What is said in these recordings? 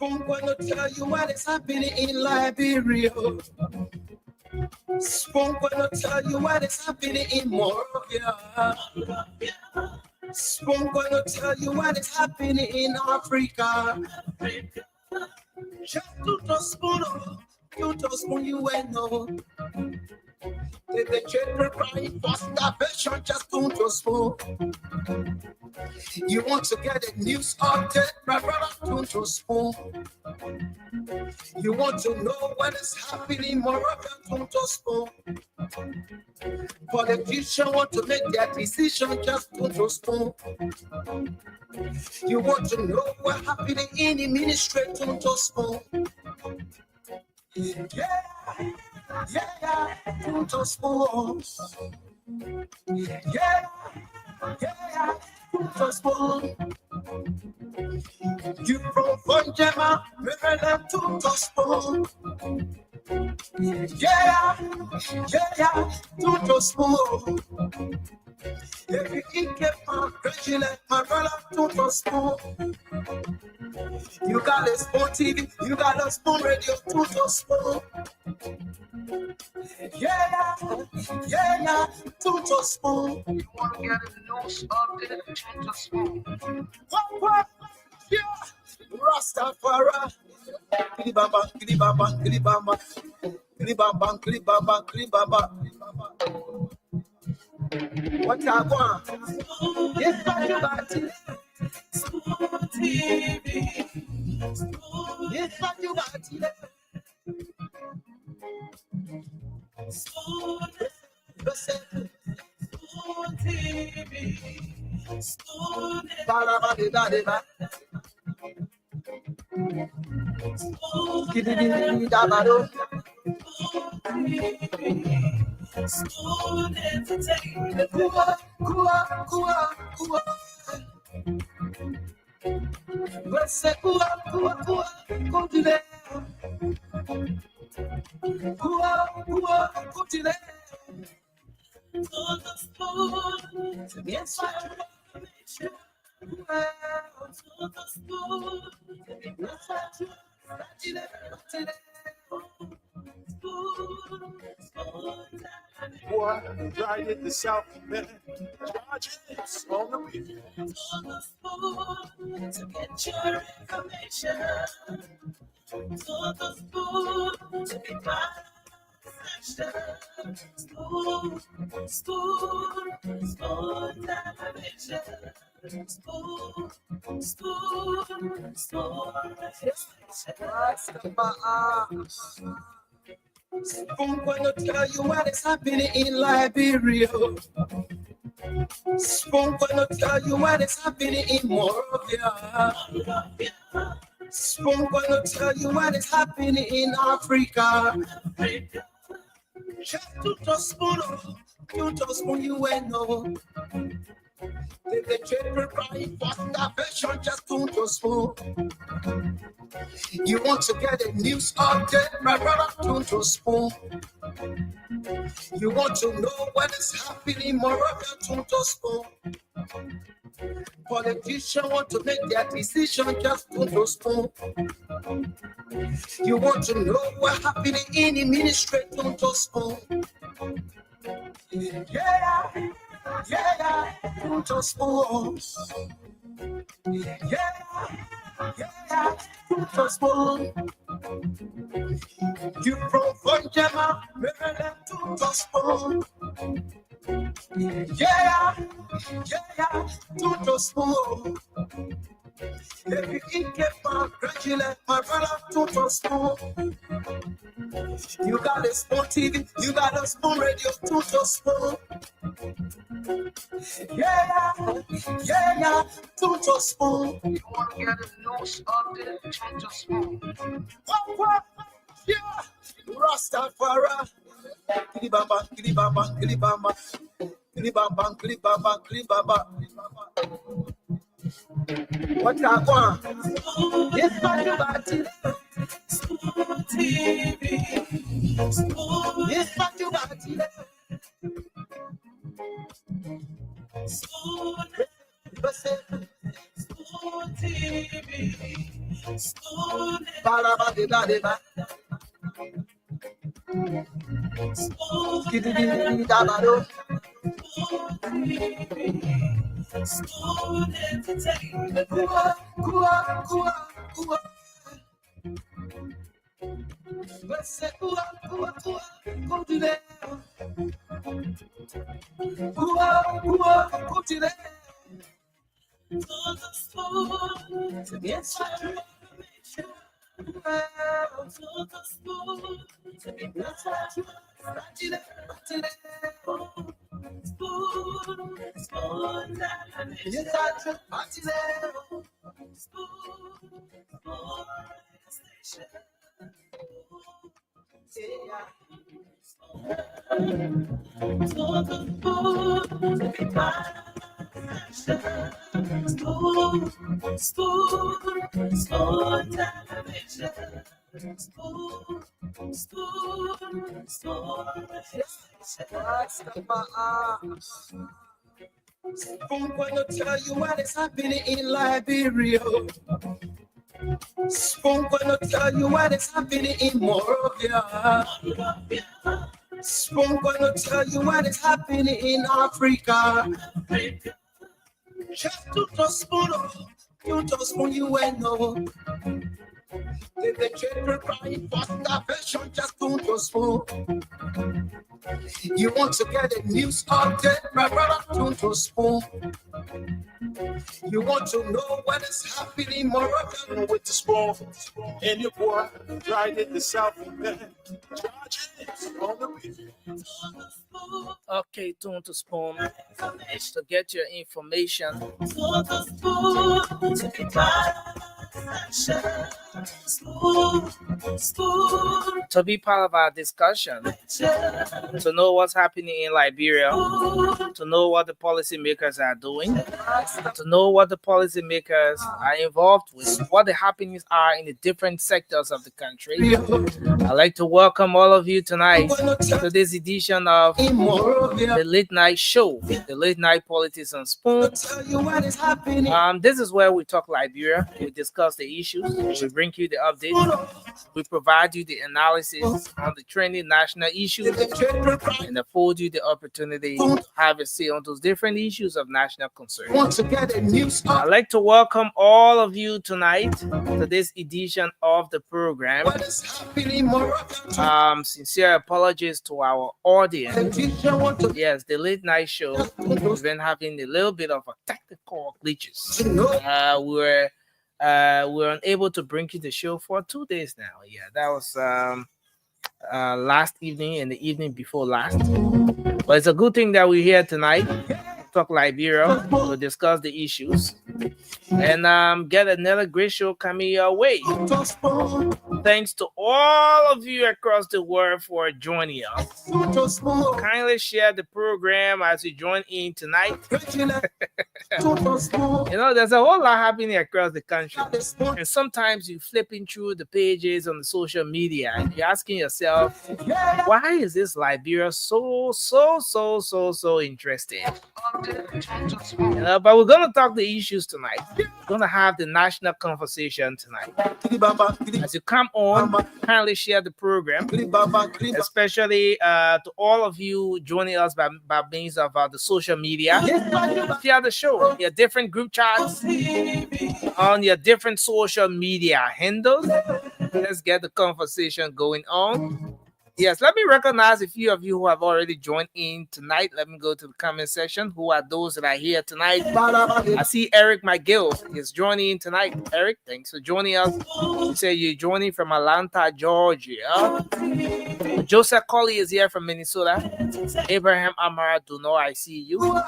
I'm gonna tell you what is happening in Liberia. I'm gonna tell you what is happening in Moravia. I'm gonna tell you what is happening in Africa. Just to spoon you know. The children crying for starvation, just to spoon. You want to get a news update, my brother, to spoon. You want to know what is happening, Moravia, to spoon. Politicians want to make their decision, just to spoon. You want to know what's happening in the ministry, to spoon. Yeah, to spoon. Yeah, to spoon. You from Funjema, Maryland, to spoon. Yeah, to spoon. If you eat my brother, to spoon. You got a spoon TV, you got a spoon radio, to spoon. Yeah, to spoon. You want to get a news update, to spoon. What? Yeah, Rastafari. Kilibamba, kilibamba, kilibamba. Kilibamba, kilibamba, kilibamba. What I want? Yes, I got it. TV. Yes, I got it. Right in the South, man. Charges on the weekend. To get your information. To the school to be my section. School television. I'm gonna tell you what is happening in Liberia. I'm gonna tell you what is happening in Moravia. I'm gonna tell you what is happening in Africa. Just to spoon you know. The children crying for starvation, just to spoon. You want to get a news update, my brother, to spoon. You want to know what is happening, Moravia, to spoon. Politicians want to make their decision, just to spoon. You want to know what's happening in the ministry, to spoon. Yeah, to spoon. Yeah, to spoon. You from Funjema, Maryland, to spoon. Yeah, to spoon. If you eat my brother, to spoon. You got a spoon TV, you got a spoon radio, to spoon. Yeah, to spoon. You want to get a news update, to spoon. What? Yeah, Rastafari. Kilibamba, kilibamba, kilibamba. Klibaba, klibaba, klibaba. What I want? Yes, my body. Yes, my body. I'm gonna tell you what is happening in Liberia. I'm gonna tell you what is happening in Morovia. I'm gonna tell you what is happening in Africa. Just to spoon, you just spoon you and no. The children crying for starvation, just to spoon. You want to get a news update, my brother, to spoon. You want to know what is happening more often with the spoon. And your boy tried it himself and then charge it on the beat. Okay, tune to spoon to get your information. To be part of our discussion, to know what's happening in Liberia, to know what the policymakers are doing, to know what the policymakers are involved with, what the happenings are in the different sectors of the country. I'd like to welcome all of you tonight to this edition of the Late Night Show, the Late Night Politics on Spoon. This is where we talk Liberia, we discuss the issues, we bring you the updates, we provide you the analysis on the trending national issues, and afford you the opportunity to have a say on those different issues of national concern. I'd like to welcome all of you tonight to this edition of the program. Sincere apologies to our audience. Yes, the Late Night Show, we've been having a little bit of a technical glitches. We're unable to bring you the show for 2 days now. Yeah, that was last evening and the evening before last. But it's a good thing that we're here tonight to talk Liberia, to discuss the issues, and get another great show coming your way. Thanks to all of you across the world for joining us. Kindly share the program as you join in tonight. You know, there's a whole lot happening across the country. And sometimes you're flipping through the pages on the social media and you're asking yourself, why is this Liberia so interesting? You know, but we're going to talk the issues tonight. We're going to have the national conversation tonight. As you come on, kindly share the program, especially to all of you joining us by means of the social media. Share the show, your different group chats, on your different social media handles. Let's get the conversation going on. Yes, let me recognize a few of you who have already joined in tonight. Let me go to the comment section. Who are those that are here tonight? I see Eric McGill is joining in tonight. Eric, thanks for joining us. You say you're joining from Atlanta, Georgia. Joseph Colley is here from Minnesota. Abraham Amara Duno, I see you.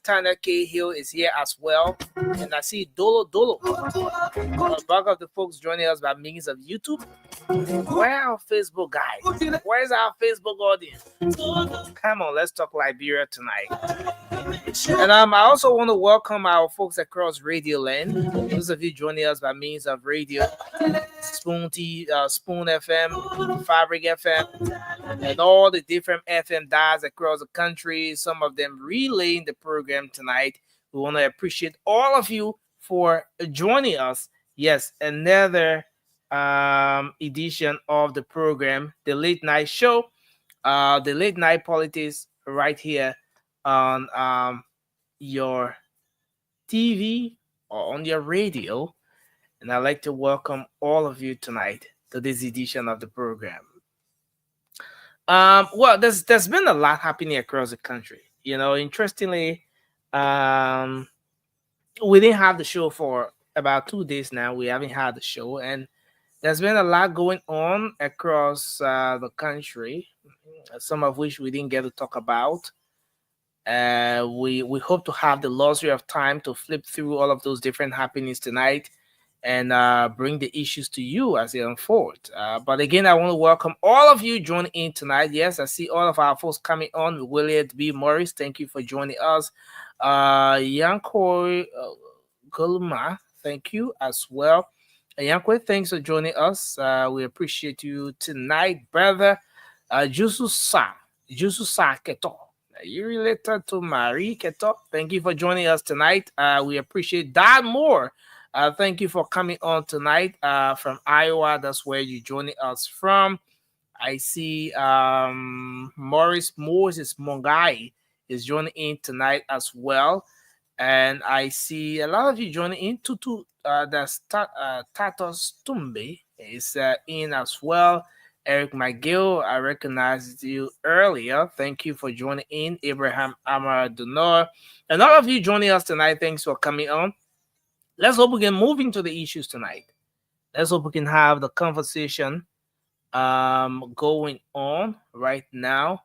Tanner K. Hill is here as well. And I see Dolo Dolo. Back of the folks joining us by means of YouTube. Where are our Facebook guys? Where's our Facebook audience? Come on, let's talk Liberia tonight. And I also want to welcome our folks across Radio Land. Those of you joining us by means of radio, Spoon FM, Fabric FM, and all the different FM dials across the country. Some of them relaying the program tonight. We want to appreciate all of you for joining us. Yes, another edition of the program, the Late Night Show, the Late Night Politics, right here on your TV or on your radio. And I'd like to welcome all of you tonight to this edition of the program. Well, there's been a lot happening across the country. You know, interestingly, we didn't have the show for about 2 days now. We haven't had the show, and there's been a lot going on across the country, some of which we didn't get to talk about. We hope to have the luxury of time to flip through all of those different happenings tonight and bring the issues to you as they unfold. But again, I want to welcome all of you joining in tonight. Yes, I see all of our folks coming on. William B. Morris, thank you for joining us. Yankoi Gulma, thank you as well. Yankoi, thanks for joining us. We appreciate you tonight, brother. Jususa Keto. You related to Marie Keto. Thank you for joining us tonight. We appreciate that more. Thank you for coming on tonight from Iowa. That's where you're joining us from. I see Morris Moses Mongai is joining in tonight as well. And I see a lot of you joining in. Tutu, that's Tatos Tumbe is in as well. Eric McGill, I recognized you earlier. Thank you for joining in. Abraham Amar Dunor. And all of you joining us tonight, thanks for coming on. Let's hope we can move into the issues tonight. Let's hope we can have the conversation going on right now.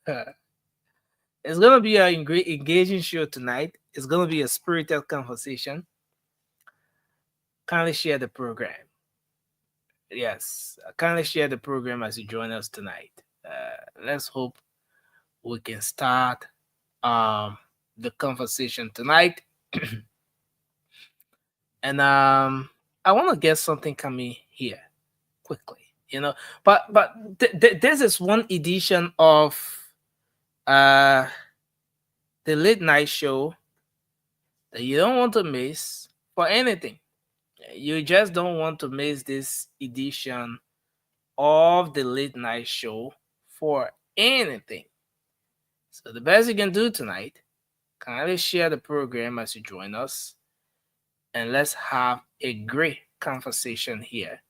It's going to be an engaging show tonight. It's going to be a spirited conversation. Kindly share the program. Yes, kindly share the program as you join us tonight. Let's hope we can start the conversation tonight. And I want to get something coming here quickly, you know. But this is one edition of the Late Night Show that you don't want to miss for anything. You just don't want to miss this edition of the Late Night Show for anything. So the best you can do tonight, kindly share the program as you join us, and let's have a great conversation here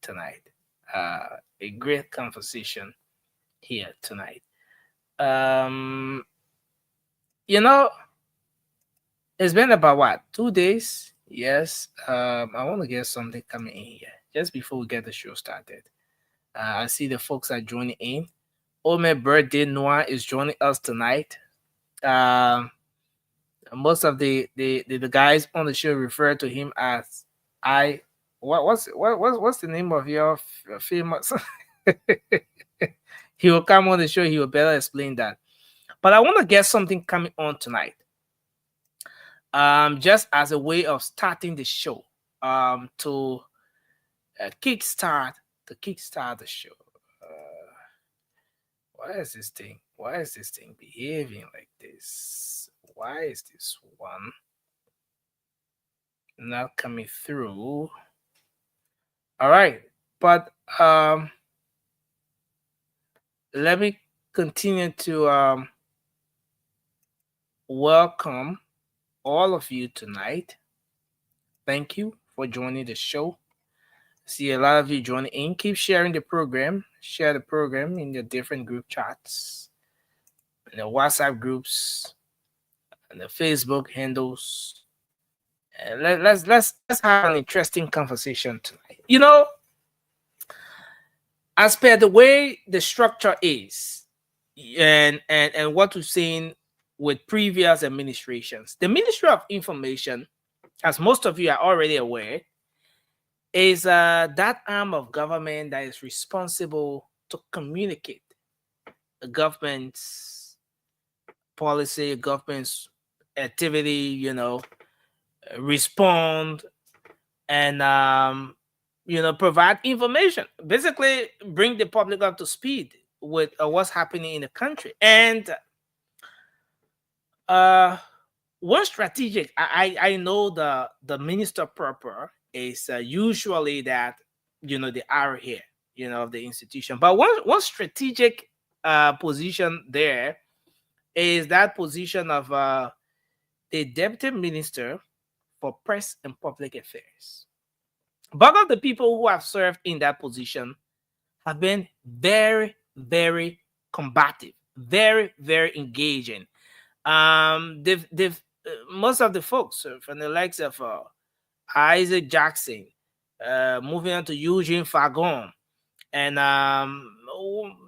tonight. A great conversation here tonight. You know, it's been about what, 2 days? Yes. I want to get something coming in here just before we get the show started. I see the folks are joining in. Ome Birthday Noah is joining us tonight. Most of the guys on the show refer to him as what's the name of your famous he will come on the show, he will better explain that. But I want to get something coming on tonight, just as a way of starting the show, to kickstart the show. Why is this thing behaving like this? Why is this one not coming through? All right, but let me continue to welcome all of you tonight. Thank you for joining the show. See a lot of you joining in. Keep sharing the program. Share the program in your different group chats, in the WhatsApp groups, and the Facebook handles. And let's have an interesting conversation tonight. You know, as per the way the structure is, and what we've seen with previous administrations. The Ministry of Information, as most of you are already aware, is that arm of government that is responsible to communicate the government's policy, government's activity, respond and provide information. Basically, bring the public up to speed with what's happening in the country. And one strategic, I know the minister proper is usually that the hour here, of the institution. But one strategic position there is that position of the deputy minister for press and public affairs. But of the people who have served in that position have been very, very combative, very, very engaging. They've most of the folks from the likes of Isaac Jackson, moving on to Eugene Fagon, and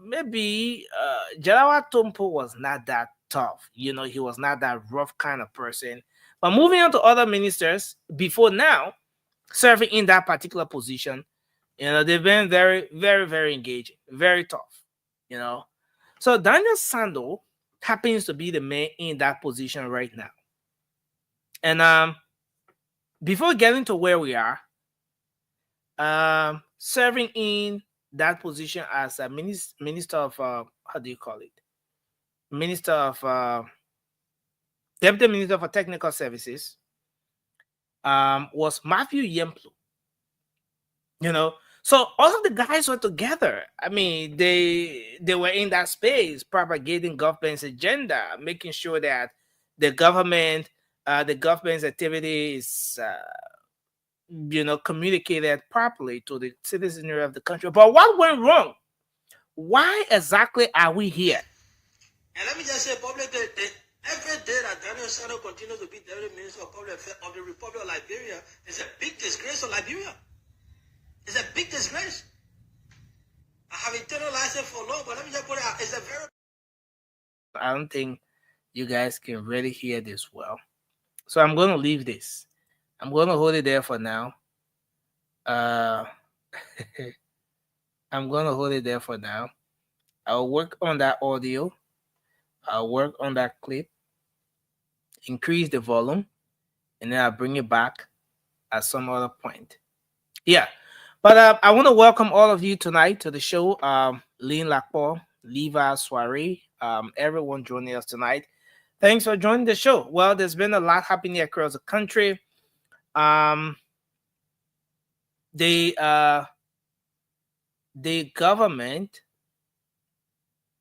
maybe Jalawa Tumpo was not that tough. He was not that rough kind of person. But moving on to other ministers before now, serving in that particular position, they've been very, very, very engaging, very tough. So Daniel Sando happens to be the man in that position right now. And before getting to where we are, serving in that position as a minister of how do you call it? Minister of Deputy Minister for Technical Services was Matthew Yemplu. So all of the guys were together. I mean, they were in that space propagating government's agenda, making sure that the government's activity is communicated properly to the citizenry of the country. But what went wrong? Why exactly are we here? And let me just say publicly, every day that Daniel Sano continues to be Deputy Minister of Public Affairs of the Republic of Liberia is a big disgrace to Liberia. It's a big disgrace. I have internalized it for long, but let me just put it out. It's a very... I don't think you guys can really hear this well. So I'm going to leave this. I'm going to hold it there for now. I'm going to hold it there for now. I'll work on that audio. I'll work on that clip. Increase the volume. And then I'll bring it back at some other point. Yeah. But I want to welcome all of you tonight to the show. Lynn Lakpo, Levi Soiree, everyone joining us tonight. Thanks for joining the show. Well, there's been a lot happening across the country. The government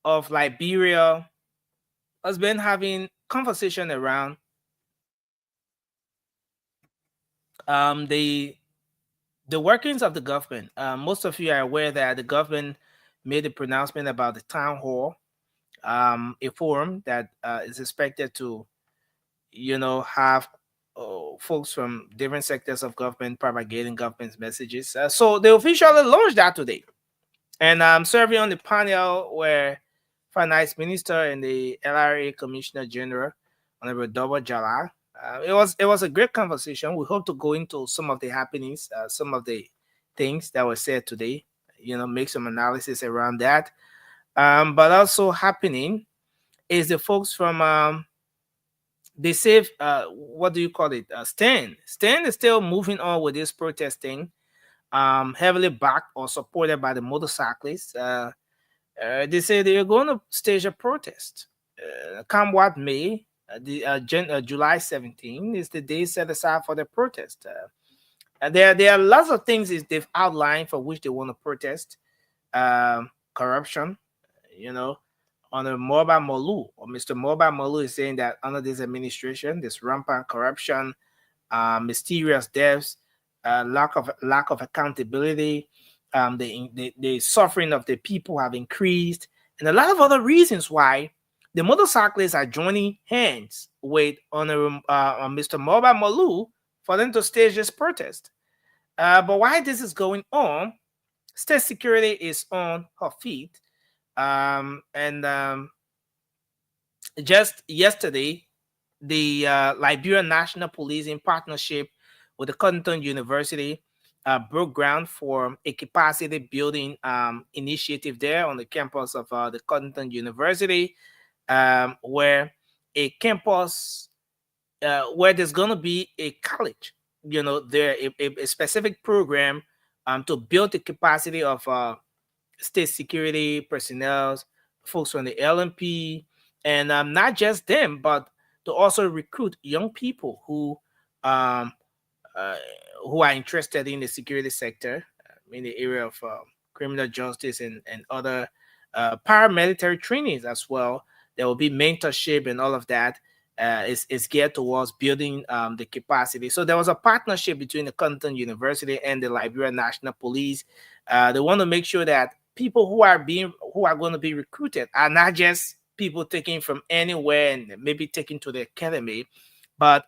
of Liberia has been having conversation around the workings of the government. Most of you are aware that the government made a pronouncement about the town hall, a forum that is expected to, have folks from different sectors of government propagating government's messages. So they officially launched that today. And I'm serving on the panel where Finance Minister and the LRA Commissioner General, Honorable Dobo Jala. It was a great conversation. We hope to go into some of the happenings, some of the things that were said today, make some analysis around that. But also happening is the folks from they say, what do you call it? Stan is still moving on with this protesting, heavily backed or supported by the motorcyclists. They say they're going to stage a protest. Come what may, July 17 is the day set aside for the protest. And there are lots of things they've outlined for which they want to protest. Corruption, on a Mobile Molu, or Mr. Mobile Molu is saying that under this administration, there's rampant corruption, mysterious deaths, lack of accountability, the suffering of the people have increased, and a lot of other reasons why the motorcyclists are joining hands with Mr. Mobile Molu for them to stage this protest. But while this is going on, state security is on her feet. And Just yesterday, the Liberian National Police, in partnership with the Cotton University, broke ground for a capacity building initiative there on the campus of the Cotton University, where a campus where there's going to be a college, there a specific program to build the capacity of state security personnel, folks from the LMP, and not just them, but to also recruit young people um, uh, who are interested in the security sector, in the area of criminal justice and other paramilitary trainings as well. There will be mentorship and all of that. Is geared towards building the capacity. So there was a partnership between the Cotton University and the Liberian National Police. They want to make sure that people who are going to be recruited are not just people taken from anywhere and maybe taken to the academy, but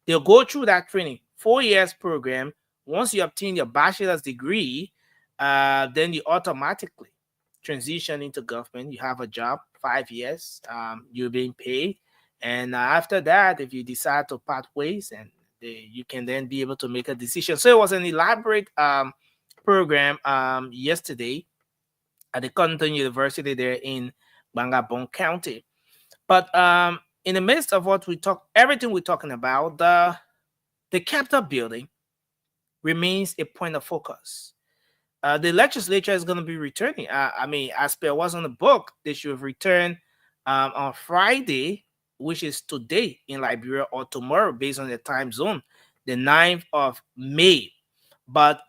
they'll go through that training, 4 years program. Once you obtain your bachelor's degree, then you automatically transition into government. You have a job, 5 years, you're being paid. And after that, if you decide to part ways, and you can then be able to make a decision. So it was an elaborate program yesterday at the Cotton University there in Bangabong County. But in the midst of what we talk, everything we're talking about, the Capitol building remains a point of focus. The legislature is going to be returning. I mean, as per what's on the book, they should return on Friday, which is today in Liberia, or tomorrow based on the time zone, the 9th of May. But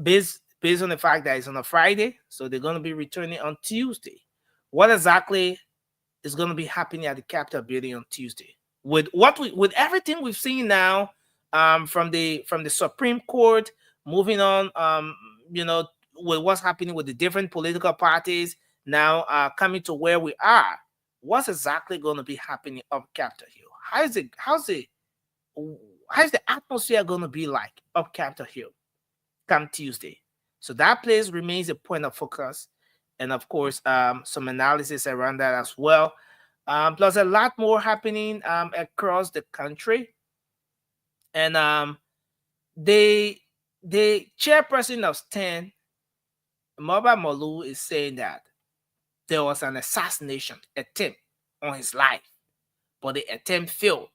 based on the fact that it's on a Friday, so they're going to be returning on Tuesday. What exactly is going to be happening at the Capitol building on Tuesday? With everything we've seen now, from the Supreme Court, moving on, with what's happening with the different political parties now, coming to where we are, what's exactly going to be happening up Capitol Hill? How's the atmosphere going to be like up Capitol Hill come Tuesday? So that place remains a point of focus, and of course, some analysis around that as well. Plus, a lot more happening across the country, and the chairperson of STEM, Moba Molu, is saying that there was an assassination attempt on his life, but the attempt failed,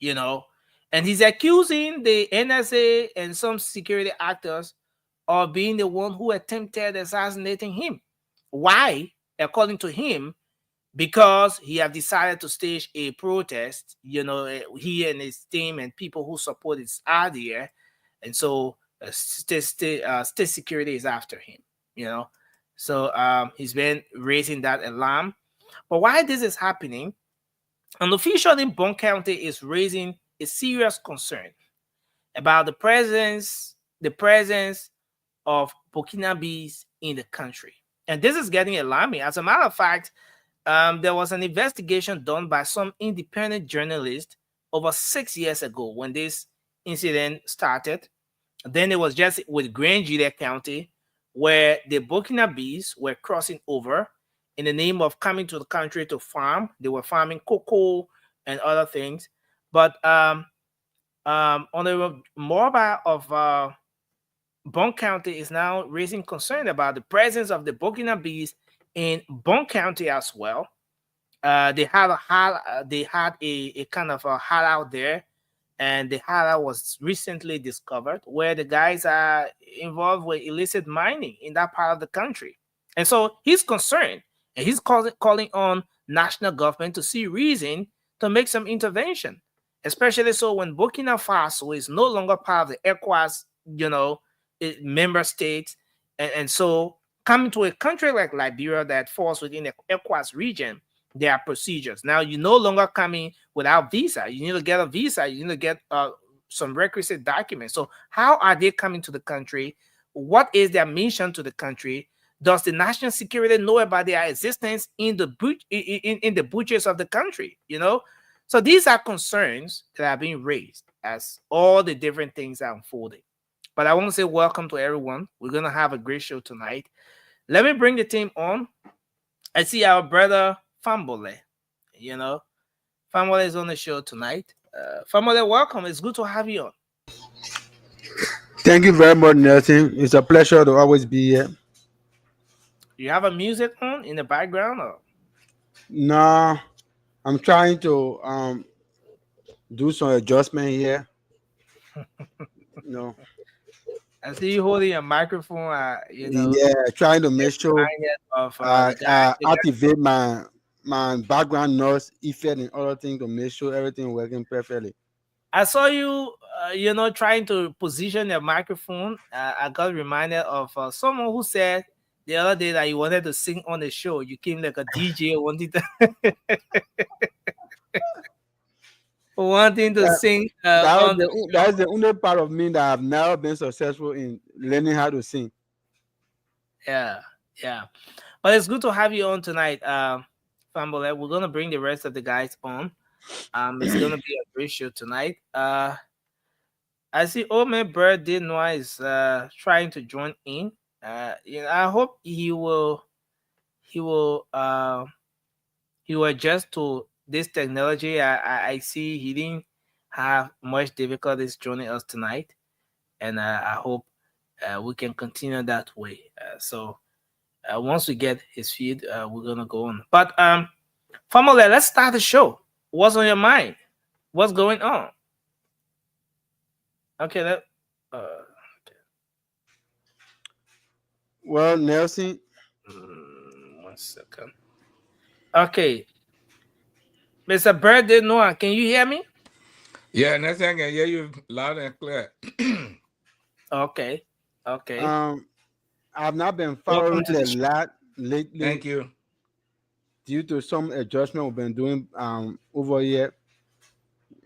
and he's accusing the NSA and some security actors of being the one who attempted assassinating him. Why? According to him, because he have decided to stage a protest, he and his team and people who support his idea, and so state security is after him, So he's been raising that alarm. But why this is happening, an official in Bon County is raising a serious concern about the presence of Burkinabes in the country. And this is getting alarming. As a matter of fact, there was an investigation done by some independent journalists over 6 years ago when this incident started. Then it was just with Grand Julia County, where the Burkinabes were crossing over in the name of coming to the country to farm. They were farming cocoa and other things. But on the mobile of Bon County is now raising concern about the presence of the Burkinabes in Bon County as well. They had a kind of a hideout there, and the hideout was recently discovered where the guys are involved with illicit mining in that part of the country. And so he's concerned, and he's calling on national government to see reason to make some intervention, especially so when Burkina Faso is no longer part of the ECOWAS, member states, and so coming to a country like Liberia that falls within the ECOWAS region, there are procedures. Now you no longer coming without visa. You need to get a visa. You need to get some requisite documents. So how are they coming to the country? What is their mission to the country? Does the national security know about their existence in the in the butchers of the country? So these are concerns that are being raised as all the different things are unfolding. But I want to say welcome to everyone. We're going to have a great show tonight. Let me bring the team on. I see our brother Fambole. You know, family is on the show tonight. Family, welcome. It's good to have you on. Thank you very much, Nelson. It's a pleasure to always be here. You have a music on in the background, or Now, I'm trying to do some adjustment here. No, I see you holding a microphone. yeah, trying to make sure Reminded of I the guy there. activate my background noise effect and other things to make sure everything working perfectly. I saw you, trying to position your microphone. I got reminded of someone who said the other day that you wanted to sing on the show. You came like a DJ wanting to wanting to That, sing that was on the the show. that's the only part of me that I've never been successful in learning how to sing. Yeah, yeah. But it's good to have you on tonight, Fambole. We're gonna bring the rest of the guys on. It's gonna be a great show tonight. I see Ome Bird Noir is trying to join in. I hope he will he will adjust to this technology. I see he didn't have much difficulties joining us tonight, and I hope we can continue that way. Once we get his feed, we're gonna go on. But family, let's start the show. What's on your mind? What's going on? Okay, uh, Well, Nelson, 1 second. Okay, Mr. Birthday Noah, can you hear me? Yeah, next thing I can hear you loud and clear. Okay, okay. um, I've not been Welcome following to a the show. lot lately Thank you. due to some adjustment we've been doing over here.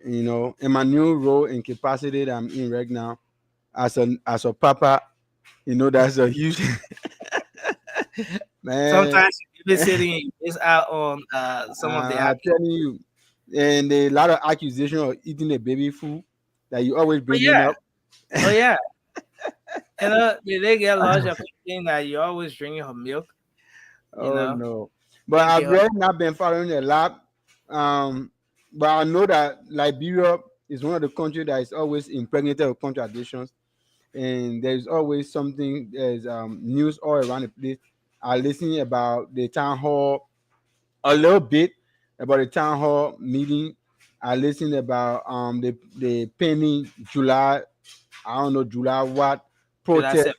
In my new role and capacity that I'm in right now as a papa, that's a huge man. Sometimes you're sitting and you miss out on some of the I'm happy. telling you, and a lot of accusation of eating the baby food that you always Oh bringing yeah, up. oh yeah. They get large of complaining that you're always drinking her milk. You Oh know, no, but I've drinking her. really not been following a lot. But I know that Liberia is one of the countries that is always impregnated with contradictions, and there's always something. There's news all around the place. I listening about the town hall a little bit about the town hall meeting. I listened about the pending July, I don't know July what, July protest 7th.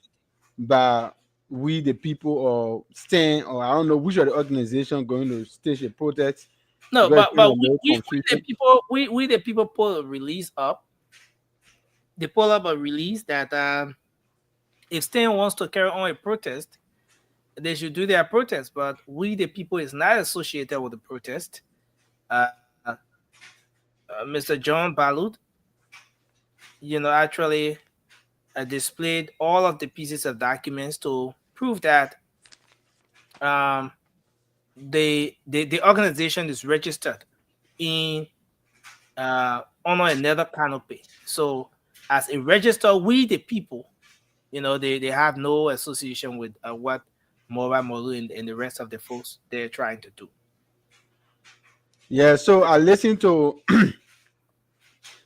by we the people or stand, or I don't know which of the organization going to stage a protest No, because it's but kind of a little we the confusing. people we the people pull a release up. They pull up a release that if Stan wants to carry on a protest, they should do their protest. But we the people is not associated with the protest. Uh, uh, Mr. John Balut, actually displayed all of the pieces of documents to prove that um, the organization is registered in under another canopy. So as a register, we the people, they have no association with what Mobile Molu and the rest of the folks they're trying to do. Yeah, so I listened to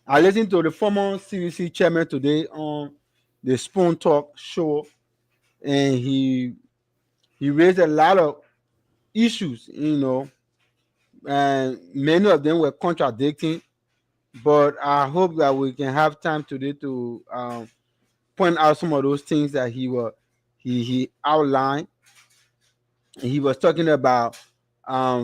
the former CDC chairman today on the Spoon Talk show, and he raised a lot of issues, and many of them were contradicting. But I hope that we can have time today to point out some of those things that he outlined. He was talking about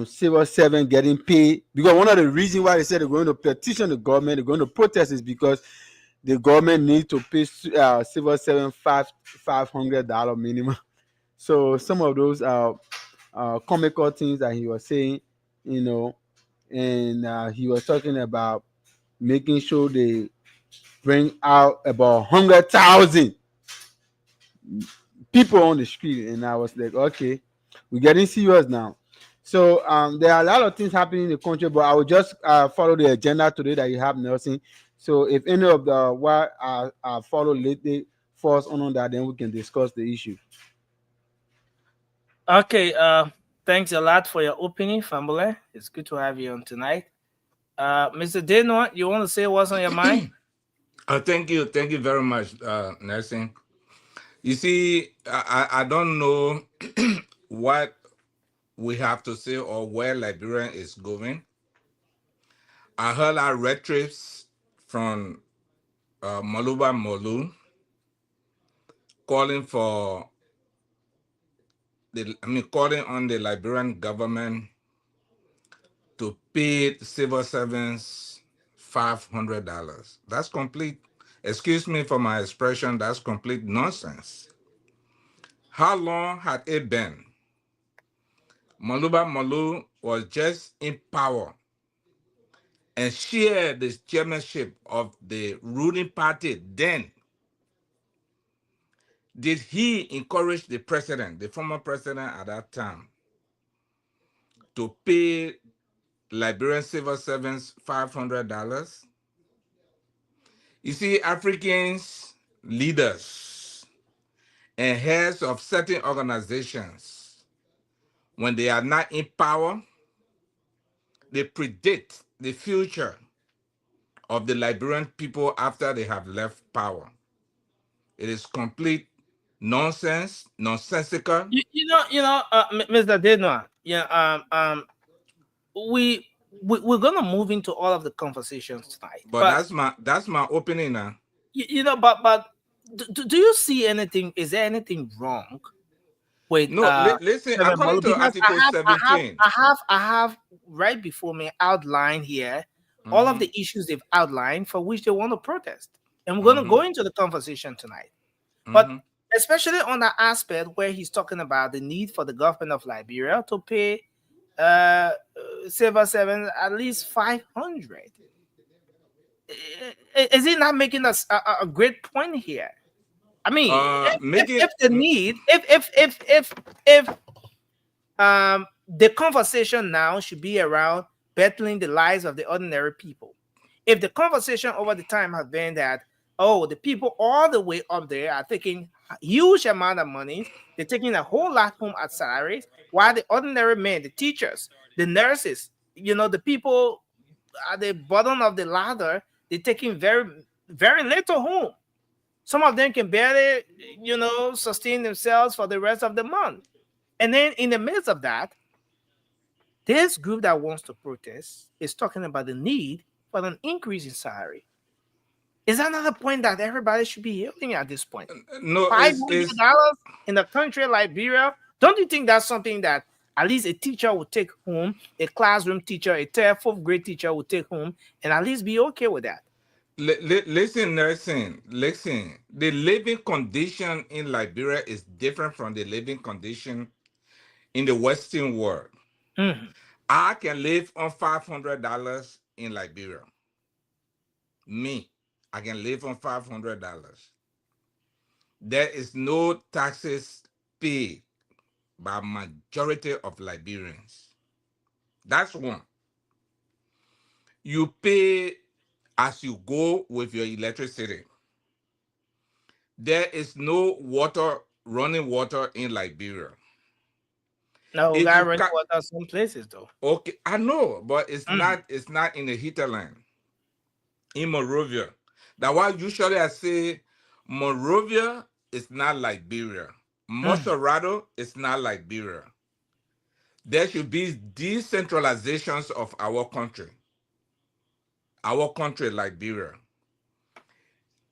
civil servant getting paid, because one of the reasons why they said they're going to petition the government, they're going to protest, is because the government needs to pay civil servant $500 minimum. So some of those comical things that he was saying, you know, and he was talking about making sure they bring out about 100,000 people on the street, and I was like, okay, we're getting serious now. So there are a lot of things happening in the country, but I will just follow the agenda today that you have, Nelson. So if any of the what I follow lately falls on that, then we can discuss the issue. Okay, Thanks a lot for your opening, family. It's good to have you on tonight. Mr. Deno, you want to say what's on your mind? Thank you very much, Nelson. You see, I don't know what we have to say or where Liberia is going. I heard our trips from Maluba Molu calling for calling on the Liberian government to pay civil servants $500. That's complete. Excuse me for my expression. That's complete nonsense. How long had it been? Maluba Malu was just in power and shared the chairmanship of the ruling party. Then, did he encourage the president, the former president at that time, to pay Liberian civil servants $500? You see, Africans, leaders, and heads of certain organizations, when they are not in power, they predict the future of the Liberian people after they have left power. It is complete nonsense, nonsensical. Mr. Deno, yeah, we, we're gonna move into all of the conversations tonight, But but that's my opinion now. but do you see anything? Is there anything wrong with No, listen. Chairman According Malu? to Because Article 17, I have right before me outlined here all of mhm, the issues they've outlined for which they want to protest, and we're going to mhm, go into the conversation tonight. But mhm. especially on that aspect where he's talking about the need for the government of Liberia to pay uh civil servants at least 500. Is he not making us a great point here? I mean, Make if it. the need, if the conversation now should be around bettering the lives of the ordinary people. If the conversation over the time has been that, oh, the people all the way up there are taking a huge amount of money, they're taking a whole lot home at salaries, while the ordinary men, the teachers, the nurses, the people at the bottom of the ladder, they're taking very, very little home. Some of them can barely, sustain themselves for the rest of the month. And then in the midst of that, this group that wants to protest is talking about the need for an increase in salary. Is that not a point that everybody should be yielding at this point? No, Five hundred it's dollars in a country like Liberia. Don't you think that's something that at least a teacher would take home, a classroom teacher, a third, fourth grade teacher would take home, and at least be okay with that? listen, nursing. Listen. The living condition in Liberia is different from the living condition in the Western world. Mhm. I can live on $500 in Liberia. Me, I can live on $500. There is no taxes paid by majority of Liberians. That's one. You pay as you go with your electricity. There is no running water in Liberia. No, we If got you running can, water some places though. okay, I know, but it's Mhm. not. It's not in the hinterland in Monrovia. That's why usually I say Monrovia is not Liberia. Mhm. Montserrado is not Liberia. There should be decentralizations of our country, Liberia.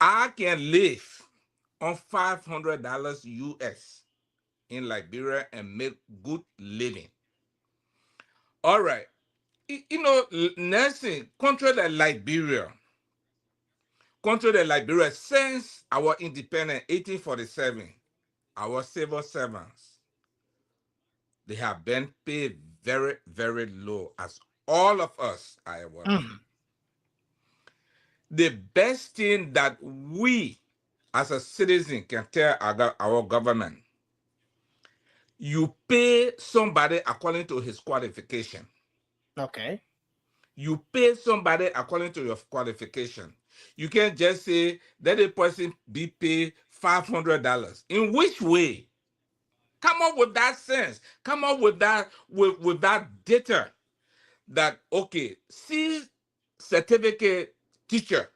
I can live on $500 US in Liberia and make good living. All right. Nursing, country like Liberia, since our independence, 1847, our civil servants, they have been paid very, very low, as all of us are aware of. Mhm. The best thing that we as a citizen can tell our government, you pay somebody according to his qualification. Okay. You pay somebody according to your qualification. You can't just say let a person be paid $500. In which way? Come up with that sense. Come up with that with that data that okay, C certificate teacher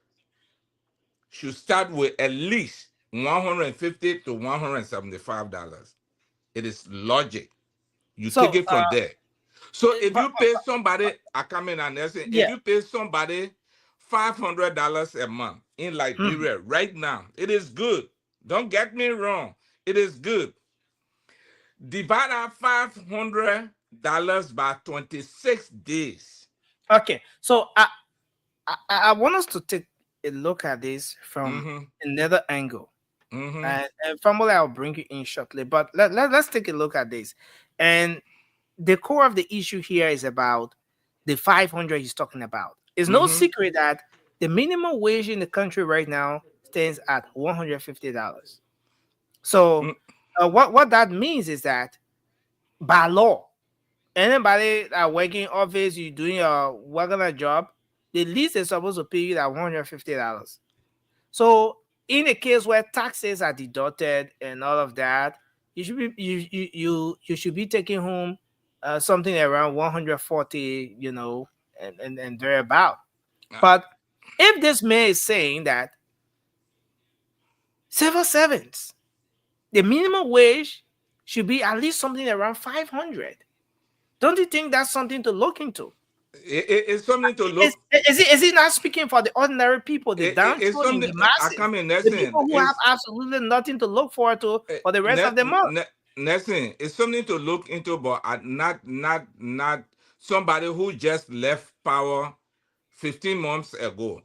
should start with at least $150 to $175. It is logic. You take So, it from there. So if but, you pay somebody, I come in and say, if yeah. you pay somebody $500 a month in Mhm. Liberia right now, it is good. Don't get me wrong. It is good. Divide out $500 by 26 days. Okay. So I want us to take a look at this from Mm-hmm. another angle. Mm-hmm. And formally, I'll bring you in shortly. But let's take a look at this. And the core of the issue here is about the 500 he's talking about. It's no Mm-hmm. secret that the minimum wage in the country right now stands at $150. So, what that means is that by law, anybody that working office, you doing your regular job, the least they're supposed to pay you that $150. So in a case where taxes are deducted and all of that, you should be you should be taking home something around 140, and thereabout. Uh, But if this man is saying that civil servants, the minimum wage should be at least something around 500, don't you think that's something to look into? it's something to Is, look. is he not speaking for the ordinary people, the It's downtrodden, something the I masses, come in the Nelson. people who have absolutely nothing to look forward to for the rest of the month? Nelson, it's something to look into, but not somebody who just left power 15 months ago.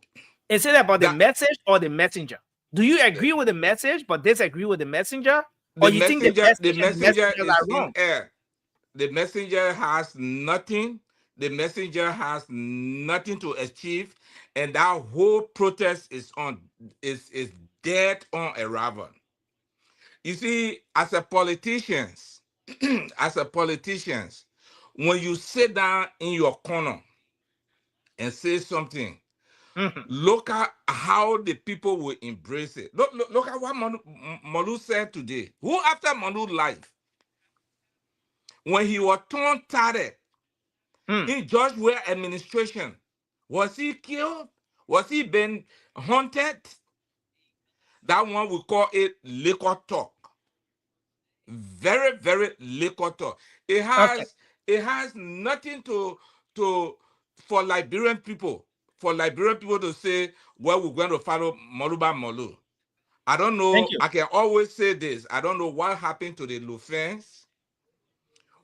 Is it about the That message or the messenger? Do you agree with the message but disagree with the messenger? Or you think the the messenger messengers is are in wrong? air. The messenger has nothing. The messenger has nothing to achieve, and that whole protest is dead on arrival. You see, as a politicians, as a politicians, when you sit down in your corner and say something, Mhm. look at how the people will embrace it. Look at what Manu said today. Who after Manu's life, when he was torn tattered Mm. in George Weah administration, was he killed? Was he been haunted? That one we call it liquor talk. Very, very liquor talk. It Okay, has it has nothing to for Liberian people. For Liberian people to say, well, we're going to follow Moluba Molu. I don't thank know. you. I can always say this. I don't know what happened to the Lufens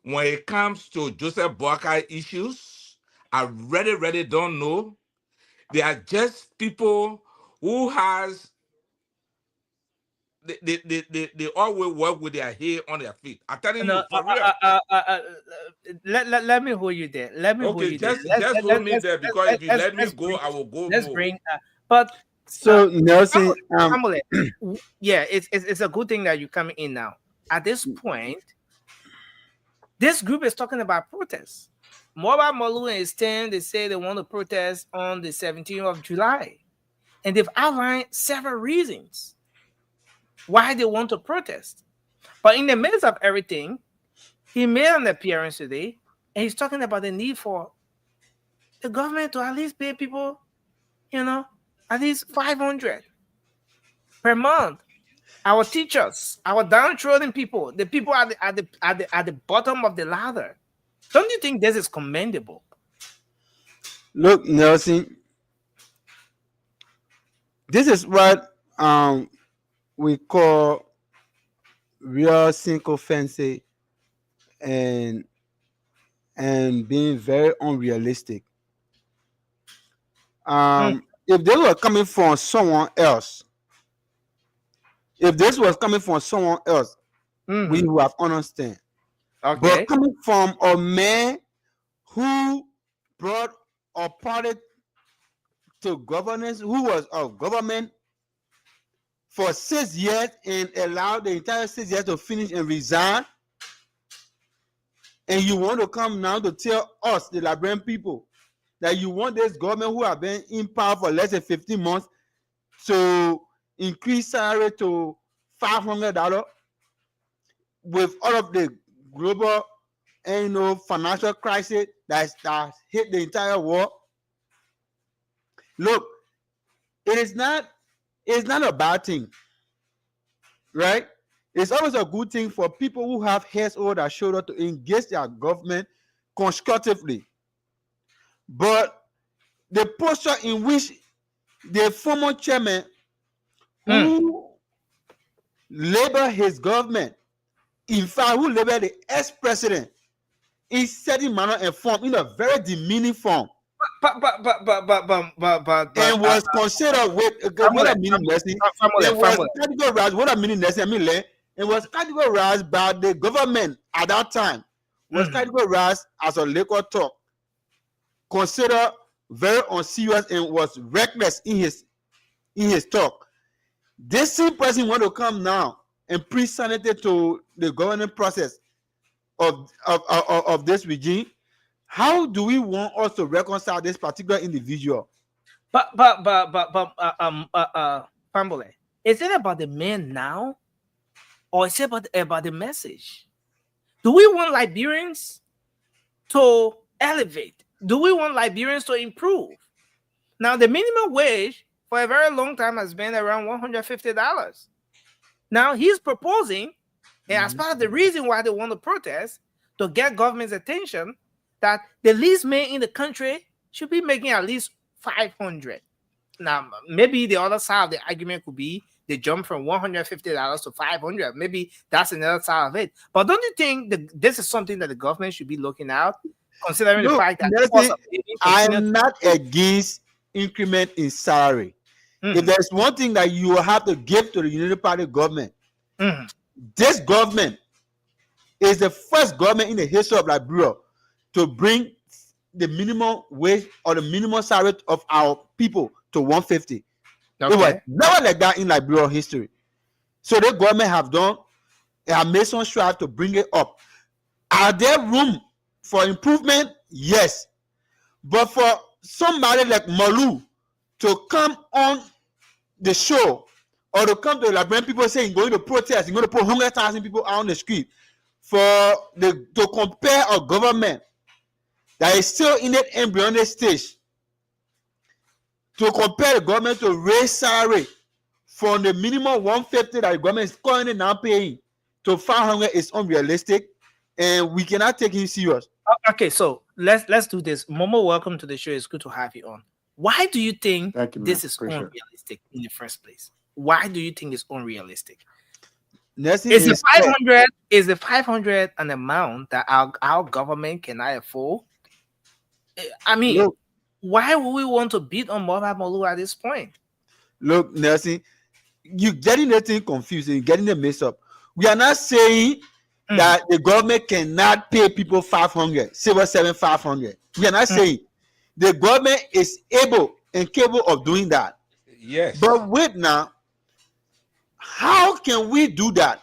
when it comes to Joseph Boakai issues. I really, really don't know. They are just people who has they always work with their hair on their feet. I'm telling No, you for real. let me hold you there. Let me hold Okay, you there. just hold me there because if you let me Let's go, bring I will go let's more. bring but So Nelson, Kamale, yeah, it's a good thing that you're coming in now. At this point, this group is talking about protests. Mobile Malu and his team, they say they want to protest on the 17th of July. And they've outlined several reasons why they want to protest. But in the midst of everything, he made an appearance today and he's talking about the need for the government to at least pay people, you know, at least 500 per month. Our teachers, our downtrodden people, the people at the bottom of the ladder. Don't you think this is commendable? look, Nelson, this is what we call real sycophancy and being very unrealistic. Mm, If they were coming from someone else, if this was coming from someone else, we mhm. would have understand. But Okay. coming from a man who brought a party to governance, who was of government for 6 years and allowed the entire 6 years to finish and resign, and you want to come now to tell us, the Liberian people, that you want this government who have been in power for less than 15 months to increase salary to $500? with all of the global and financial crisis that hit the entire world. Look, it is not a bad thing, right? It's always a good thing for people who have heads over their shoulder to engage their government constructively. But the posture in which the former chairman who labeled his government, in fact, who labeled the ex-president in certain manner and form, in a very demeaning form, but and was considered with what I mean, Nessie, it was categorized. What I mean, Nessie, I mean, it was categorized by the government at that time. Was categorized as a liquor talk, considered very unserious and was reckless in his talk. This same person want to come now and pre-senate it to the governing process of this regime. How do we want us to reconcile this particular individual? Pambole, is it about the man now, or is it about the message? Do we want Liberians to elevate? Do we want Liberians to improve? Now, the minimum wage for a very long time has been around $150. Now he's proposing, and as part of the reason why they want to protest, to get government's attention, that the least man in the country should be making at least 500. Now, maybe the other side of the argument could be they jump from $150 to 500. Maybe that's another side of it. But don't you think that this is something that the government should be looking at, considering the fact that I am not against increment in salary. If there's one thing that you will have to give to the Unity Party government, this government is the first government in the history of Liberia to bring the minimum wage or the minimum salary of our people to 150. Okay. It was never like that in Liberia history. So the government have made some strive to bring it up. Are there room for improvement? Yes. But for somebody like Malu to come on the show or to come to the Liberian people saying going to protest, you're going to put 100,000 people out on the street to compare a government that is still in that embryonic stage, to compare the government to raise salary from the minimum 150 that the government is currently now paying to 500 is unrealistic, and we cannot take him serious. Okay, so let's do this. Momo, welcome to the show. It's good to have you on. Why do you think this is unrealistic in the first place? Why do you think it's unrealistic? Is the 500 an amount that our government cannot afford? I mean, look, why would we want to beat on Mohamed Molu at this point? Look, Nelson, you're getting the thing confused and you're getting the mix up. We are not saying that the government cannot pay people 500, civil servant 500. We are not saying the government is able and capable of doing that. Yes. But wait now, how can we do that?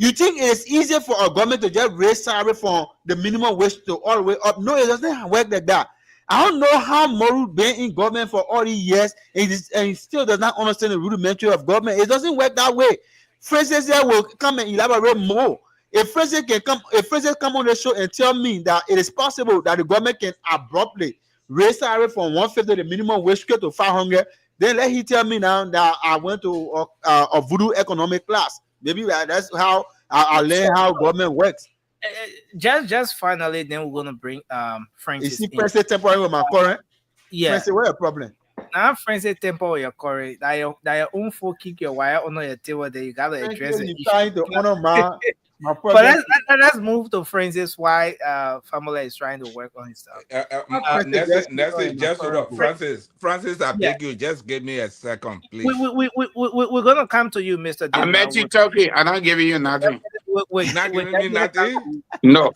You think it is easier for our government to just raise salary from the minimum wage to all the way up? No, it doesn't work like that. I don't know how Moru been in government for all these years and he still does not understand the rudimentary of government. It doesn't work that way. Francis here will come and elaborate more. If Francis come on the show and tell me that it is possible that the government can abruptly raise salary from 150 the minimum wage to 500, then let he tell me now that I went to a voodoo economic class. Maybe that's how I learn how government works. Just finally, then we're gonna bring Francis. Is he Francis temporary with my current? Yeah. Francis, what a problem? Now Francis temporary your current. That your own folk kick your wire on your table. That you gotta address it. Trying to honor my but let's move to Francis. Why family is trying to work on his stuff. Francis, I beg you, just give me a second, please. We're gonna come to you, Mr. I met you talking. I'm not giving you nothing. You're not giving me nothing? No.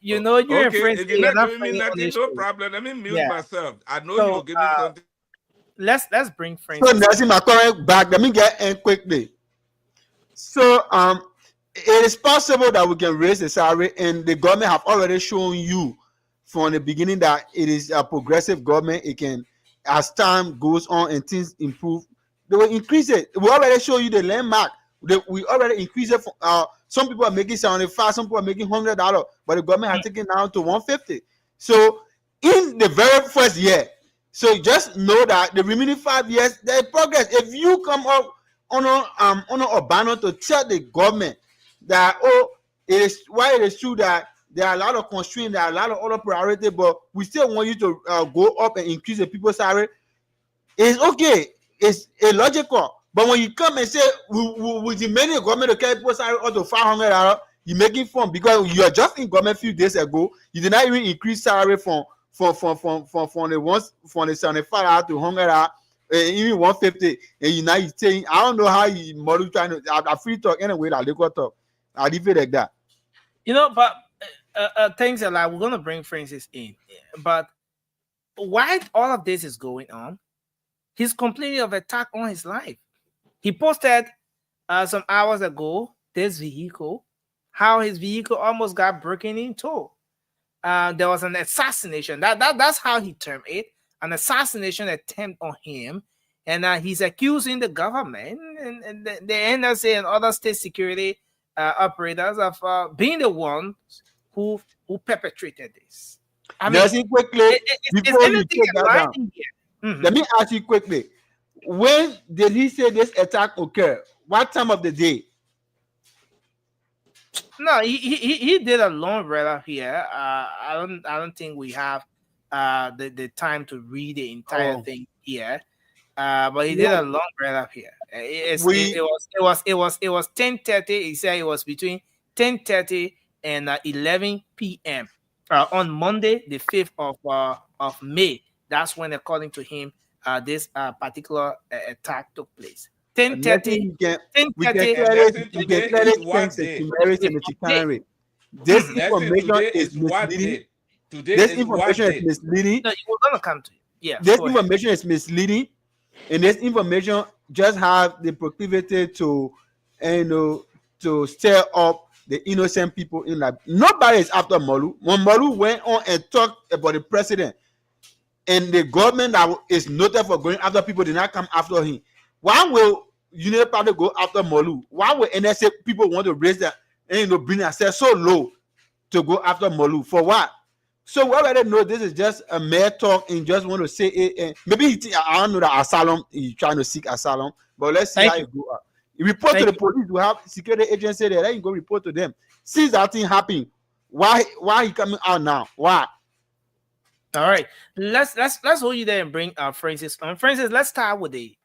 You know you're okay, a friend. If you're not giving me nothing, no problem. Let me mute myself. I know you'll give me something. Let's bring Francis. So Nancy, my current back. Let me get in quickly. So it is possible that we can raise the salary, and the government have already shown you from the beginning that it is a progressive government. It can, as time goes on and things improve, they will increase it. We already show you the landmark We already increased it. Some people are making 75, some people are making $100, but the government has taken down to 150. So in the very first year, so just know that the remaining 5 years there is progress. If you come up on a banner to tell the government that it is true that there are a lot of constraints, there are a lot of other priorities, but we still want you to go up and increase the people's salary. It's okay. It's illogical. But when you come and say we demand the government to carry people's salary up to $500, you're making fun because you are just in government a few days ago. You did not even increase salary from the 75 to $100, even 150, and you now you saying I don't know how you model trying to. I free talk anyway. That they got talk. I leave it like that. But things are like we're gonna bring Francis in, but while all of this is going on, he's complaining of attack on his life. He posted some hours ago this vehicle, how his vehicle almost got broken into. There was an assassination. That's how he termed it, an assassination attempt on him, and he's accusing the government and the NSA and other state security operators of being the ones who perpetrated this. I mean, Nelson, quickly before you take that down, Mm-hmm. let me ask you quickly: when did he say this attack occurred? What time of the day? No, he did a long read here. I don't think we have the time to read the entire thing here. But he did a long read up here. It was 10:30. He said it was between 10:30 and 11 p.m. On Monday, the 5th of May. That's when, according to him, this particular attack took place. 10:30. We can clearly thank the Chimeris and the Chicanry. This information is misleading. This information is misleading. No, we're gonna come to it. Yeah. This information is misleading, and this information just have the proclivity to, to stir up the innocent people in life. Nobody is after Molu. When Molu went on and talked about the president, and the government that is noted for going after people did not come after him. Why will United Party go after Molu? Why will NSA people want to raise that and bring themselves so low to go after Molu? For what? So we already know this is just a mere talk and just want to say it. And maybe I don't know that asylum, he's trying to seek asylum, but let's see how it go. You report to the police. We have security agency there. Then you go report to them. Since that thing happened, why he coming out now? Why? All right, let's hold you there and bring Francis on. Francis, let's start with the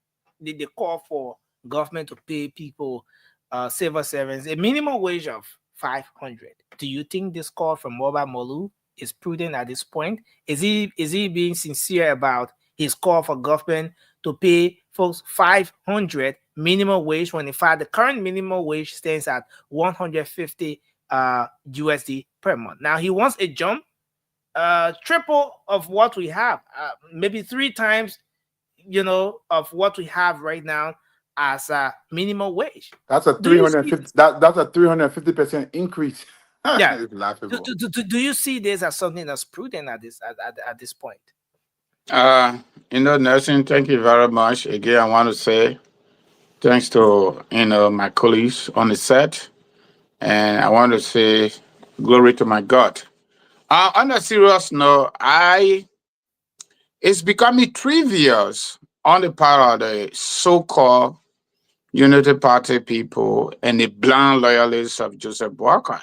call for government to pay people, civil servants, a minimum wage of 500. Do you think this call from Mobile Molu is prudent at this point? Is he being sincere about his call for government to pay folks 500 minimum wage when in fact the current minimum wage stands at 150 USD per month? Now he wants a jump. Triple of what we have, maybe 3 times, of what we have right now as a minimum wage. That's a 350. That's a 350% increase. Yeah. It's laughable. Do you see this as something that's prudent at this point? Nelson, thank you very much. Again, I want to say thanks to my colleagues on the set, and I want to say glory to my God. On a serious note, it's becoming trivial on the part of the so-called Unity Party people and the blind loyalists of Joseph Boakai.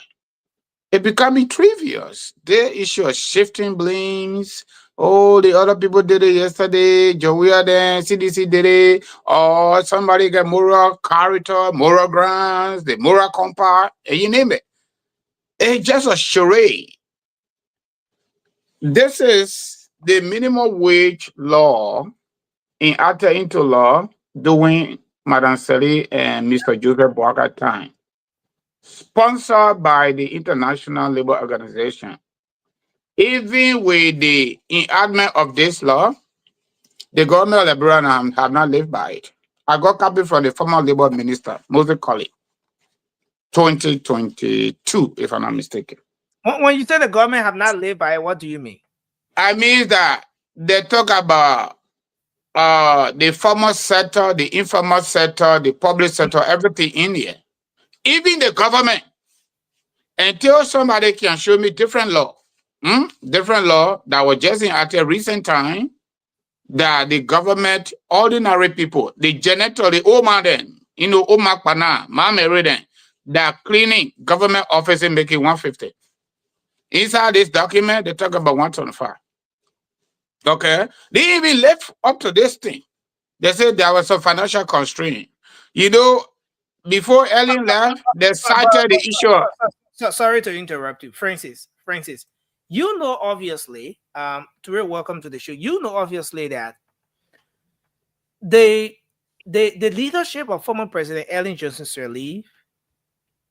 It's becoming trivial. They issue a shifting blames. Oh, the other people did it yesterday. Joey then CDC did it. Or somebody got moral character, moral grounds, the moral compass, and you name it. It's just a charade. This is the minimum wage law entered into law during Madam Sally and Mr. Joseph Boakai time, sponsored by the International Labour Organization. Even with the enactment of this law, the government of Liberia have not lived by it. I got a copy from the former Labour Minister, Moses Colley, 2022, if I'm not mistaken. When you say the government have not lived by it, what do you mean? I mean that they talk about the formal sector, the informal sector, the public sector, everything in here, even the government, until somebody can show me different law, different law that was just in at a recent time, that the government, ordinary people, the janitor, the old man, then, old Makpana, Mama Reden, that cleaning government offices making 150. Inside this document, they talk about 125. Okay? They even left up to this thing. They said there was a financial constraint. Before Ellen left, they cited the issue. So sorry to interrupt you, Francis. Francis, obviously, Ture, welcome to the show. Obviously that the leadership of former President Ellen Johnson Sirleaf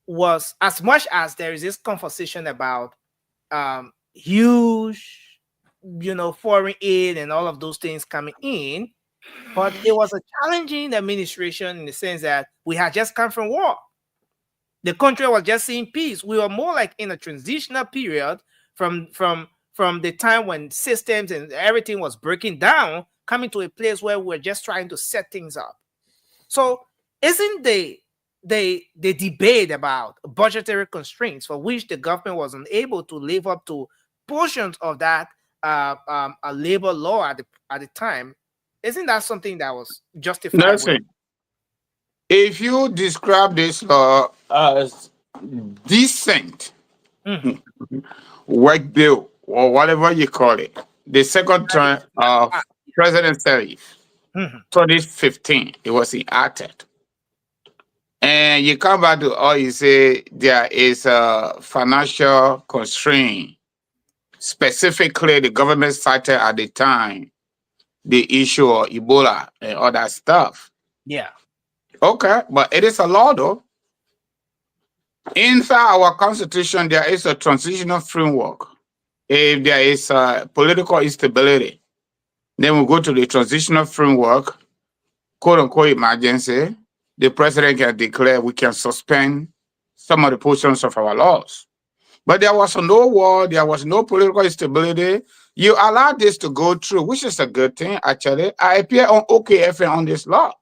was, as much as there is this conversation about huge, foreign aid and all of those things coming in, but it was a challenging administration in the sense that we had just come from war. The country was just seeing peace. We were more like in a transitional period from the time when systems and everything was breaking down, coming to a place where we're just trying to set things up. So isn't the debate about budgetary constraints for which the government was unable to live up to portions of that labor law at the time, isn't that something that was justifiable? Listen, if you describe this law as decent work bill or whatever you call it, the second term of President Sirleaf, 2015, it was enacted. And you come back to all you say there is a financial constraint. Specifically, the government cited at the time the issue of Ebola and all that stuff. Yeah. Okay, but it is a law though. Inside our constitution, there is a transitional framework. If there is political instability, then we go to the transitional framework, quote unquote emergency. The president can declare we can suspend some of the portions of our laws. But there was no war, there was no political instability. You allowed this to go through, which is a good thing, actually. I appear on OKFN on this law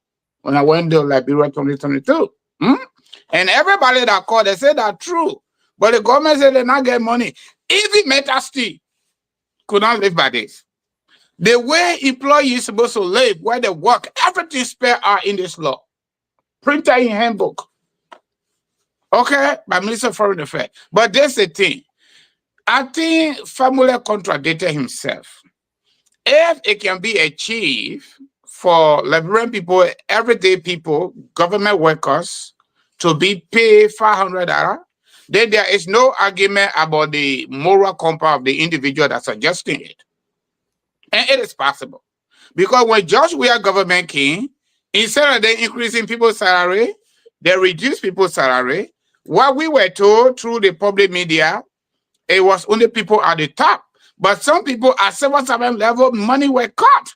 when I went to Liberia 2022. And everybody that called, they said that's true. But the government said they not get money. Even Meta Steel could not live by this. The way employees supposed to live, where they work, everything spare are in this law. Printer in handbook. Okay, by Minister of Foreign Affairs. But that's the thing. I think Famula contradicted himself. If it can be achieved for Liberian people, everyday people, government workers, to be paid $500, then there is no argument about the moral compass of the individual that's suggesting it. And it is possible. Because when George Weah government came, instead of them increasing people's salary, they reduced people's salary. What we were told through the public media, it was only people at the top. But some people at 7 level, money were cut.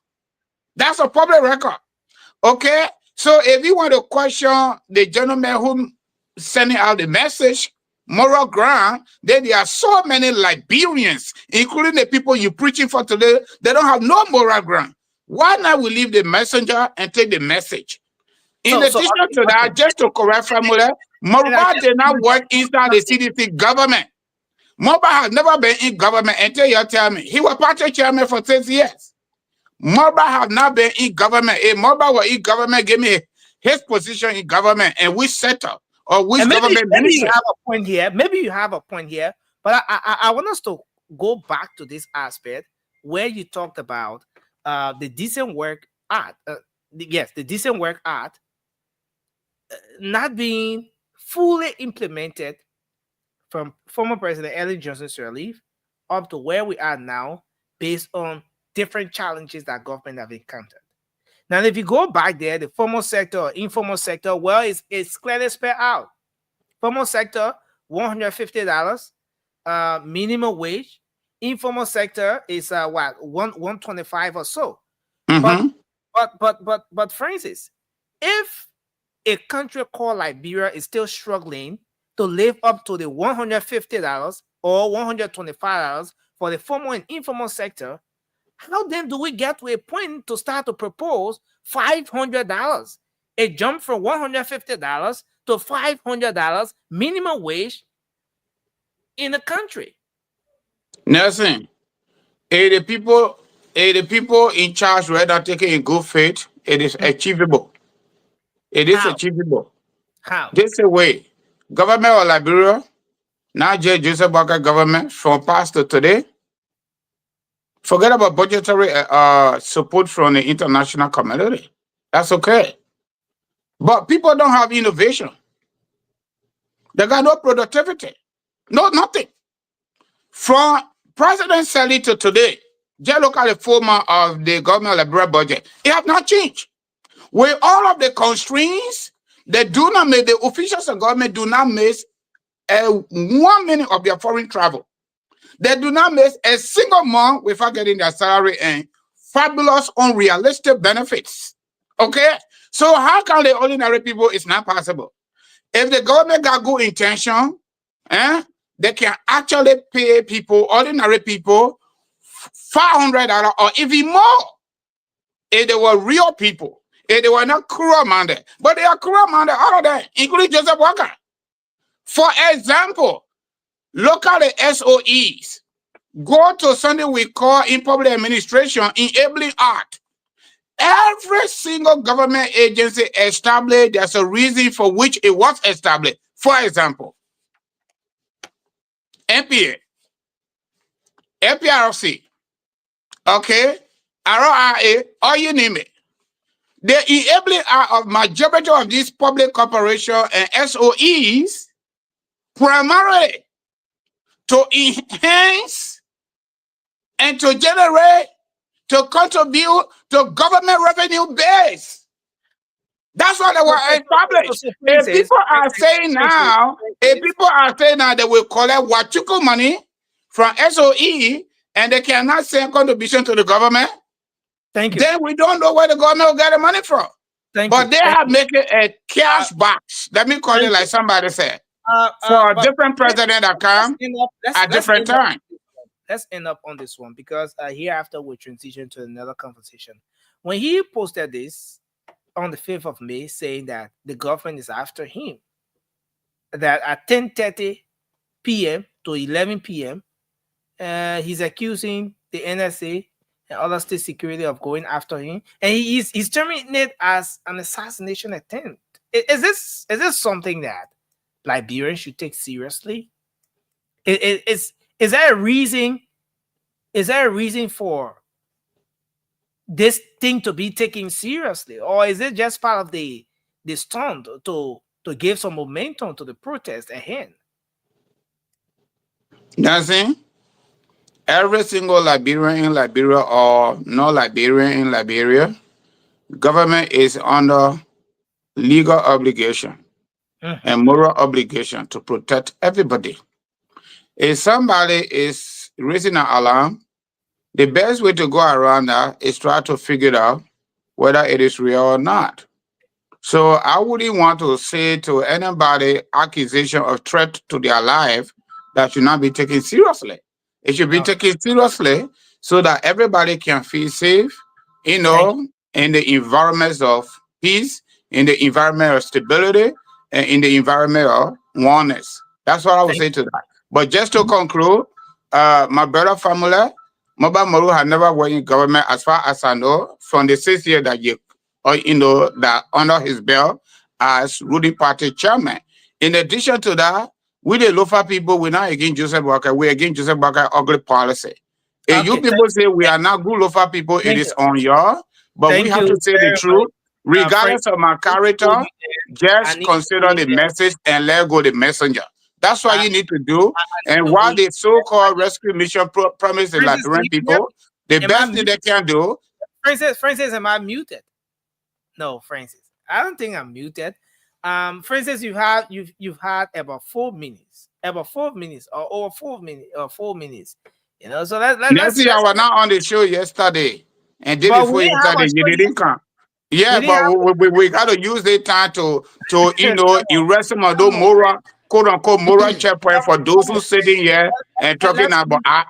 That's a public record. Okay? So if you want to question the gentleman who sending out the message, moral ground, then there are so many Liberians, including the people you're preaching for today, they don't have no moral ground. Why not we leave the messenger and take the message? In addition to that, just to correct Famula, Moruba did not work inside the CDC government. Moruba has never been in government until you tell me. He was party chairman for 6 years. Moruba have not been in government. If Moruba were in government, give me his position in government and we settle. Or which government maybe you have a point here. Maybe you have a point here. But I want us to go back to this aspect where you talked about the Decent Work Act. Yes, the Decent Work Act not being fully implemented from former President Ellen Johnson Sirleaf up to where we are now based on different challenges that government have encountered. Now, if you go back there, the formal sector or informal sector, well, it's clearly spelled out. Formal sector, $150 minimum wage. Informal sector is what, 125 or so. But Francis, if a country called Liberia is still struggling to live up to the $150 or $125 for the formal and informal sector, How then do we get to a point to start to propose $500? A jump from $150 to $500 minimum wage in the country. Nelson, the people in charge were not taking in good faith, it is achievable. It is How? achievable. How? This way, government of Liberia, now Joseph Boakai government from past to today, forget about budgetary support from the international community. That's okay. But people don't have innovation. They got no productivity. No, nothing. From President Sally to today, just look at the format of the government of Liberia budget. It has not changed. With all of the constraints, they do not make, the officials of government do not miss 1 minute of their foreign travel. They do not miss a single month without getting their salary and fabulous, unrealistic benefits. Okay? So how can the ordinary people? It's not possible. If the government got good intention, they can actually pay people, ordinary people, $500 or even more if they were real people, if they were not cruel-minded. But they are cruel-minded, all of them, including Joseph Walker. For example, look at the SOEs. Go to something we call in public administration, enabling art. Every single government agency established, there's a reason for which it was established. For example, NPA, APRC, okay, RRA, or you name it. The enabling art of majority of these public corporations and SOEs primarily to enhance and to generate, to contribute to government revenue base. That's what they were established. If people are saying now, they will collect Wachuku money from SOE and they cannot send contribution to the government, Thank you. then we don't know where the government will get the money from. But they have made it a cash box. Let me call it like somebody said. For a different president that come at different time. Let's end up on this one because hereafter we'll transition to another conversation. When he posted this on the 5th of May saying that the government is after him, that at 10:30 p.m. to 11 p.m., he's accusing the NSA and other state security of going after him, and he's terming it as an assassination attempt. Is this something that Liberians should take seriously? Is there a reason? Is there a reason for this thing to be taken seriously, or is it just part of the stunt to give some momentum to the protest ahead? Nothing. Every single Liberian in Liberia or no Liberian in Liberia, government is under legal obligation and moral obligation to protect everybody. If somebody is raising an alarm, the best way to go around that is try to figure out whether it is real or not. So I wouldn't want to say to anybody accusation of threat to their life that should not be taken seriously. It should be taken seriously so that everybody can feel safe, in the environments of peace, in the environment of stability, and in the environment of oneness. That's what I would say to that. But just to conclude, my brother family, Mobile Moru had never worked in government as far as I know, from the 6 years that that under his belt as ruling party chairman. In addition to that, we the local people, we're not against Joseph Walker, we're against Joseph Walker's ugly policy. If you people say we are not good local people, it is on you. But we have to say the truth. Regardless of my character, just consider the message and let go the messenger. That's what you need to do. And while the so-called rescue mission promise the Liberian people, the best thing they can do. Francis, am I muted? No, Francis, I don't think I'm muted. Francis, you've had about 4 minutes, or over 4 minutes. You know, so let's see. I was not on the show yesterday, and day before yesterday you didn't come. Yeah, but we got to use the time to erase some of those moral quote unquote moral checkpoint for those who Momo, sitting here and talking let's about move to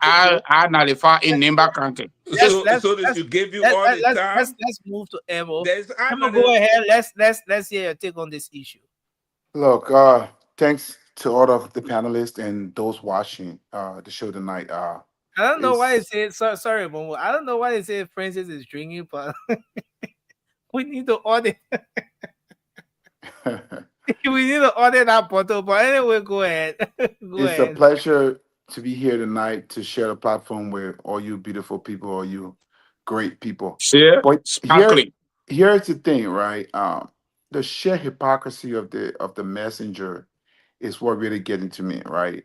I nullify in Nimba County. let's So, let's so this let's you gave you let, all let, the let's let's time. let's move to Evo. There's Evo, go analysts. ahead. Let's hear your take on this issue. Look, thanks to all of the panelists and those watching the show tonight. I don't know why it It's said sorry, Momo. I don't know why it said Francis is drinking, but we need to audit. We need to audit that bottle. But anyway, go ahead. Go it's a ahead. pleasure to be here tonight to share the platform with all you beautiful people, all you great people. See, But sparkling. here's the thing, right? The sheer hypocrisy of the messenger is what really getting to me, right?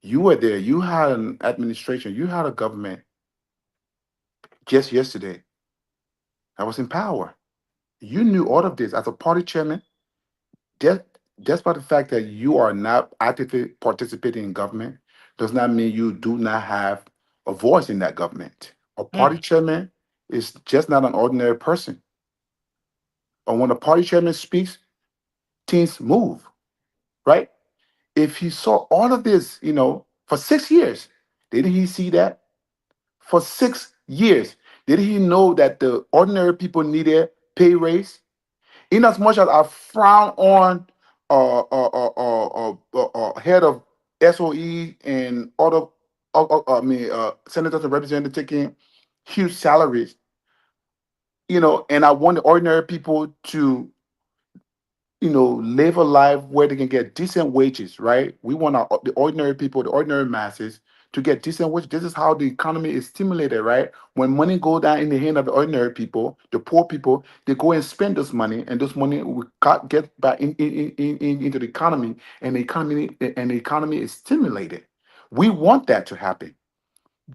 You were there. You had an administration. You had a government just yesterday that was in power. You knew all of this as a party chairman. Just, despite the fact that you are not actively participating in government, does not mean you do not have a voice in that government. A party Mm. chairman is just not an ordinary person. And when a party chairman speaks, things move, right? If he saw all of this, for 6 years, didn't he see that? For 6 years, did he know that the ordinary people needed pay raise? In as much as I frown on head of SOE and other, senators and representatives taking huge salaries, and I want the ordinary people to live a life where they can get decent wages, right? We want the ordinary people, the ordinary masses, to get decent wages. This is how the economy is stimulated, right? When money go down in the hand of the ordinary people, the poor people, they go and spend this money, and this money will get back into the economy, and the economy is stimulated. We want that to happen,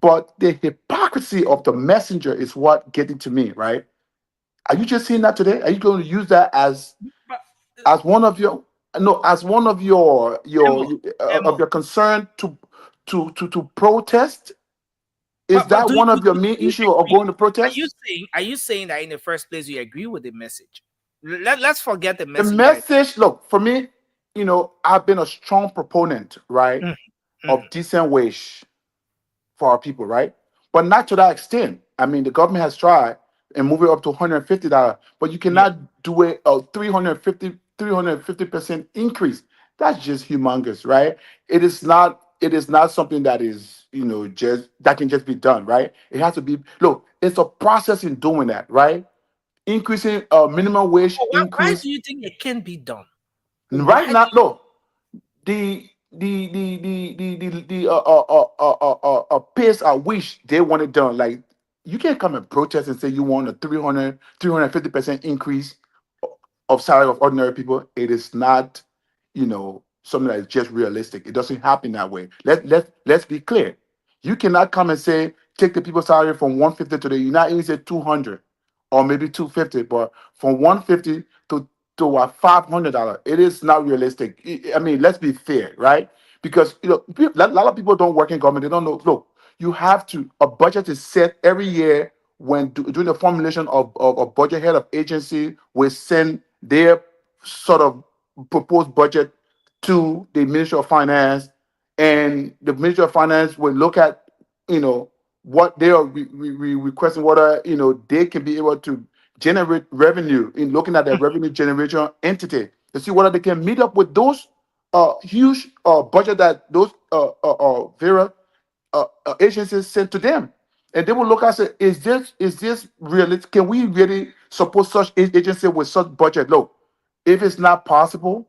but the hypocrisy of the messenger is what getting to me, right? Are you just seeing that today? Are you going to use that But as one of your no as one of Emo, of Emo. your concern to protest? Is But that one of your main do you issue of agree? going to protest? Are you saying that in the first place you agree with the message? Let's forget the The messenger. message, look, for me, I've been a strong proponent, right, Mm, of mm, decent wage for our people, right? But not to that extent. I mean, the government has tried and move it up to $150, but you yeah. cannot do it a 350% increase. That's just humongous, right? It is not something that is, just that can just be done, right? It has to be, look, it's a process in doing that, right? Increasing minimum wage But why increase do you think it can be done? right Why do now. Look, the pace at which they want it done. Like, you can't come and protest and say you want a 350% increase of salary of ordinary people. It is not, something that is just realistic. It doesn't happen that way. Let's be clear. You cannot come and say take the people's salary from 150 to the you not even say 200 or maybe 250, but from 150 to a $500. It is not realistic. I mean, let's be fair, right? Because a lot of people don't work in government. They don't know. Look, you have to. A budget is set every year when doing the formulation of a budget. Head of agency will send their sort of proposed budget to the Ministry of Finance, and the Ministry of Finance will look at what they are requesting, whether they can be able to generate revenue in looking at their revenue generation entity to see whether they can meet up with those huge budget that those various agencies sent to them. And they will look and say, is this realistic? Can we really support such agency with such budget? Look, if it's not possible,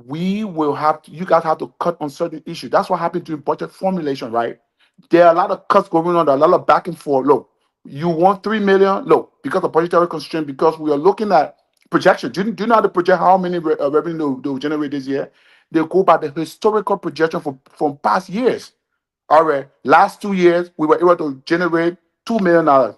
we will have to, you guys have to cut on certain issues. That's what happened during budget formulation, right? There are a lot of cuts going on, there are a lot of back and forth. Look, you want 3 million? Look, because of budgetary constraint, because we are looking at projection. Do you know how to project how many revenue they'll generate this year? They go by the historical projection from past years. All right, last 2 years we were able to generate $2 million.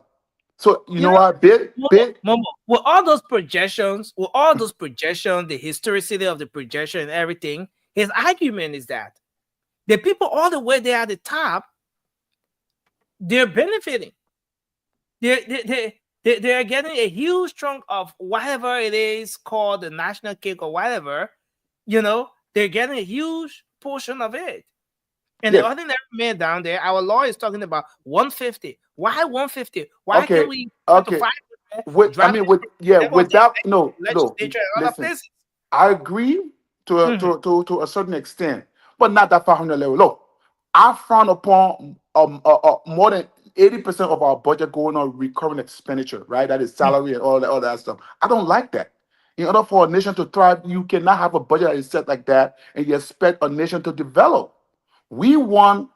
So you you know know, what? Bid, bid. Momo, with all those projections, the historicity of the projection and everything, his argument is that the people all the way there at the top, they're benefiting. They're getting a huge chunk of whatever it is called the national cake or whatever. They're getting a huge portion of it. And the Yes. ordinary man down there, our law is talking about 150. Why 150? Why can't Okay. we go to Okay. 500, With I drop mean, it with in yeah, the levels without no, of no. legislature and other Listen, places? I agree Mhm. to a certain extent, but not that 500 level. Look, I frown upon more than 80% of our budget going on recurring expenditure, right? That is salary and all that stuff. I don't like that. In order for a nation to thrive, you cannot have a budget that is set like that and you expect a nation to develop. We want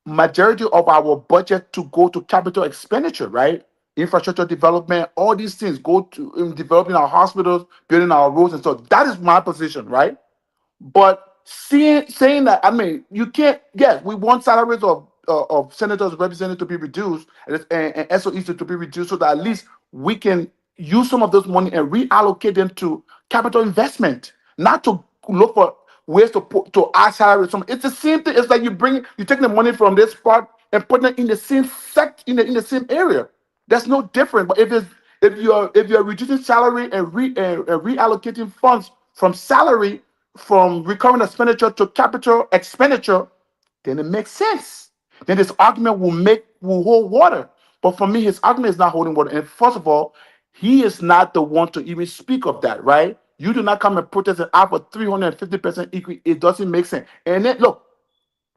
majority of our budget to go to capital expenditure, right? Infrastructure development, all these things go to developing our hospitals, building our roads, and so that is my position, right? But saying that, I mean, you can't. Yes, we want salaries of senators, representatives to be reduced, and SOEs to be reduced, so that at least we can use some of those money and reallocate them to capital investment, not to look for ways to add salaries. It's the same thing. It's like you taking the money from this part and putting it in the same sect in the same area. That's no different. But if you're reducing salary and reallocating funds from salary from recurring expenditure to capital expenditure, then it makes sense. Then this argument will hold water. But for me, his argument is not holding water. And first of all, he is not the one to even speak of that, right? You do not come and protest and ask for 350% equity. It doesn't make sense. And then look,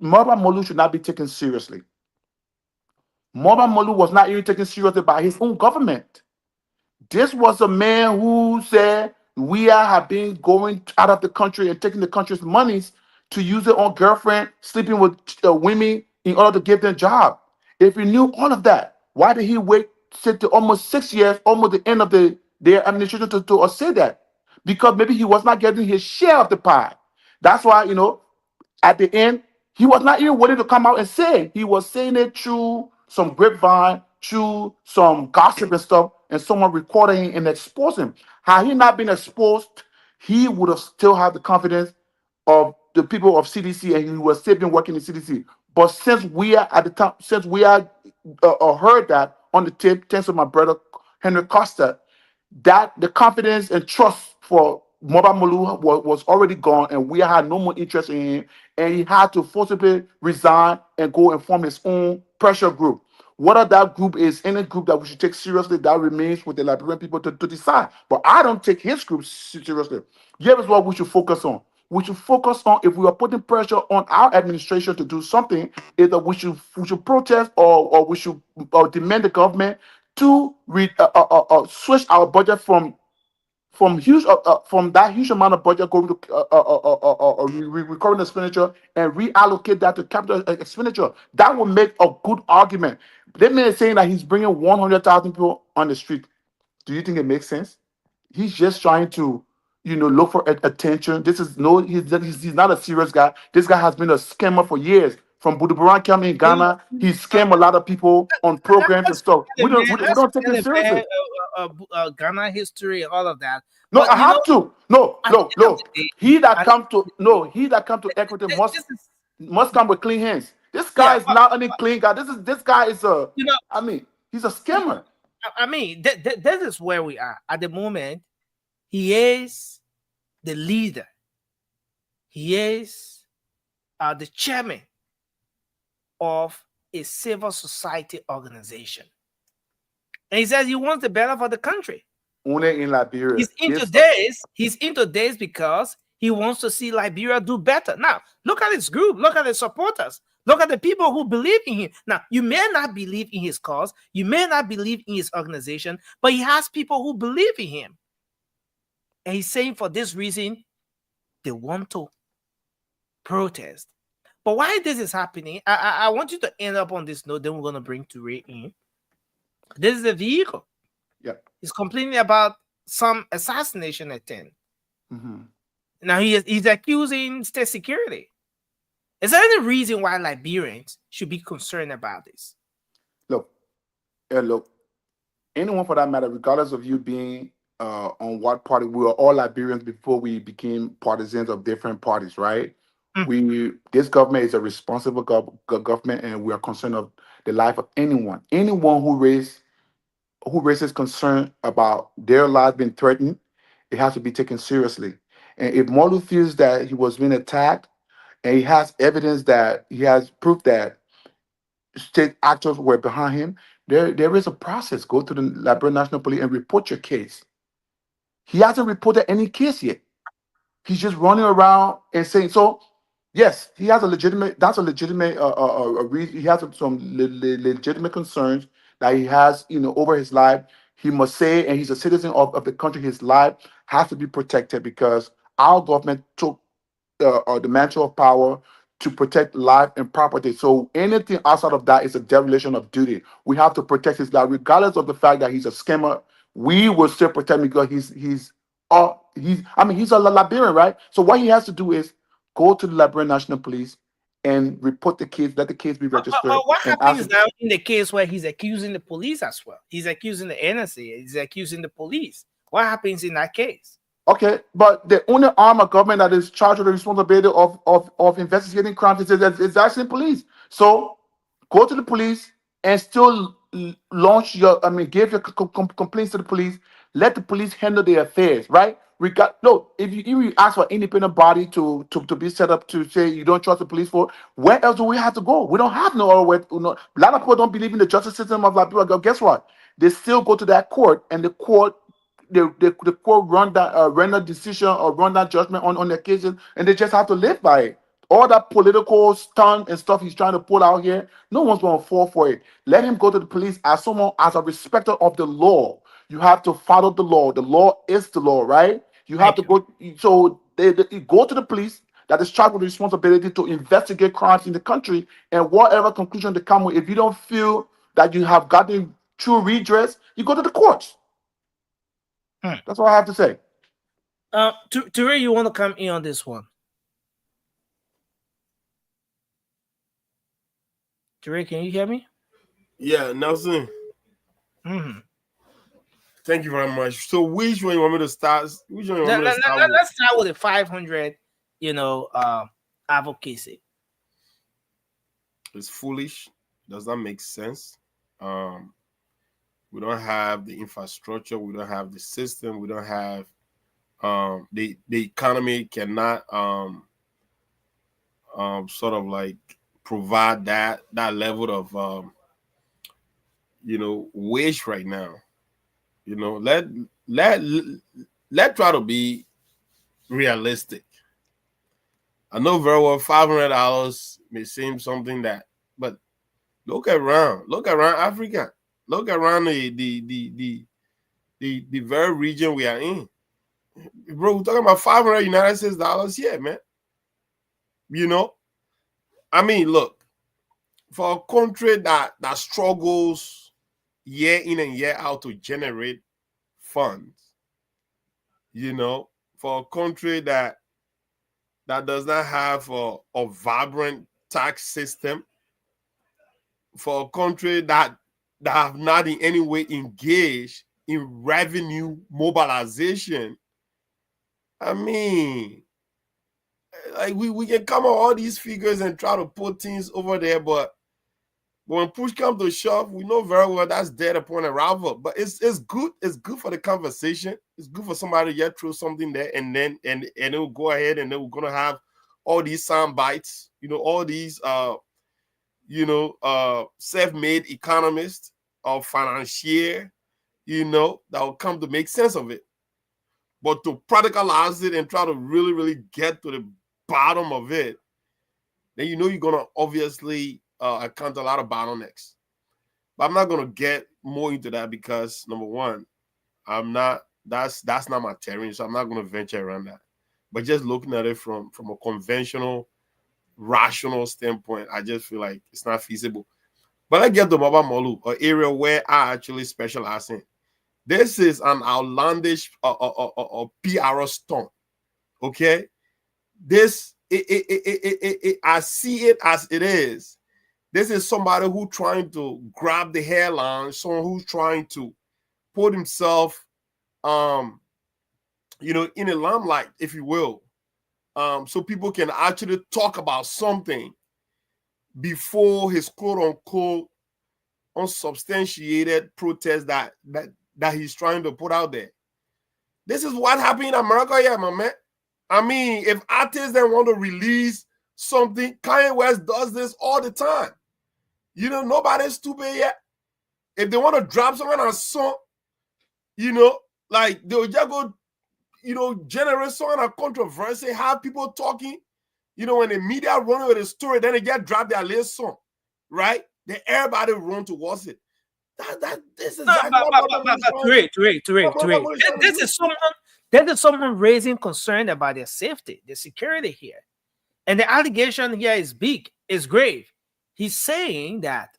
Marba Molu should not be taken seriously. Marba Molu was not even taken seriously by his own government. This was a man who said have been going out of the country and taking the country's monies to use it on girlfriend, sleeping with women in order to give them job. If he knew all of that, why did he wait to almost 6 years, almost the end of their administration to say that? Because maybe he was not getting his share of the pie. That's why, at the end, he was not even willing to come out and say it. He was saying it through some grapevine, through some gossip and stuff, and someone recording and exposing him. Had he not been exposed, he would have still had the confidence of the people of CDC, and he was still been working in CDC. But since we are at the time, since we are heard that on the tape, thanks to my brother Henry Costa, that the confidence and trust for Moba Molu was already gone, and we had no more interest in him, and he had to forcibly resign and go and form his own pressure group. Whether that group is any group that we should take seriously, that remains with the Liberian people to decide. But I don't take his group seriously. Here is what we should focus on. We should focus on, if we are putting pressure on our administration to do something, either we should protest, or we should demand the government to switch our budget from that huge amount of budget going to recurring expenditure and reallocate that to capital expenditure. That would make a good argument. They may saying that he's bringing 100,000 people on the street. Do you think it makes sense? He's just trying to, look for attention. This is no, he's not a serious guy. This guy has been a scammer for years. From Buduburan County in You Ghana, he scammed a lot of people on programs and let's stuff. forget We the don't man. we, we Let's don't take forget him the man. seriously. Ghana history and all of that. No, I But have to. No, at the no, end of no. the day, He that at the come end of to the day, no, he that come to equity must this is must come with clean hands. This guy yeah. is not only clean guy. This guy is a. You know, I mean, he's a you, scammer. I mean, this is where we are at the moment. He is the leader. He is the chairman of a civil society organization, and he says he wants the better for the country. Only in Liberia. He's into This this. He's into this because he wants to see Liberia do better. Now, look at his group. Look at his supporters. Look at the people who believe in him. Now, you may not believe in his cause. You may not believe in his organization, but he has people who believe in him. And he's saying for this reason, they want to protest. But why this is happening, I want you to end up on this note. Then we're going to bring Ture in. This is a vehicle. yeah. He's complaining about some assassination attempt. Mhm. Now he's accusing state security. Is there any reason why Liberians should be concerned about this? Look, look. Anyone for that matter, regardless of you being on what party, we were all Liberians before we became partisans of different parties, right? Mm. This government is a responsible government, and we are concerned of the life of anyone who raises concern about their lives being threatened. It has to be taken seriously. And if Molu feels that he was being attacked, and he has evidence that he has proof that state actors were behind him, there is a process. Go to the Liberia National Police and report your case. He hasn't reported any case yet. He's just running around and saying so. Yes, he has a legitimate. That's a legitimate. Reason. He has some legitimate concerns that he has, over his life. He must say, and he's a citizen of the country. His life has to be protected because our government took the mantle of power to protect life and property. So anything outside of that is a dereliction of duty. We have to protect his life, regardless of the fact that he's a scammer. We will still protect him because he's a Liberian, right? So what he has to do is go to the Liberian National Police and report the case, let the case be registered, But what and ask happens now in the case where he's accusing the police as well? He's accusing the NSA. He's accusing the police. What happens in that case? okay, but the only arm of government that is charged with the responsibility of investigating crimes is actually police. So go to the police and still launch give your complaints to the police. Let the police handle their affairs, right? No, if you ask for independent body to be set up to say you don't trust the police for, where else do we have to go? We don't have no other way. No, a lot of people don't believe in the justice system of Liberia. Guess what? They still go to that court, and the court the court run that render decision or run that judgment on the cases, and they just have to live by it. All that political stunt and stuff he's trying to pull out here, no one's going to fall for it. Let him go to the police as someone, as a respecter of the law. You have to follow the law. The law is the law, right? You have to go. So they go to the police that is charged with the responsibility to investigate crimes in the country, and whatever conclusion they come with, if you don't feel that you have gotten true redress, you go to the courts. That's all I have to say. Ture, you want to come in on this one? Ture, can you hear me? Yeah, Nelson. Thank you very much. So, which one you want me to start? Which one you want me to start with? Let's start with the 500, advocacy. It's foolish. Does not make sense. We don't have the infrastructure. We don't have the system. We don't have the economy cannot sort of like provide that level of wage right now. Let try to be realistic. I know very well $500 may seem something that, but look around Africa. Look around the very region we are in. Bro, we're talking about 500 United States dollars here, man. I mean, look, for a country that struggles year in and year out to generate funds, for a country that does not have a vibrant tax system, for a country that have not in any way engaged in revenue mobilization. I mean, like we can come up with all these figures and try to put things over there, but when push comes to shove, we know very well that's dead upon arrival. But it's good. It's good for the conversation. It's good for somebody to get through something there, and then it will go ahead, and then we're gonna have all these sound bites. All these self-made economists or financier, that will come to make sense of it. But to practicalize it and try to really, really get to the bottom of it, then you're going to obviously account a lot of bottlenecks. But I'm not going to get more into that because, number one, that's not my terrain, so I'm not going to venture around that. But just looking at it from a conventional, rational standpoint, I just feel like it's not feasible. But let's get to Baba Molu, an area where I actually specialize in. This is an outlandish PR stunt. Okay, this I see it as it is. This is somebody who trying to grab the hairline, someone who's trying to put himself, in the limelight, if you will, so people can actually talk about something before his quote unquote unsubstantiated protest that he's trying to put out there. This is what happened in America, yeah, my man. I mean, if artists then want to release something, Kanye West does this all the time. You know, nobody's stupid yet. If they want to drop someone on a song, you know, like they'll just go, you know, generate some kind of controversy, have people talking. You know, when the media run with a story, then they just drop their latest song, right? Then everybody run towards it. This is exactly This is someone raising concern about their safety, the security here. And the allegation here is big, is grave. He's saying that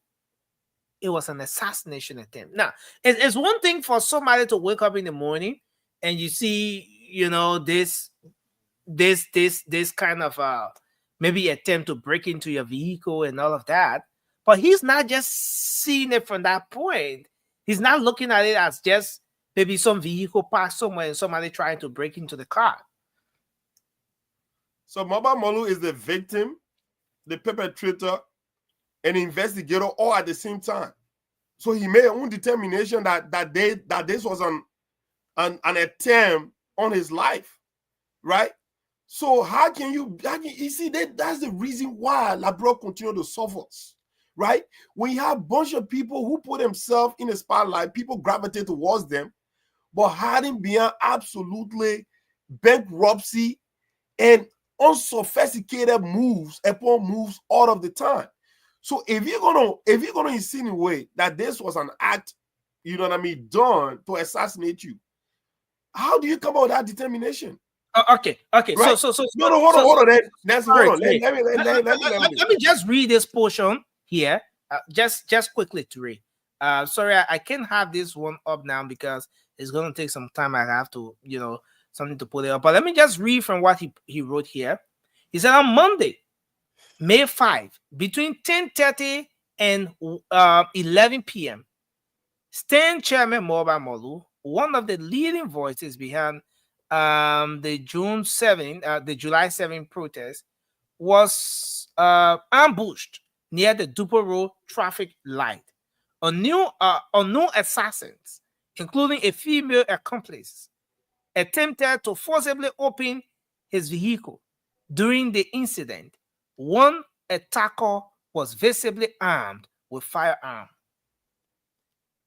it was an assassination attempt. Now, it's one thing for somebody to wake up in the morning and you see, you know, this kind of maybe attempt to break into your vehicle and all of that. But he's not just seeing it from that point. He's not looking at it as just maybe some vehicle parked somewhere and somebody trying to break into the car. So Mobile Molu is the victim, the perpetrator, and the investigator all at the same time. So he made his own determination that this was an attempt on his life, right? So how can you see that's the reason why Labro continued to suffer, right? When you have a bunch of people who put themselves in the spotlight, people gravitate towards them, but hiding behind absolutely bankruptcy and unsophisticated moves upon moves all of the time. So if you're gonna insinuate that this was an act, you know what I mean, done to assassinate you, how do you come up with that determination? Okay. Right? So hold on. Let me just read this portion here, just quickly to read. Sorry, I can't have this one up now because it's gonna take some time. I have to, you know, something to put it up. But let me just read from what he wrote here. He said on Monday, May 5, between 10:30 and 11 p.m., Stan Chairman Mobile Molu, one of the leading voices behind the July 7 protest, was ambushed near the Duper Road traffic light. Unknown assassins, including a female accomplice, attempted to forcibly open his vehicle. During the incident, one attacker was visibly armed with firearm.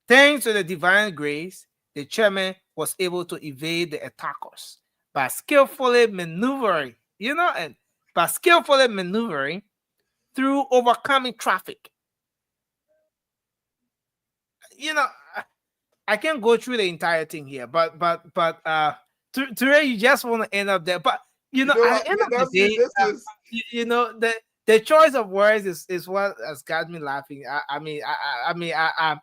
Thanks to the divine grace, the chairman was able to evade the attackers by skillfully maneuvering, through overcoming traffic. You know, I can't go through the entire thing here, but today you just want to end up there. But you know, at the end of the day, you know, the choice of words is what has got me laughing. I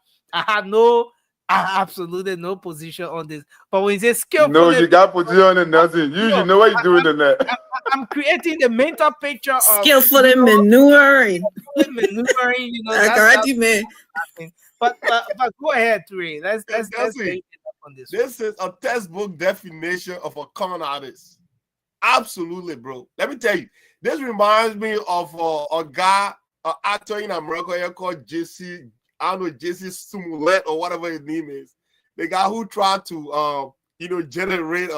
absolutely no position on this. But when you say skillfully, no, you got position on nothing. You know what you're doing in that. I'm creating the mental picture of skillfully maneuvering. You know, But go ahead, Turi. Let's on this. This is a textbook definition of a con artist. Absolutely, bro. Let me tell you, this reminds me of a guy, an actor in America here called Jesse Smollett or whatever his name is. The guy who tried to generate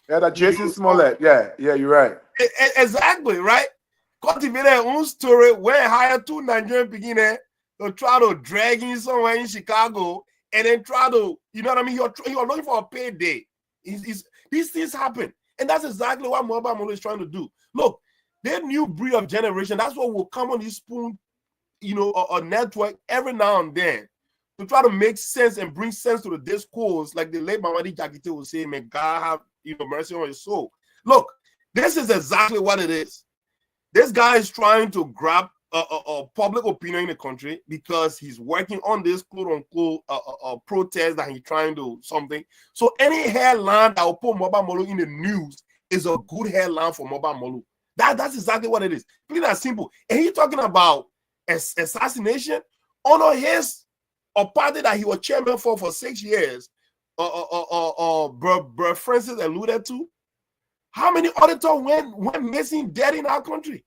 that Jason Smollett. Yeah, you're right. Exactly, right? Cultivated his own story where hired two Nigerian beginners to try to drag him somewhere in Chicago and then try to, you know what I mean? He was looking for a payday. These things happen. And that's exactly what Mobile Molu is trying to do. Look, their new breed of generation, that's what will come on this spoon, you know, a network every now and then to try to make sense and bring sense to the discourse, like the late Mamadi Jakite will say, may God have, you know, mercy on his soul. Look, this is exactly what it is. This guy is trying to grab a public opinion in the country because he's working on this quote-unquote protest that he's trying to do something. So any headline that will put Mobile Molu in the news is a good headline for Mobile Molu. That's exactly what it is. Plain and simple. And he's talking about assassination on his party that he was chairman for 6 years. Bro Francis alluded to. How many auditors went missing dead in our country?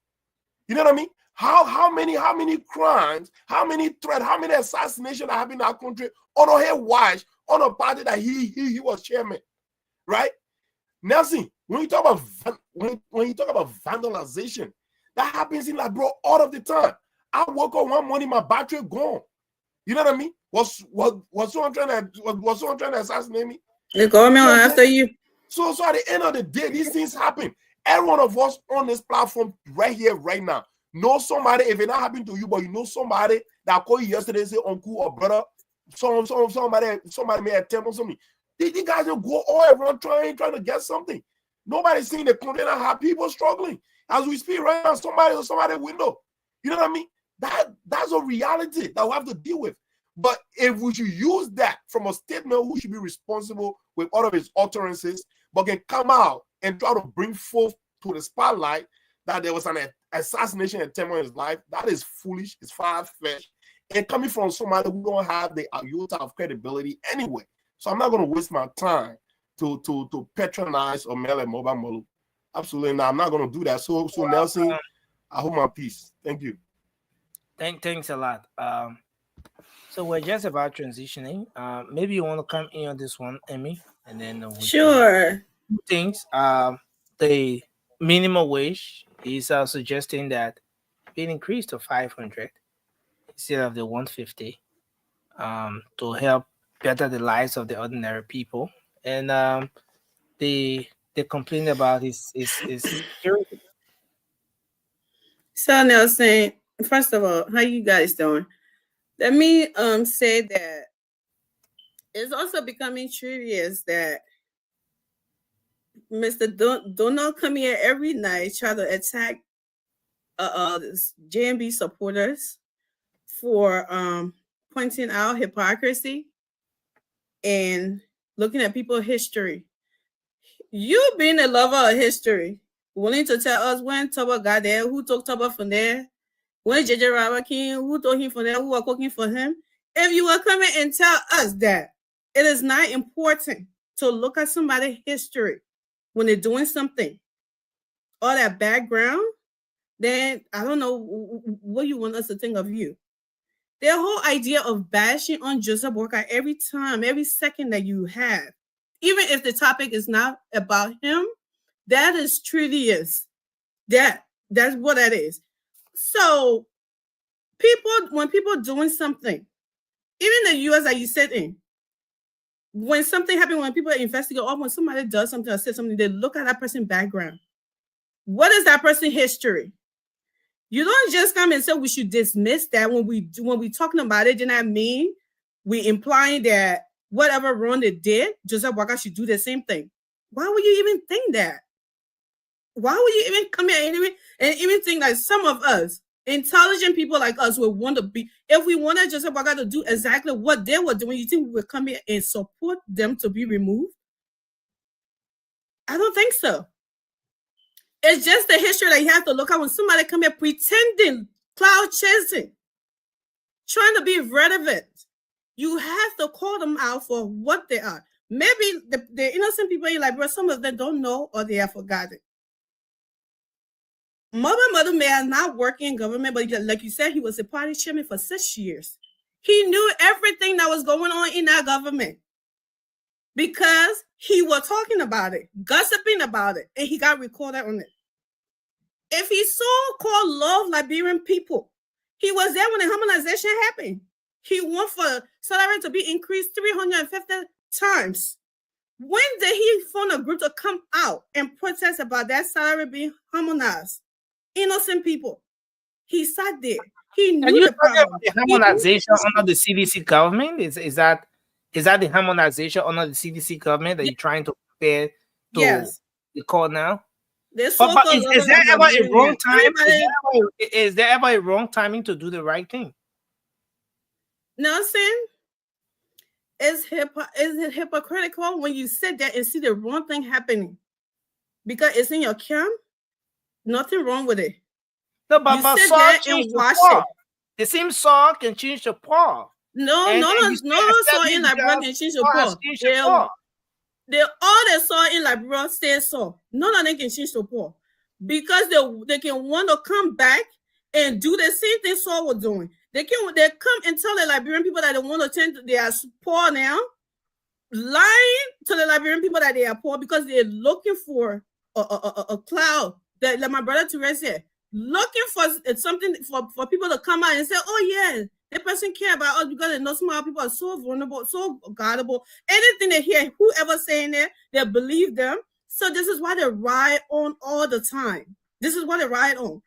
You know what I mean? How many crimes, how many threats, how many assassinations happened in our country on his watch, on a party that he was chairman, right? Nelson, When you talk about when you talk about vandalization, that happens in Liberia all of the time. I woke up one morning, my battery gone. You know what I mean? Was someone trying to assassinate me? The government went after you. So at the end of the day, these things happen. Every one of us on this platform right here, right now, know somebody. If it not happened to you, but you know somebody that called you yesterday, say uncle or brother, somebody may attempt on something. These guys will go all around trying to get something. Nobody's seeing the content and how people struggling. As we speak right now, somebody window. You know what I mean? That's a reality that we have to deal with. But if we should use that from a statement who should be responsible with all of his utterances, but can come out and try to bring forth to the spotlight that there was an assassination attempt on his life, that is foolish, it's far-fetched, and coming from somebody who don't have the iota of credibility anyway. So I'm not going to waste my time to patronize or mail a mobile molu. Absolutely not. I'm not going to do that. So Nelson, I hold my peace. Thank you. Thanks a lot. So we're just about transitioning. Maybe you want to come in on this one, Emmy, and then sure. Two things. The minimum wage is suggesting that it increased to 500 instead of the 150 to help better the lives of the ordinary people. And the complaint about is security. So Nelson, first of all, how you guys doing? Let me say that it's also becoming curious that Mr. Donald come here every night try to attack JMB supporters for pointing out hypocrisy and looking at people's history. You being a lover of history, willing to tell us when Toba got there, who took Toba from there, when JJ Robert King, who took him from there, who was cooking for him. If you were coming and tell us that it is not important to look at somebody's history when they're doing something, or that background, then I don't know what you want us to think of you. The whole idea of bashing on Joseph Walker every time, every second that you have, even if the topic is not about him, that is truly is. That's what that is. So when people doing something, even the US that you sit in, when something happens, when people investigate, or when somebody does something or says something, they look at that person's background. What is that person's history? You don't just come and say we should dismiss that when we talking about it. Then that mean we implying that whatever wrong they did, Joseph Walker should do the same thing. Why would you even think that? Why would you even come here and even think that some of us, intelligent people like us, would want to be, if we wanted Joseph Walker to do exactly what they were doing, you think we would come here and support them to be removed? I don't think so. It's just the history that you have to look at when somebody come here pretending, cloud chasing, trying to be relevant. You have to call them out for what they are. Maybe the innocent people in Liberia, some of them don't know or they have forgotten. Mother may have not worked in government, but like you said, he was a party chairman for 6 years. He knew everything that was going on in that government because he was talking about it, gossiping about it, and he got recorded on it. If he so-called loved Liberian people, he was there when the harmonization happened. He want for salary to be increased 350 times. When did he form a group to come out and protest about that salary being harmonized? Innocent people. He sat there. He knew the problem. The harmonization under the CDC government? Is that the harmonization under the CDC government that you're trying to compare to the court now? Is there ever a wrong time? Is there ever a wrong timing to do the right thing? Nelson, is it hypocritical when you sit there and see the wrong thing happening because it's in your camp? Nothing wrong with it. No, but Saul changed to Paul. It seems Saul can change to Paul. No, Saul in Liberia can change to Paul. All they saw in Liberia stay Saul. None of them can change to Paul because they can want to come back and do the same thing Saul was doing. They come and tell the Liberian people that they want to turn they are poor now, lying to the Liberian people that they are poor because they're looking for a cloud that, like my brother Therese said, looking for something for people to come out and say, oh yeah, that person care about us because they know some other people are so vulnerable, so gullible. Anything they hear, whoever saying it, they believe them. So this is why they ride on all the time. This is what they ride on.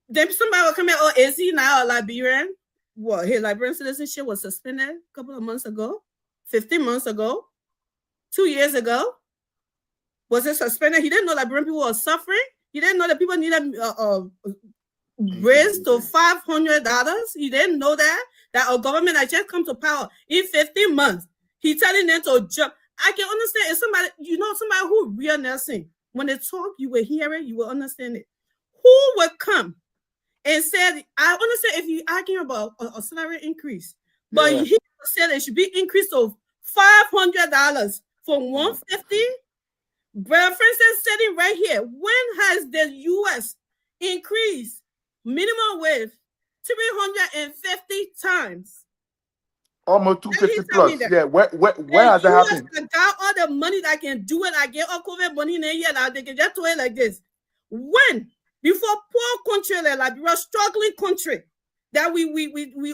Then somebody will come in, oh, is he now a Liberian? What, his Liberian citizenship was suspended a couple of months ago, 15 months ago, 2 years ago. Was it suspended? He didn't know Liberian people were suffering. He didn't know that people needed raised to $500. He didn't know that our government had just come to power in 15 months. He telling them to jump. I can understand if somebody, somebody who real nursing, when they talk, you will hear it, you will understand it. Who would come and said, I understand if you're arguing about a salary increase, but he said it should be increased of $500 from $150. Brother Francis sitting right here. When has the U.S. increased minimum wage 350 times? Almost 250 plus. Yeah, where has that happened? I got all the money that I can do it. I get all COVID money in a year. They can just do it like this. When? Before poor country like Liberia, struggling country, that we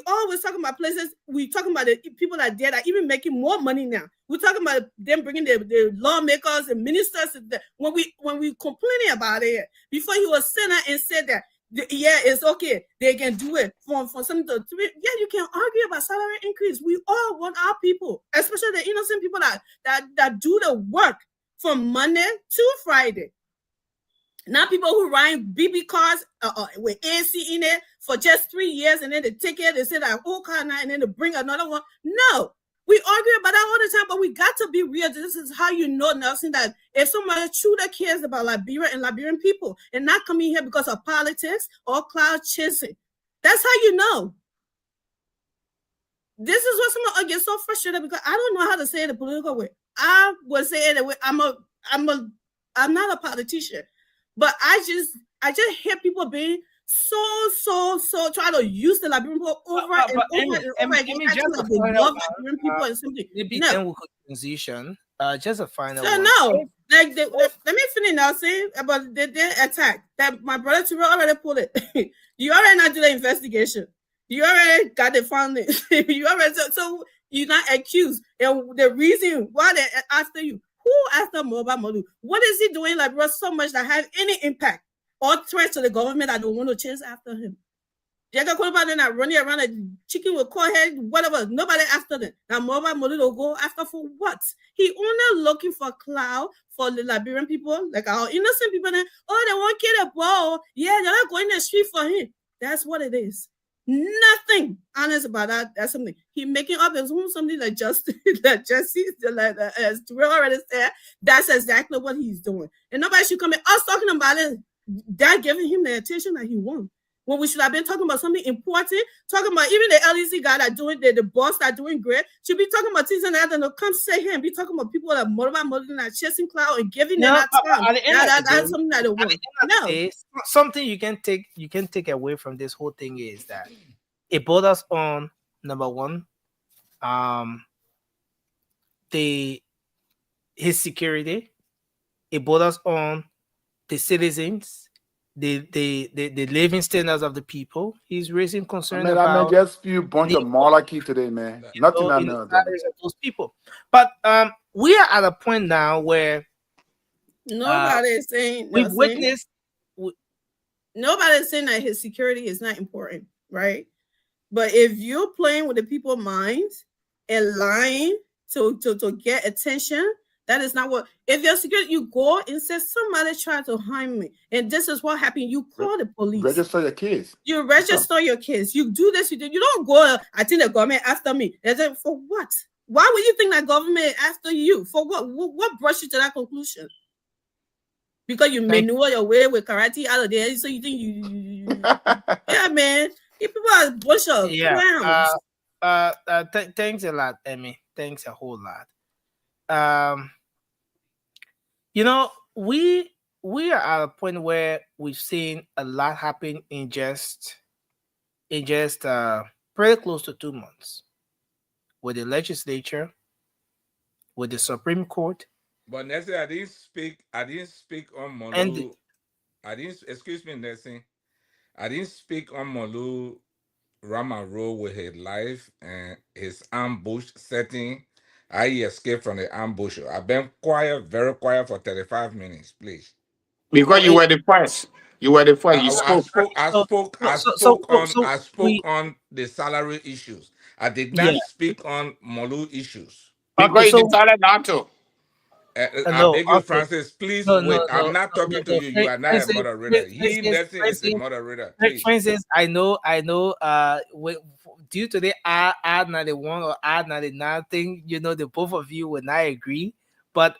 always talking about places. We talking about the people that are there that even making more money now. We're talking about them bringing the lawmakers and ministers. When we complaining about it, before he was senator and said that, yeah, it's okay, they can do it for something to yeah, you can argue about salary increase. We all want our people, especially the innocent people that do the work from Monday to Friday. Not people who ride BB cars with AC in it for just 3 years, and then they take it, they say that whole car now, and then they bring another one. No, we argue about that all the time, but we got to be real. This is how you know, Nelson, that if somebody truly cares about Liberia and Liberian people and not coming here because of politics or cloud chasing, that's how you know. This is what someone gets so frustrated because I don't know how to say it in a political way. I would say it way. I'm not a politician. But I just hear people being so trying to use the Liberian people over and over again. Just like they love Liberian people and something. Maybe then we could transition. Just a final so one. No, like let me finish now. Saying about the attack that my brother Tiro already put it. You already not do the investigation. You already got the findings. You already so you're not accused. And the reason why they're after you. Who after Mobile Molu? What is he doing like so much that have any impact or threat to the government that don't want to chase after him? Jaga Kolba then running around like chicken with core head, whatever. Nobody after them. Now Mobile Molu will go after for what? He only looking for clout for the Liberian people, like our innocent people. Then, oh, they won't kill a ball. Yeah, they're not going to the street for him. That's what it is. Nothing honest about that. That's something he making up his own something like justice, that justice, like as Terrell already said. That's exactly what he's doing, and nobody should come in us talking about it. That giving him the attention that he wants. When we should have been talking about something important, talking about even the LEC guy that doing the boss that doing great should be talking about things and that. And come say here and be talking about people that motivating that chasing cloud and giving them that time. That's something that they want. No, something you can take away from this whole thing is that it borders on number one, his security. It borders on the citizens. The living standards of the people. He's raising concern about. I mean, just few bunch of monarchy today, man. Nothing I know. Those people, but we are at a point now where nobody is saying we've witnessed. Nobody is saying that his security is not important, right? But if you're playing with the people's minds and lying to get attention. That is not what. If you're security, you go and say somebody tried to harm me, and this is what happened. You call the police. Register your kids. You register your kids. You do this. You do. You don't go. I think the government after me. For what? Why would you think that government after you? For what? What brought you to that conclusion? Because you maneuver your way with karate out of there, so you think you yeah, man. You people are a bunch of clowns. Thanks a lot, Emmy. Thanks a whole lot. You know, we are at a point where we've seen a lot happen in just pretty close to 2 months, with the legislature, with the Supreme Court, But Nessie, I didn't speak. I didn't speak on And Molu. I didn't. Excuse me, Nessie. I didn't speak on Molu Ramaro with his life and his ambush setting. I escaped from the ambush. I've been quiet, very quiet for 35 minutes, please. Because you it, were the first. You were the first. You I spoke. spoke. I so, spoke. so, I so, so, spoke so, on. so I spoke we, on the salary issues. I did yeah. not speak on Molu issues. Okay, Because you so decided not to. I no, beg you, okay, Francis, please no, no, wait. no, I'm not no, no, talking to no. you. You are not a moderator. He, Nelson, is a moderator. For Please. instance, I know. Due to the R91 or R99 thing, the both of you will not agree. But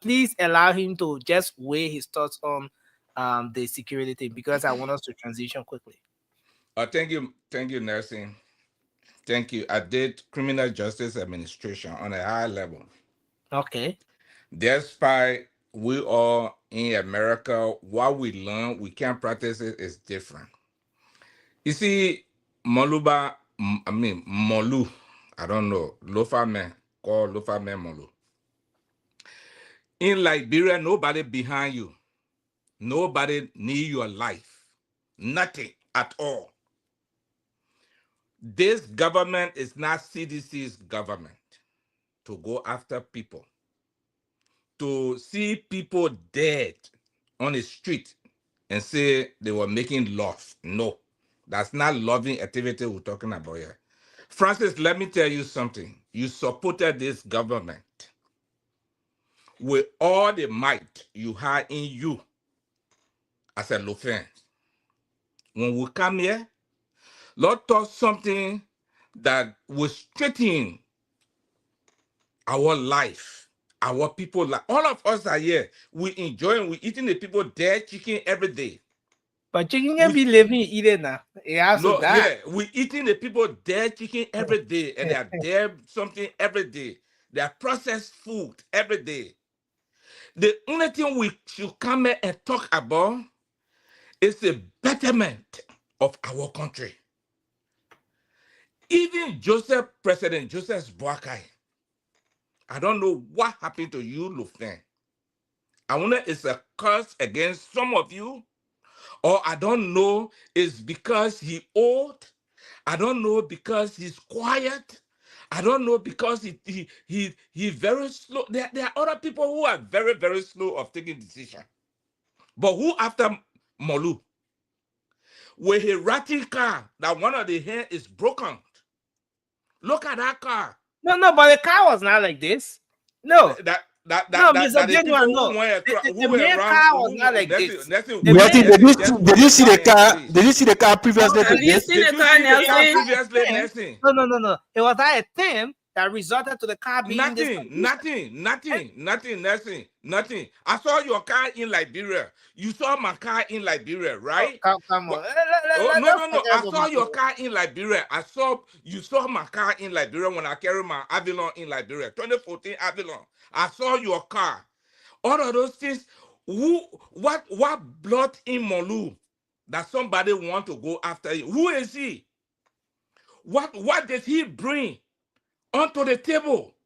please allow him to just weigh his thoughts on the security thing, because I want us to transition quickly. Thank you, Nelson. Thank you. I did criminal justice administration on a high level. Okay. Despite we all in America, what we learn, we can't practice it is different. You see, Molu, I don't know, Lofa man, called Lofa man Molu. In Liberia, nobody behind you. Nobody need your life. Nothing at all. This government is not CDC's government to go after people. To see people dead on the street and say they were making love. No, that's not loving activity we're talking about here. Francis, let me tell you something. You supported this government with all the might you had in you as a Lufin. When we come here, Lord taught something that will straighten our life, our people. Like all of us are here. We enjoying, we eating the people dead chicken every day. But chicken can be living either now. It has to No, die. yeah, we eating the people dead chicken every day, and they are dead something every day. They are processed food every day. The only thing we should come here and talk about is the betterment of our country. Even President Joseph Boakai, I don't know what happened to you, Lufin. I wonder it's a curse against some of you, or I don't know, it's because he old. I don't know because he's quiet. I don't know because he very slow. There are other people who are very, very slow of taking decision. But who after Molu? With a ratty car that one of the hair is broken. Look at that car. No, but the car was not like this. No. No, Mr. The people Genuine, who no. went The who were main around car was who not like Nelson, this. Nelson, The Nettie, main, did you see the car? please. Did you see the car previously to Have you this? seen the Did you car, see the car Nelson? previously, Nelson? No. It was that a thing that resulted to the car being in this condition. Nothing. I saw your car in Liberia. You saw my car in Liberia, right? Come on. No. I saw your car in Liberia. You saw my car in Liberia when I carried my Avalon in Liberia, 2014 Avalon. I saw your car. All of those things. What blood in Molu that somebody want to go after you? Who is he? What does he bring onto the table?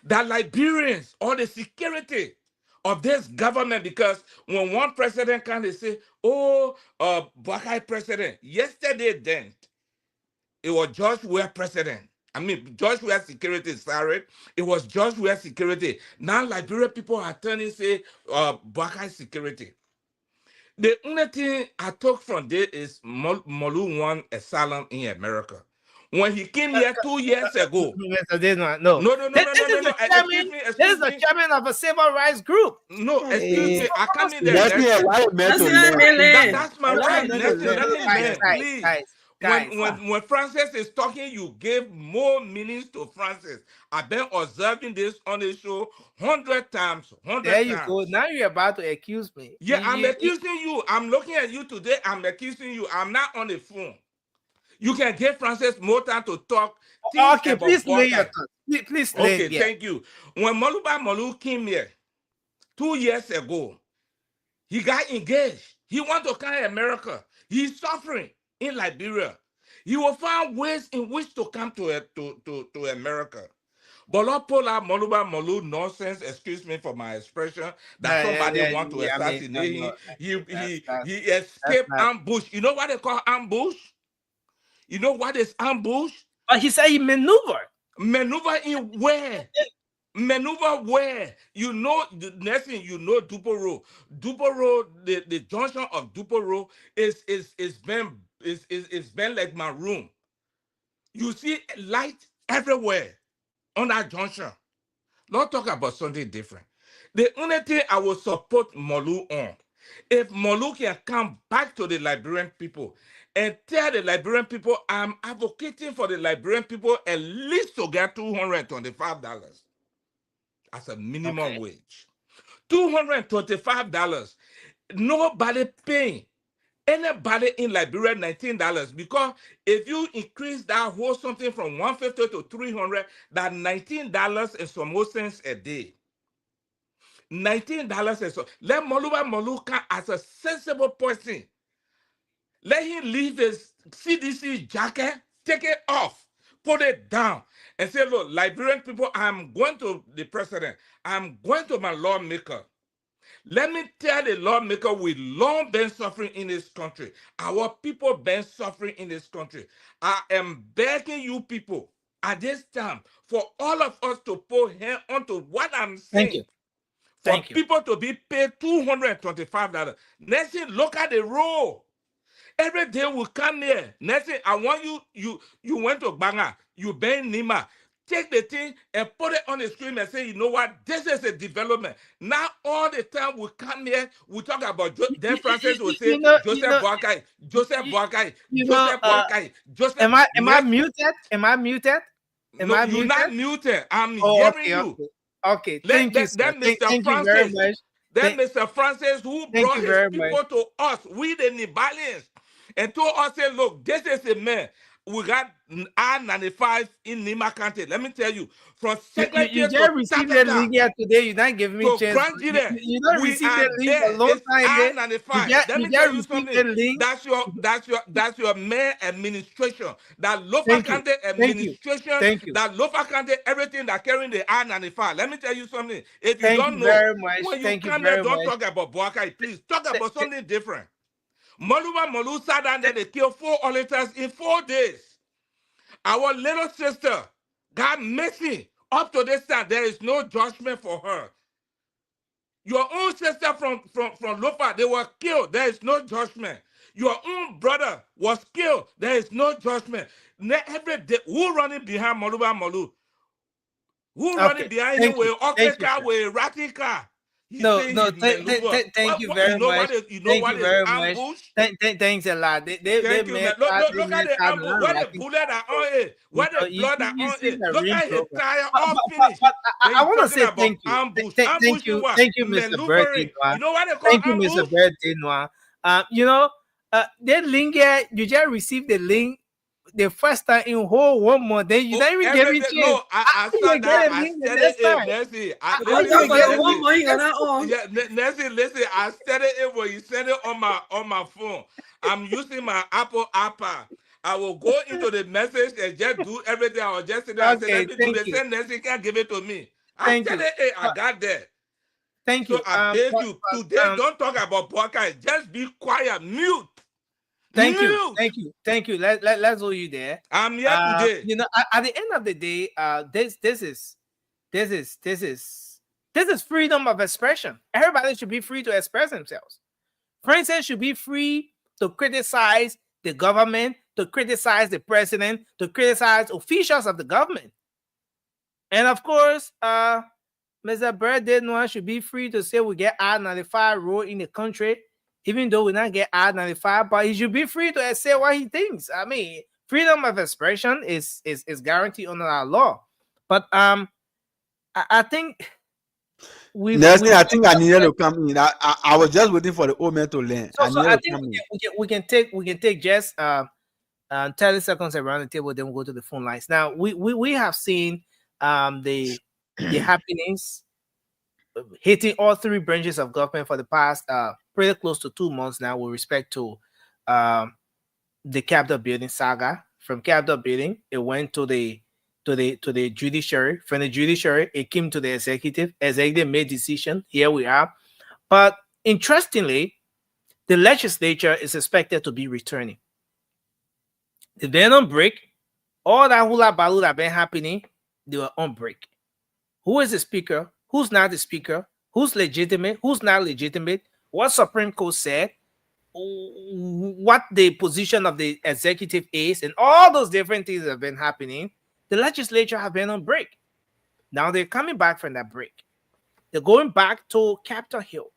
That Liberians or the security of this government, because when one president can, they say, oh, Buckeye president. Yesterday then, it was George Weah president. I mean, George Weah security, sorry. It was George Weah security. Now Liberia people are turning, say, Buckeye security. The only thing I took from this is Molu won asylum in America. When he came here 2 years ago. No. This is the chairman of a civil rights group. No, excuse me. I come in there. Nettie, allow a man to learn. That's my Allow right. a man to Let learn. me learn, please. Guys. When Francis is talking, you give more meanings to Francis. I've been observing this on the show 100 times. There you go. Now you're about to accuse me. Yeah, I'm accusing you. I'm looking at you today. I'm accusing you. I'm not on the phone. You can give Francis more time to talk. Okay, please lay your thoughts. Please lay. Okay, thank you. When Molu came here 2 years ago, he got engaged. He want to come to America. He's suffering in Liberia. He will find ways in which to come to America. Bolo Pola Moluba Molu nonsense, excuse me for my expression, that somebody want to I mean, no, assassinate no, him. He that's escaped not. ambush. You know what they call ambush? You know what is ambush? But he said he maneuvered. Maneuver in where? Maneuver where? You know, the next thing you know, Duporo. Duporo, the junction of Duporo is been like my room. You see light everywhere on that junction. Don't talk about something different. The only thing I will support Molu on, if Molu can come back to the Liberian people and tell the Liberian people, I'm advocating for the Liberian people at least to get $225 as a minimum wage. $225. Nobody paying anybody in Liberia $19, because if you increase that whole something from 150 to 300, that $19 and some more cents a day. $19 and so. Let Moluba Moluka as a sensible person. Let him leave his CDC jacket, take it off, put it down, and say, look, Liberian people, I'm going to the president, I'm going to my lawmaker. Let me tell the lawmaker, we long been suffering in this country. Our people been suffering in this country. I am begging you people at this time for all of us to put hand onto what I'm saying. Thank you. For Thank you. people to be paid $225. Next thing, look at the road. Every day we come here. Next thing, I want you went to Banga, you been Nima. Take the thing and put it on the screen and say, you know what, this is a development. Now all the time we come here, we talk about then Francis will say Joseph Boakai, Joseph Boakai, Joseph Boakai, Joseph. Am I muted? Am I muted? No, you're not muted. I'm hearing okay, you. Okay. Thank you, sir. Thank you very much. Then Mr. Francis, who brought his people to us, we the Nibalians, and told us, say, look, this is a man. We got R95 in Nima County. Let me tell you, from secretary you just received the link here today. You not giving me chance. You don't receive the link a long time ago. Let me tell you something. That's your main administration. That Lofa County administration. That Lofa County everything that carrying the R95. Let me tell you something. If you don't know, when you come here, don't talk about Boakai. Please talk about something different. Moluba Molu sat down there, they killed 4 auditors in 4 days. Our little sister got missing. Up to this time, there is no judgment for her. Your own sister from Lofa, they were killed. There is no judgment. Your own brother was killed. There is no judgment. Every day, who running behind Moluba Molu? Who running behind him with Okeka, with Ratika? Thank you very much. You know what is ambush? Thanks a lot. They look at the ambush. Where the bullet are on it. Where the blood are on it. Look at his tire all finished. I want to say thank you. Ambush. Thank you, Mr. Birthday. You know what they call ambush? Thank you, Mr. Birthday. You know, that link here, you just received the link the first time in whole 1 month. Then you don't even give me chance. No, I saw that. I said it in Nancy. Nancy, listen. I said it when you send it on my phone. I'm using my Apple iPad. I will go into the message and just do everything. I will just sit there and say, let me do the same. Nancy can't give it to me. I said it. I got there. Thank you. So I beg you today. Don't talk about Boakai. Just be quiet. Mute. Thank you. Let's hold you there. I'm here today. You know, at the end of the day, this is freedom of expression. Everybody should be free to express themselves. Francis should be free to criticize the government, to criticize the president, to criticize officials of the government. And of course, Mr. Birthday Noah should be free to say we get R95 road in the country, even though we not get R95, but he should be free to say what he thinks. I mean, freedom of expression is guaranteed under our law. But I think I think I needed to come in. I was just waiting for the old man to learn. So I think we can take just 30 seconds around the table, then we'll go to the phone lines. Now we have seen the happenings hitting all 3 branches of government for the past pretty close to 2 months now with respect to the Capitol building saga. From Capitol building, it went to the to the judiciary. From the judiciary, it came to the executive. Executive made decision. Here we are. But interestingly, the legislature is expected to be returning. If they're on break, all that hula baloo that been happening, they were on break. Who is the speaker? Who's not the speaker? Who's legitimate? Who's not legitimate? What Supreme Court said? What the position of the executive is, and all those different things that have been happening. The legislature have been on break. Now they're coming back from that break. They're going back to Capitol Hill.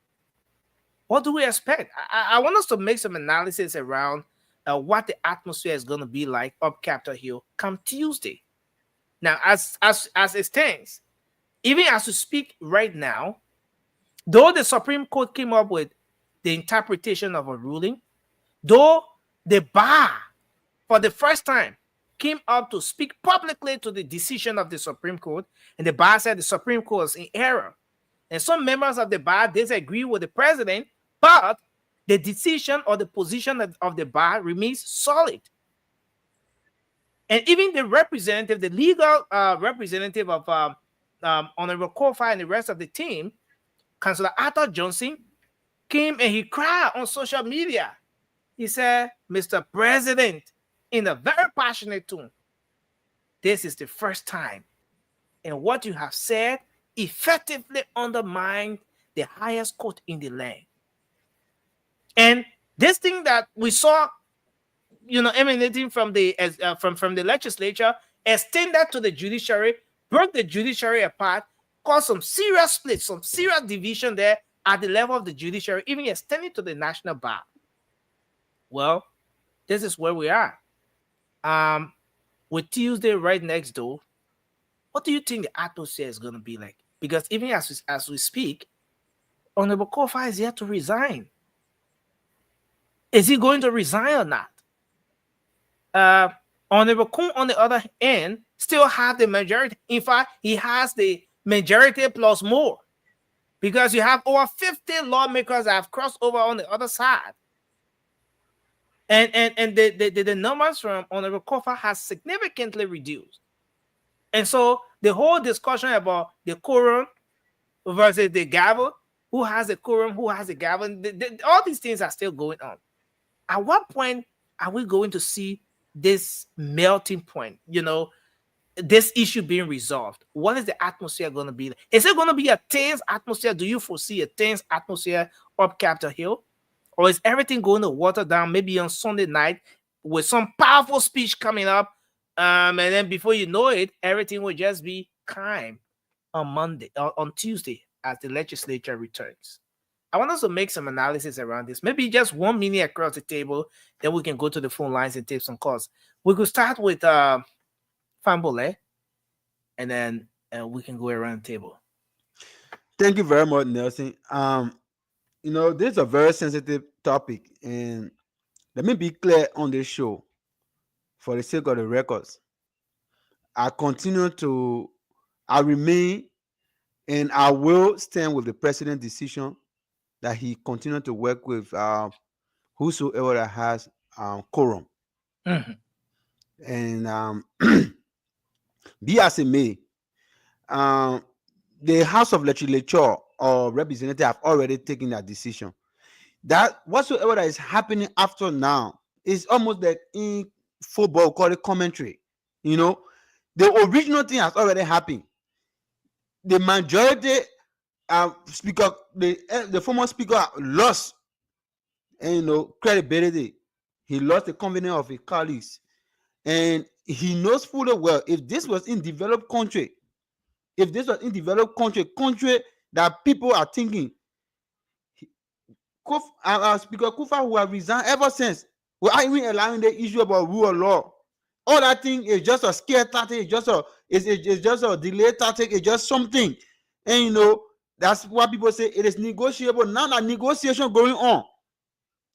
What do we expect? I want us to make some analysis around what the atmosphere is going to be like up Capitol Hill come Tuesday. Now, as it stands, even as we speak right now, though the Supreme Court came up with the interpretation of a ruling, though the bar, for the first time, came up to speak publicly to the decision of the Supreme Court, and the bar said the Supreme Court is in error. And some members of the bar disagree with the president, but the decision or the position of the bar remains solid. And even the representative, the legal representative of Honorable Kofi and the rest of the team, Councillor Arthur Johnson, came and he cried on social media. He said, Mr. President, in a very passionate tone, this is the first time, and what you have said effectively undermined the highest court in the land. And this thing that we saw, emanating from the from the legislature, extended to the judiciary, broke the judiciary apart, caused some serious splits, some serious division there at the level of the judiciary, even extending to the national bar. Well, this is where we are. With Tuesday right next door, what do you think the atmosphere is going to be like? Because even as we speak, Honorable Kofi is yet to resign. Is he going to resign or not? Honorable Kun, on the other hand, still have the majority. In fact, he has the majority plus more, because you have over 50 lawmakers that have crossed over on the other side. And the numbers from Honorable Kofi has significantly reduced. And so the whole discussion about the quorum versus the gavel, who has the quorum, who has the gavel, all these things are still going on. At what point are we going to see this melting point, this issue being resolved? What is the atmosphere going to be? Is it going to be a tense atmosphere? Do you foresee a tense atmosphere up Capitol Hill? Or is everything going to water down maybe on Sunday night with some powerful speech coming up? And then before you know it, everything will just be calm on Tuesday as the legislature returns. I want us to make some analysis around this. Maybe just 1 minute across the table, then we can go to the phone lines and take some calls. We could start with Fambole, and then we can go around the table. Thank you very much, Nelson. This is a very sensitive topic, and let me be clear on this show for the sake of the records. I remain, and I will stand with the president's decision that he continue to work with whosoever that has quorum. Mm-hmm. And be as it may, the House of Legislature or Representative have already taken that decision. That whatsoever that is happening after now is almost like in football, call it commentary. The original thing has already happened. The majority speaker, the former speaker lost, credibility. He lost the confidence of his colleagues, and he knows fully well if this was in developed country, country that people are thinking, Speaker Kufa, who have resigned ever since, without even allowing the issue about rule of law. All that thing is just a scare tactic. It's just a delay tactic. It's just something, and that's what people say. It is negotiable. Now that negotiation going on,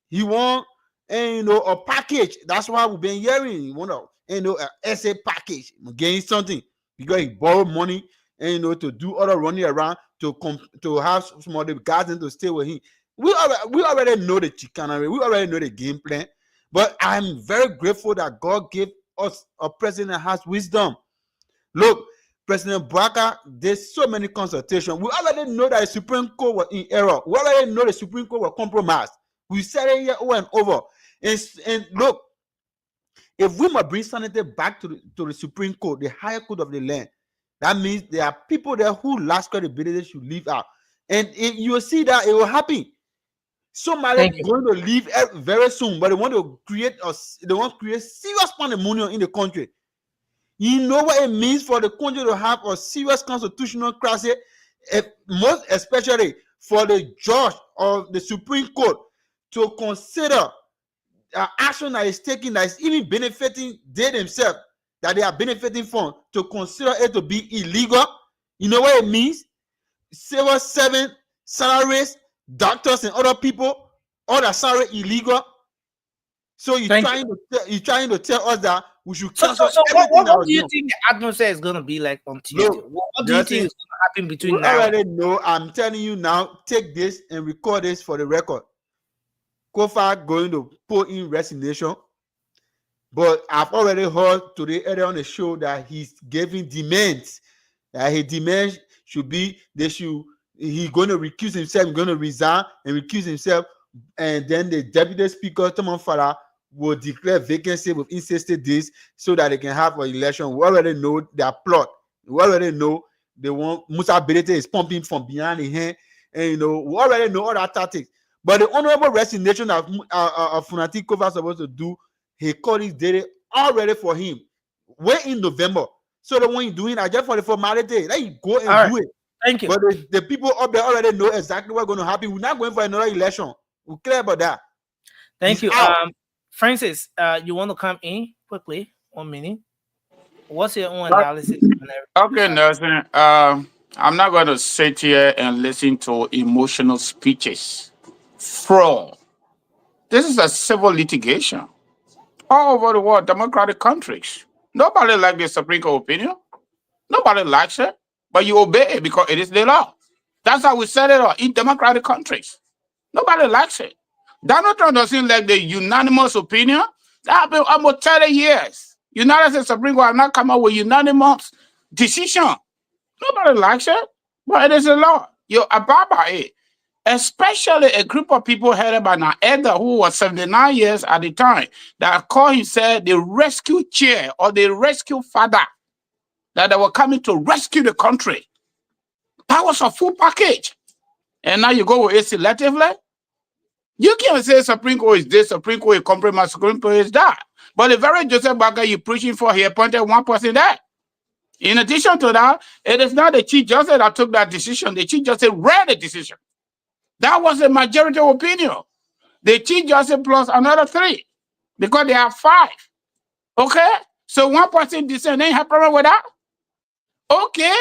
he want a package. That's why we've been hearing. You want an essay package, getting something because he borrowed money and to do other running around to have some of the guys to stay with him. We already know the chicanery. We already know the game plan. But I'm very grateful that God gave us a president that has wisdom. Look, President Bouaka did so many consultations. We already know that the Supreme Court was in error. We already know the Supreme Court was compromised. We said it here over and over. And look, if we must bring sanity back to the Supreme Court, the higher court of the land, that means there are people there who last credibility should leave out. And if you will see that it will happen. Somebody going to leave very soon, but they want to create serious pandemonium in the country. You know what it means for the country to have a serious constitutional crisis, most especially for the judge of the Supreme Court to consider action that is taken that is even benefiting they themselves, that they are benefiting from, to consider it to be illegal. You know what it means? Civil servant salaries, doctors and other people, all that salary illegal. So you're trying to tell us that we should cancel everything. What do you think the atmosphere is going to be like on Tuesday? What do you think is going to happen between now? I already know. I'm telling you now. Take this and record this for the record. Kofa going to put in resignation, but I've already heard today earlier on the show that he's giving demands. That his demands should be he's going to recuse himself, going to resign and recuse himself, and then the deputy speaker Tomon Fara will declare vacancy within 60 days so that they can have an election. We already know their plot. We already know they want Musa Berete is pumping from behind the hand, and we already know all that tactics. But the honorable resignation of Funati Kofa is supposed to do, he called his date already for him way in November. So the one you're doing are just for the formality. Let you go and do it. Thank you. But the people up there already know exactly what's going to happen. We're not going for another election. We're clear about that. Thank you. Francis, you want to come in quickly? 1 minute. What's your own analysis? Okay, Nelson. I'm not going to sit here and listen to emotional speeches. Fraud. This is a civil litigation. All over the world, democratic countries. Nobody likes the Supreme Court opinion. Nobody likes it, but you obey it because it is the law. That's how we set it up in democratic countries. Nobody likes it. Donald Trump doesn't like the unanimous opinion. That happened almost 30 years. United States Supreme Court have not come up with unanimous decision. Nobody likes it, but it is a law. You abide by it. Especially a group of people headed by an elder who was 79 years at the time that called himself the rescue chair or the rescue father, that they were coming to rescue the country. That was a full package. And now you go with it selectively. You can't say Supreme Court is this, Supreme Court is compromise, Supreme Court is that. But the very Joseph Baka you're preaching for, he appointed one person there. In addition to that, it is not the Chief Justice that took that decision. The Chief Justice read the decision. That was the majority opinion. The Chief Justice plus another 3, because they have 5. Okay? So one person dissent, then you have problem with that? Okay.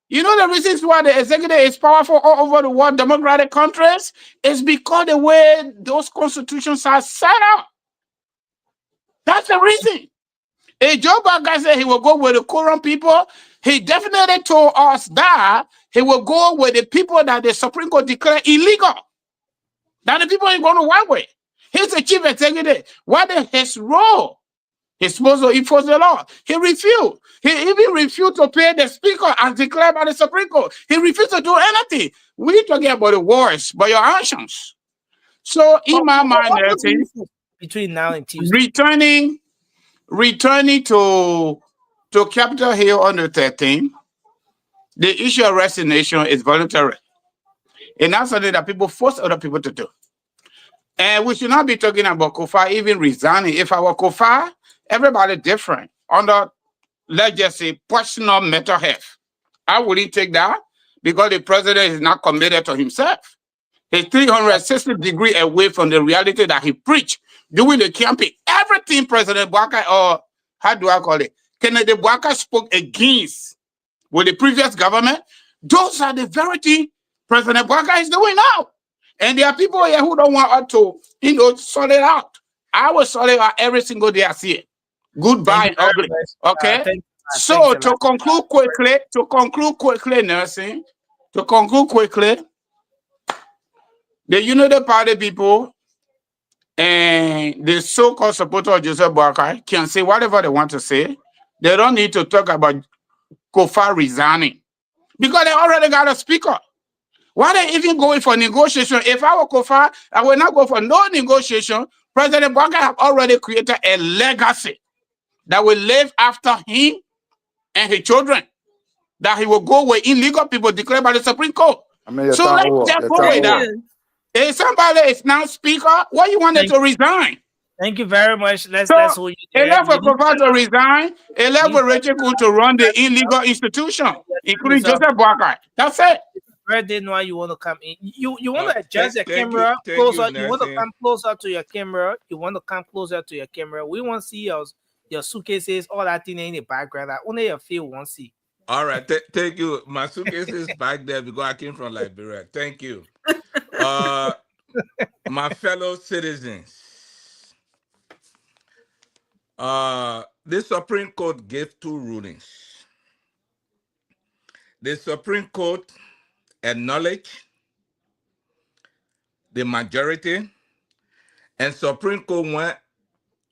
You know the reasons why the executive is powerful all over the world, democratic countries, is because the way those constitutions are set up. That's the reason. If Joe Biden said he will go with the current people, he definitely told us that he will go with the people that the Supreme Court declared illegal. That the people ain't going to work with. He's the chief executive. What is his role? He's supposed to enforce the law. He refused. He even refused to pay the speaker as declared by the Supreme Court. He refused to do anything. We're talking about the words, but your actions. So in my mind, between now and Tuesday, returning to Capitol Hill on the 13th, the issue of resignation is voluntary. And that's something that people force other people to do. And we should not be talking about Kofa even resigning. If I were Kofa, everybody different. Under, let's just say, personal mental health. I wouldn't take that because the president is not committed to himself. He's 360 degrees away from the reality that he preached during the campaign. Everything President Bouaka, or how do I call it, Kennedy Bouaka spoke against with the previous government, those are the very things President Bouaka is doing now. And there are people here who don't want us to, sort it out. I will sort it out every single day I see it. Goodbye and ugly. Okay? So to conclude quickly, Nelson, the Unity Party people and the so-called supporter of Joseph Boakai can say whatever they want to say. They don't need to talk about Kofa resigning because they already got a speaker. Why they even going for negotiation? If I were Kofa, I will not go for no negotiation. President Baka have already created a legacy that will live after him and his children. That he will go with illegal people declared by the Supreme Court. I mean, your So time let's over. just Your go time with Thank that. over. you. If somebody is now speaker, why you wanted to resign? Thank you very much. Let's So hold you there. enough You for Kofa to resign, enough need for Rachel Good to run the illegal institution, including yourself. Joseph Boakai. That's it. Birthday now you want to come in. You want to adjust your Thank camera you, closer. You want to Nancy. come closer to your camera. You want to come closer to your camera. We want to see your suitcases, all that thing in the background. That only your feel want to see. All right, thank you. My suitcase is back there because I came from Liberia. Thank you. My fellow citizens, the Supreme Court gave two rulings. The Supreme Court acknowledged the majority, and Supreme Court went,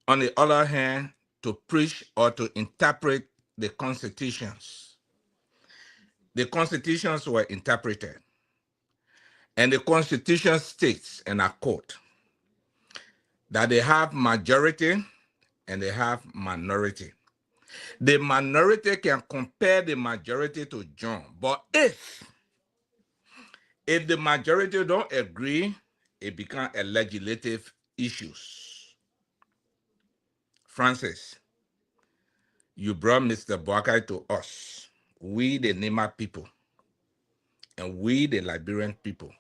on the other hand, to preach or to interpret the constitutions. The constitutions were interpreted, and the Constitution states, and I quote, that they have majority and they have minority. The minority can compare the majority to John, but if the majority don't agree, it becomes a legislative issues. Francis, you brought Mr. Boakai to us, we the Nema people, and we the Liberian people.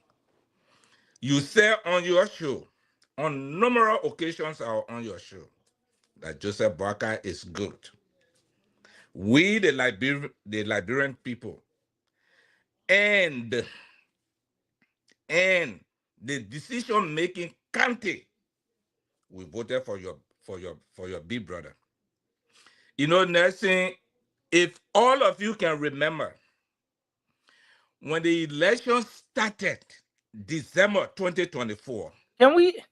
You said on your show, on numerous occasions or on your show, that Joseph Boakai is good. We the Liberian people and the decision-making county, we voted for your big brother. You know, Nelson, if all of you can remember, when the election started, December 2024. Can we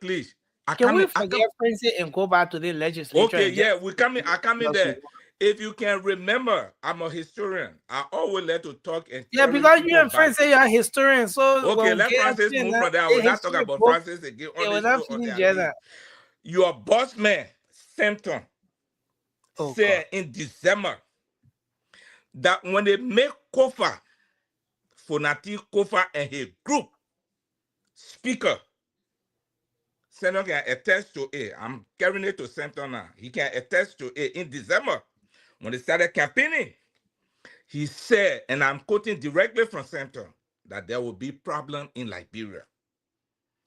Please. can we forget Francis and go back to the legislature? Okay, yeah, we coming. I coming there. If you can remember, I'm a historian. I always like to talk and because you and Francis say you're a historian. So okay, let Francis move from there. I will not talk about Francis again on this show on their Your boss man, Sampton, said in December that when they make Kofa, Fonati Kofa and his group speaker, Senator can attest to it. I'm carrying it to Sampton now. He can attest to it. In December, when they started campaigning, he said, and I'm quoting directly from Sampton, that there will be problem in Liberia.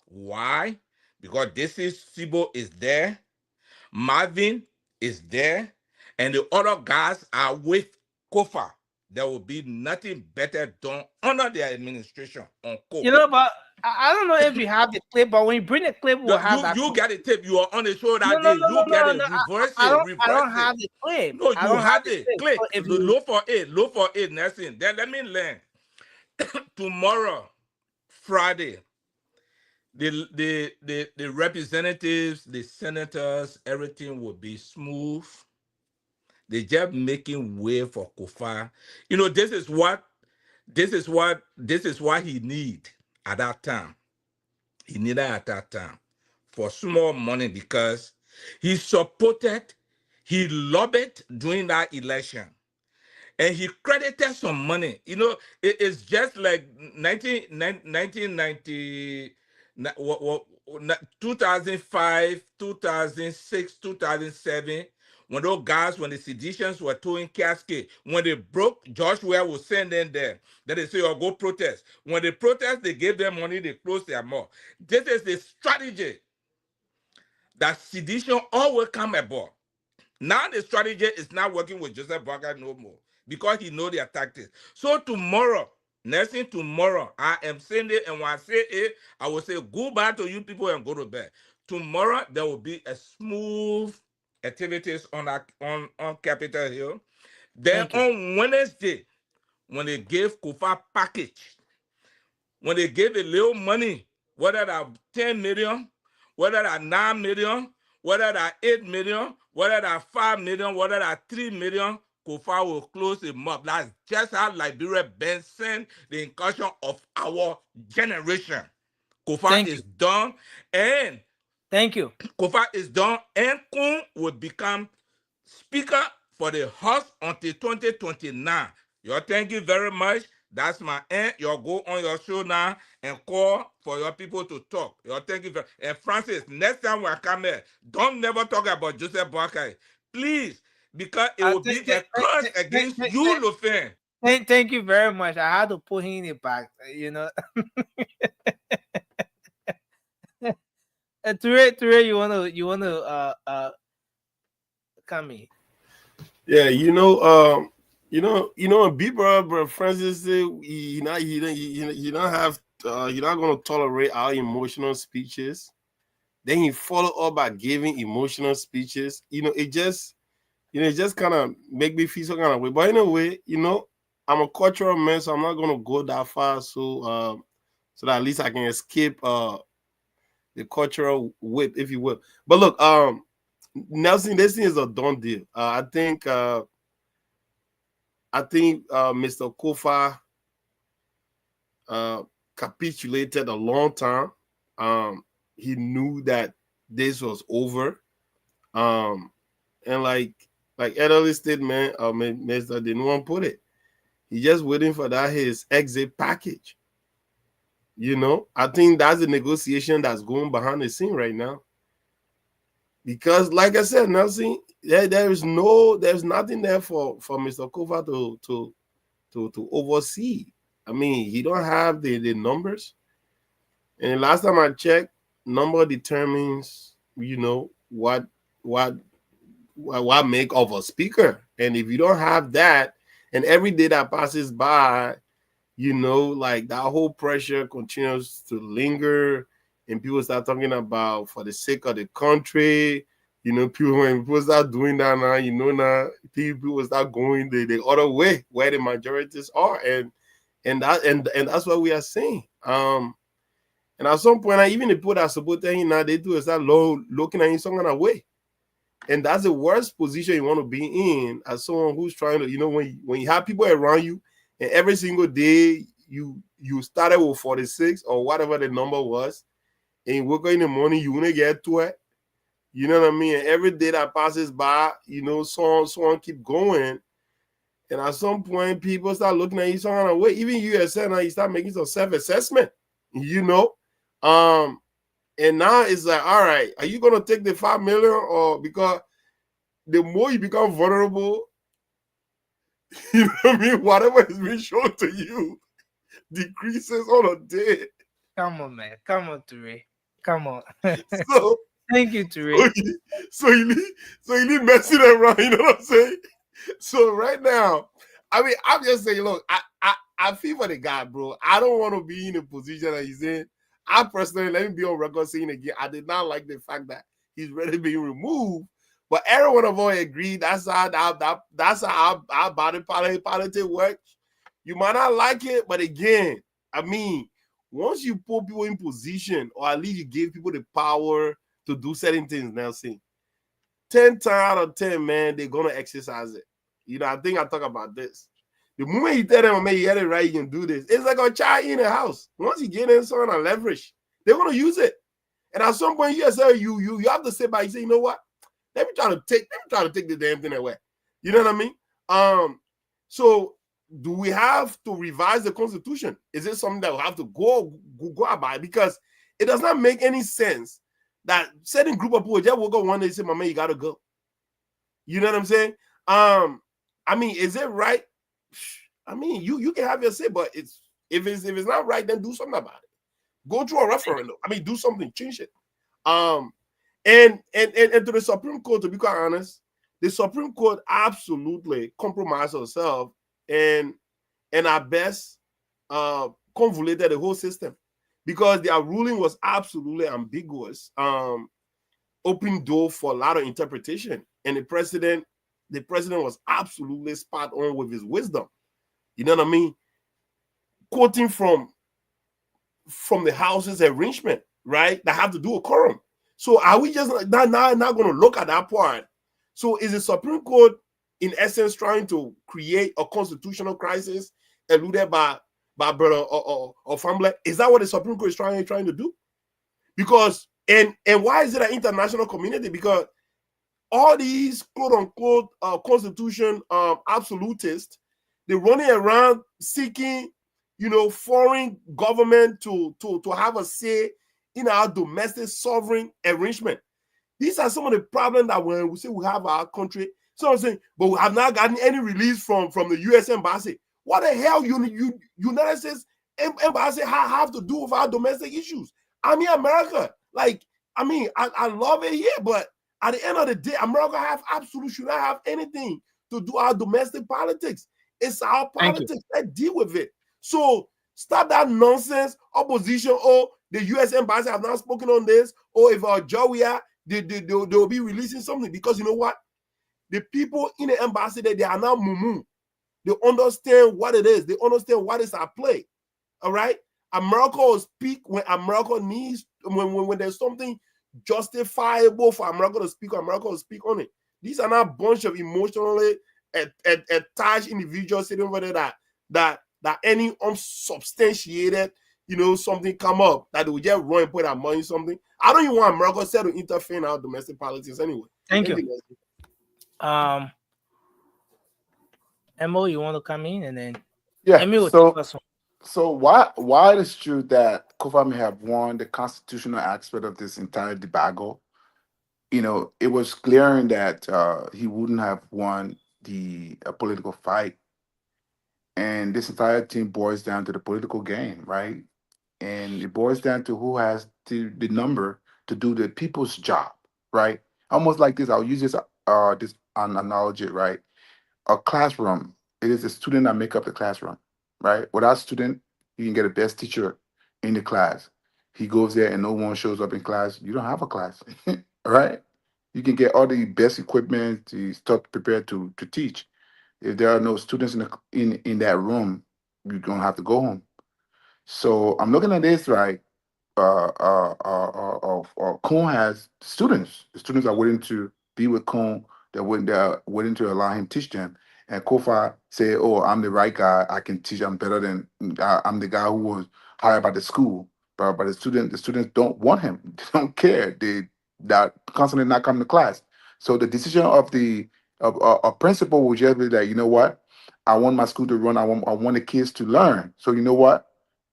Why? Because this is Sibo is there, Marvin is there, and the other guys are with Kofa. There will be nothing better done under their administration on Kofa. You know, but I don't know if you have the clip, but when you bring the clip, we'll have that. You got the tape. You are on the show that day. You get it. Reverse it. I don't have the clip. No, you have the clip. So if look for it, Nelson. Then let me learn. Tomorrow, Friday, the representatives, the senators, everything will be smooth. They just making way for Kofa. You know, this is what he need at that time. He needed at that time for small money because he supported, he lobbied during that election. And he credited some money. You know, it's just like 1990, 2005, 2006, 2007, when those guys, when the seditions were towing casket, when they broke, Joshua was send them there. Then they say, oh, go protest. When they protest, they gave them money, they closed their mouth. This is the strategy that sedition always come about. Now the strategy is not working with Joseph Boakai no more because he know their tactics. So tomorrow, Nelson, tomorrow, I am saying it, and when I say it, I will say goodbye to you people and go to bed. Tomorrow, there will be a smooth activities on Capitol Hill. Then on Wednesday, when they gave Kofa package, when they gave a little money, whether that 10 million, whether that 9 million, whether that 8 million, whether that 5 million, whether that 3 million, Kofa will close him up. That's just how Liberia been sent the incursion of our generation. Kofa Thank you. is done, and Thank you. Kofa is done, and Kun will become Speaker for the House until 2029. Yo, thank you very much. That's my end. You go on your show now and call for your people to talk. Yo, thank you very much. And Francis, next time we come here, don't never talk about Joseph Boakai. Please, because it will be a curse against you, Lufin. Thank you very much. I had to put him in the back, you know. Ture, you wanna come in? Yeah, B brother Francis say you don't have you're not gonna tolerate our emotional speeches. Then he follow up by giving emotional speeches. It just kind of make me feel some kind of way. But in a way, I'm a cultural man, so I'm not gonna go that far. So that at least I can escape the cultural whip, if you will. But look, Nelson, this thing is a done deal. I think Mr. Kofa capitulated a long time. He knew that this was over. And like elderly statement, Mr. didn't want to put it. He just waiting for that his exit package. I think that's the negotiation that's going behind the scene right now. Because, like I said, Nelson, there's nothing there for Mr. Kofa to oversee. I mean, he don't have the numbers. And last time I checked, number determines, what make of a speaker. And if you don't have that, and every day that passes by, like that whole pressure continues to linger, and people start talking about for the sake of the country, when people start doing that now, now people start going the other way where the majorities are, and that's what we are seeing. And at some point, even the people that support him now, they do is start looking at him some kind of way. And that's the worst position you want to be in as someone who's trying to, when you have people around you, and every single day you started with 46 or whatever the number was, and you wake up in the morning, you want to get to it. You know what I mean? And every day that passes by, someone keep going. And at some point, people start looking at you some kind of way. Even you yourself, now you start making some self-assessment, and now it's like, all right, are you going to take the 5 million? Or because the more you become vulnerable, you know what I mean? Whatever is being shown to you decreases on a day. Come on, man. Come on, Ture. Come on. So thank you, Ture. So you need messing around, you know what I'm saying? So right now, I mean, I'm just saying, look, I feel for the guy, bro. I don't want to be in the position that he's in. I personally, let me be on record saying again, I did not like the fact that he's ready being removed. But every one of us agreed that's how our body politics works. You might not like it, but again, I mean, once you put people in position, or at least you give people the power to do certain things, Nelson, 10 times out of 10, man, they're gonna exercise it. I think I talk about this. The moment you tell them, man, you get it right, you can do this. It's like a child in a house. Once you get in some kind of leverage, they're gonna use it. And at some point, you have to sit back and say, you know what? Let me try to take the damn thing away. You know what I mean? So do we have to revise the Constitution? Is it something that we have to go about? Because it does not make any sense that certain group of people just woke up one day and say, my man, you gotta go. You know what I'm saying? I mean, is it right? I mean, you can have your say, but if it's not right, then do something about it. Go through a referendum. I mean, do something, change it. And to the Supreme Court, to be quite honest, the Supreme Court absolutely compromised herself and at best convoluted the whole system, because their ruling was absolutely ambiguous, open door for a lot of interpretation. And the president was absolutely spot on with his wisdom. You know what I mean? Quoting from the House's arrangement, right? That have to do with quorum. So are we just not going to look at that part? So is the Supreme Court in essence trying to create a constitutional crisis alluded by brother or family? Is that what the Supreme Court is trying to do? Because and why is it an international community? Because all these quote unquote constitution absolutists, they're running around seeking, foreign government to have a say in our domestic sovereign arrangement. These are some of the problems that when we say we have our country, so I'm saying, but we have not gotten any release from the U.S. embassy. What the hell United States embassy have to do with our domestic issues? I mean, America, like, I love it here, but at the end of the day, America should not have anything to do our domestic politics. It's our Thank you. politics. Let's deal with it. So stop that nonsense opposition. Oh, the U.S. embassy have not spoken on this. Or if Georgia, they'll be releasing something, because you know what? The people in the embassy, they are now mumu. They understand what it is. They understand what is at play. All right? America will speak when America needs, when there's something justifiable for America to speak, America will speak on it. These are not a bunch of emotionally attached individuals sitting over there that any unsubstantiated, something come up that they will just run and put that money in something. I don't even want America to interfere in our domestic politics anyway. Thank you. Emo, you want to come in and then Yeah. Emo will So take us home. so why it is true that Kofa may have won the constitutional aspect of this entire debacle? It was glaring that he wouldn't have won the political fight, and this entire thing boils down to the political game, right? And it boils down to who has the number to do the people's job, right? Almost like this. I'll use this an analogy, right? A classroom. It is the student that make up the classroom, right? Without student, you can get the best teacher in the class. He goes there and no one shows up in class. You don't have a class, all right? You can get all the best equipment to start prepared to teach. If there are no students in that room, you don't have to go home. So I'm looking at this, right? Kuhn has students. The students are willing to be with Kuhn. They're willing to allow him teach them. And Kofa say, "Oh, I'm the right guy. I can teach. I'm better than I'm the guy who was hired by the school." But the students don't want him. They don't care. They that constantly not coming to class. So the decision of the of a principal will just be that, you know what, I want my school to run. I want the kids to learn. So you know what,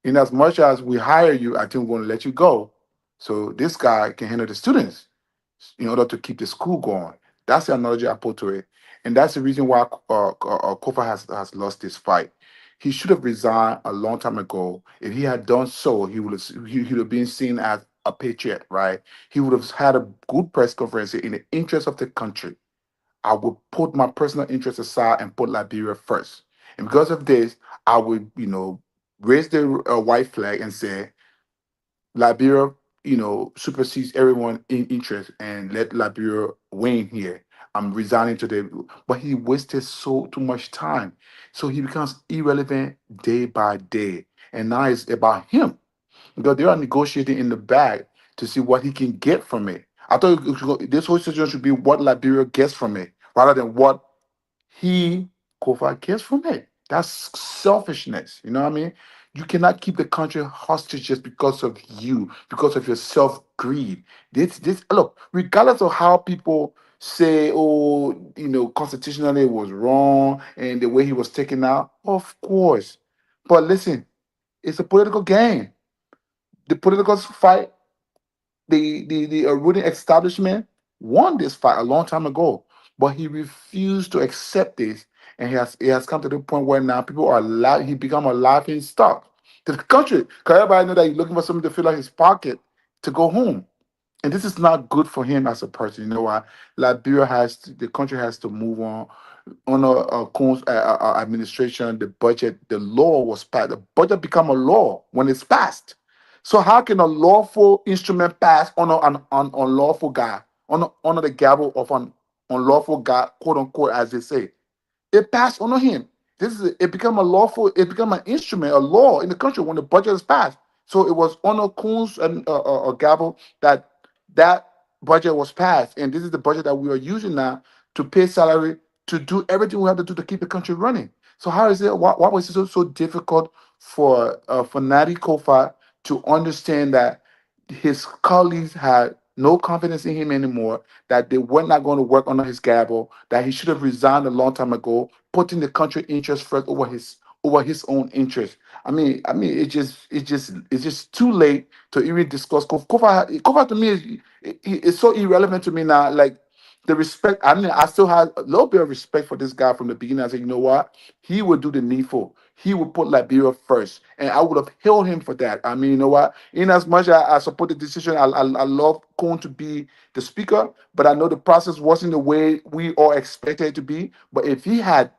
in as much as we hire you, I think we're going to let you go. So this guy can handle the students in order to keep the school going. That's the analogy I put to it. And that's the reason why Kofa has lost this fight. He should have resigned a long time ago. If he had done so, he would have been seen as a patriot, right? He would have had a good press conference in the interest of the country. I would put my personal interests aside and put Liberia first. And because of this, I would, raise the white flag and say, Liberia, supersedes everyone in interest and let Liberia win here. I'm resigning today. But he wasted so too much time. So he becomes irrelevant day by day. And now it's about him, because they are negotiating in the back to see what he can get from it. I thought this whole situation should be what Liberia gets from it, rather than what he, Kofa, gets from it. That's selfishness. You know what I mean? You cannot keep the country hostage just because of you, because of your self greed. This look, regardless of how people say, oh, constitutionally it was wrong and the way he was taken out, of course. But listen, it's a political game. The political fight, the ruling establishment won this fight a long time ago, but he refused to accept this, and he has come to the point where now people are he become a laughing stock to the country, because everybody know that he's looking for something to fill out his pocket to go home. And this is not good for him as a person. You know what? The country has to move on. Under Kuhn's administration, the budget, the law was passed. The budget become a law when it's passed. So how can a lawful instrument pass on an unlawful guy, on the gavel of an unlawful guy, quote unquote, as they say? It passed on him. It became a lawful. It became an instrument, a law in the country when the budget is passed. So it was on a Coons and gavel that budget was passed, and this is the budget that we are using now to pay salary to do everything we have to do to keep the country running. So how is it? Why was it so difficult for Nadi Kofa to understand that his colleagues had no confidence in him anymore, that they were not going to work under his gavel, that he should have resigned a long time ago, putting the country interest first over his own interest. It's just too late to even discuss Kofa. Kofa to me is so irrelevant to me now. Like the respect, I still have a little bit of respect for this guy from the beginning. I said, you know what? He would do the needful. He would put Liberia first, and I would have hailed him for that. I mean, you know what? In as much as I support the decision, I love Cohn to be the speaker, but I know the process wasn't the way we all expected it to be. But if he had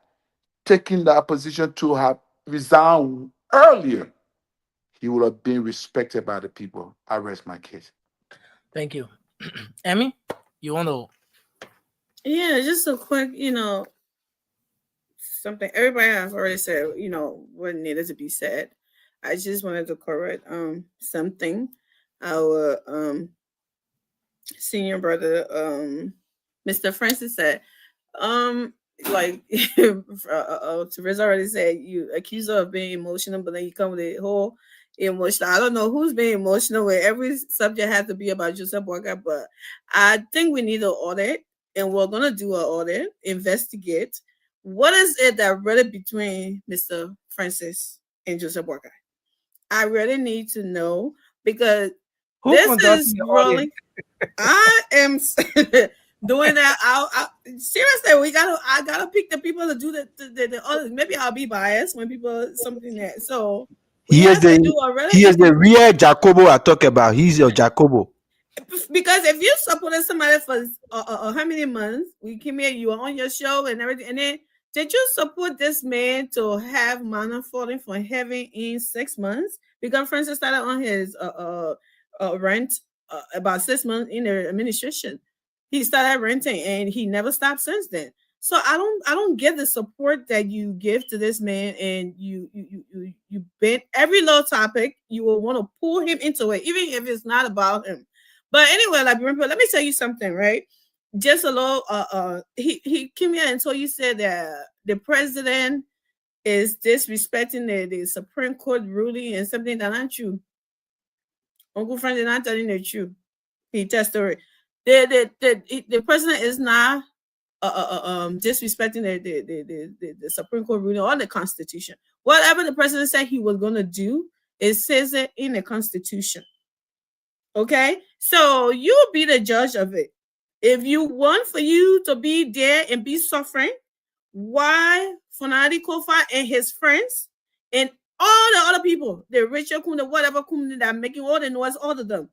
taken that position to have resigned earlier, he would have been respected by the people. I rest my case. Thank you. Emmy, you want to? Yeah, just a quick, something everybody has already said, what needed to be said. I just wanted to correct something. Our senior brother, Mr. Francis said, like Teresa already said, you accuse her of being emotional, but then you come with a whole emotional. I don't know who's being emotional where every subject has to be about Joseph Walker, but I think we need an audit, and we're gonna do an audit, investigate what is it that really between Mr. Francis and Joseph Walker. I really need to know, because Who this conducting is the really audit? I am doing that. I seriously, I gotta pick the people to do the others. Maybe I'll be biased when people something that. So we He is have to the do a really he is the real Jacobo I talk about. He's your Jacobo. because if you supported somebody for how many months, we came here, you were on your show and everything, and then did you support this man to have manna falling from heaven in 6 months? Because Francis started on his rent about 6 months in the administration. He started renting and he never stopped since then. So I don't get the support that you give to this man, and you bent every little topic. You will want to pull him into it, even if it's not about him. But anyway, like remember, let me tell you something, right? Just a little he came here and told you said that the president is disrespecting the Supreme Court ruling and something that not true. Uncle Frank is not telling the truth. He tested the president is not disrespecting the Supreme Court ruling or the Constitution. Whatever the president said he was gonna do, it says it in the Constitution. Okay, so you'll be the judge of it. If you want for you to be there and be suffering, why Fanadi Kofa and his friends and all the other people, the Richard Kum, the whatever Kum that are making all the noise, all of them,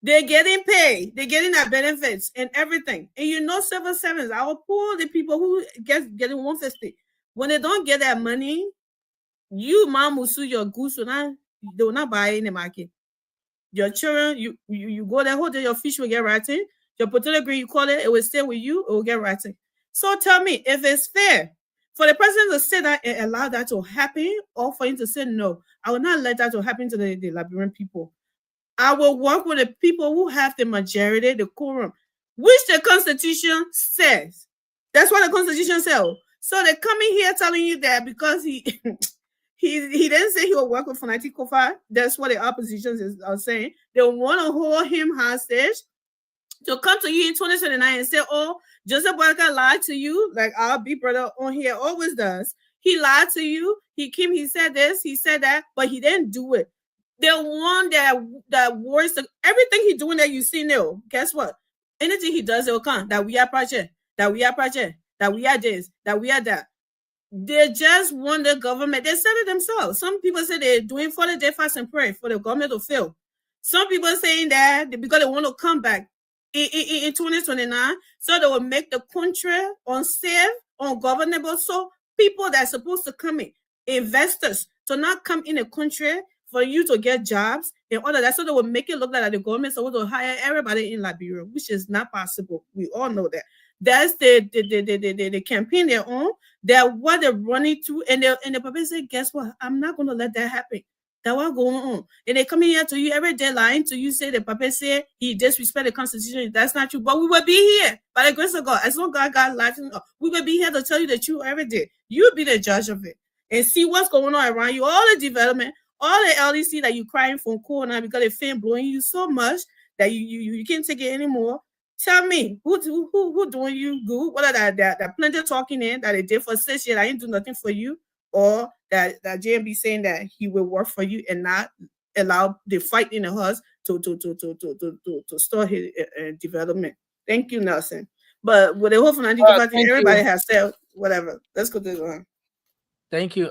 they're getting paid, they're getting their benefits and everything. And civil servants, I will pull the people who getting 150. When they don't get that money, you mamusu your goose they will not buy in the market. Your children, you go there, hold there, your fish will get rotten. Your potato green, you call it will stay with you, it will get rotten. So tell me, if it's fair for the president to say that and allow that to happen, or for him to say no, I will not let that to happen to the Liberian people. I will work with the people who have the majority, the quorum, which the Constitution says. That's what the Constitution says. So they're coming here telling you that because he didn't say he will work with Fanati Kofa. That's what the opposition are saying. They want to hold him hostage to come to you in 2029 and say, oh, Joseph Walker lied to you, like our big brother on here always does. He lied to you. He said this, he said that, but he didn't do it. The one that works, everything he's doing that you see now, guess what? Anything he does, it will come. That we are project, that we are project, that we are this, that we are that. They just want the government. They said it themselves. Some people say they're doing 40-day fast and pray for the government to fail. Some people are saying that because they want to come back in 2029, so they will make the country unsafe, ungovernable. So people that are supposed to come in, investors, to not come in a country for you to get jobs and all of that. So they will make it look like the government is supposed to hire everybody in Liberia, which is not possible. We all know that. That's the campaign they're on. That what they're running to, and the public say, guess what? I'm not going to let that happen. That what going on. And they come here to you every day lying to you, say the papa said he disrespect the Constitution. That's not true. But we will be here by the grace of God. As long as God got life, we will be here to tell you the truth every day. You be the judge of it and see what's going on around you. All the development, all the LDC that you crying from corner because the fan blowing you so much that you can't take it anymore. Tell me who doing you good? What are that plenty talking in that they did for 6 years? I ain't do nothing for you, or that JMB saying that he will work for you and not allow the fight in the house to start his development. Thank you, Nelson. But with the whole financial capacity, everybody has said whatever. Let's go to the one. Thank you.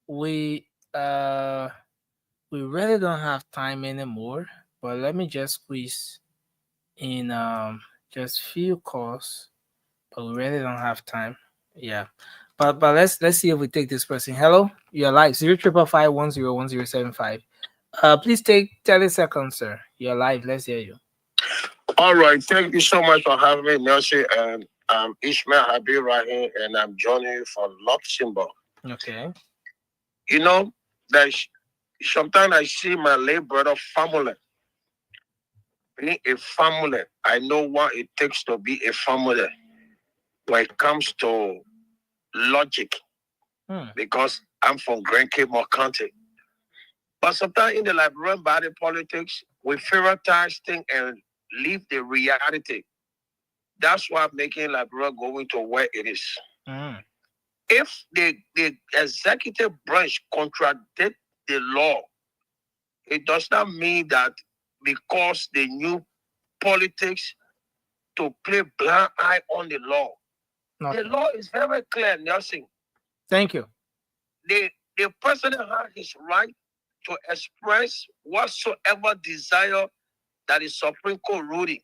We really don't have time anymore, but let me just squeeze in just few calls. But we really don't have time. Yeah. But let's see if we take this person. Hello, you're live. 0555101075. Please take 30 seconds, sir. You're live. Let's hear you. All right. Thank you so much for having me, Nelson. And I'm Ishmael Habib Rahim, and I'm joining you from Luxembourg. Okay. You know, there's sometimes I see my late brother family. Being a family, I know what it takes to be a family when it comes to logic, because I'm from Grand Cape County. But sometimes in the Liberian body politics, we prioritize things and leave the reality. That's why making Liberia going to where it is. If the executive branch contradict the law, it does not mean that because they knew politics to play blind eye on the law. Okay. The law is very clear, Nelson. Thank you. The president has his right to express whatsoever desire that is Supreme Court ruling.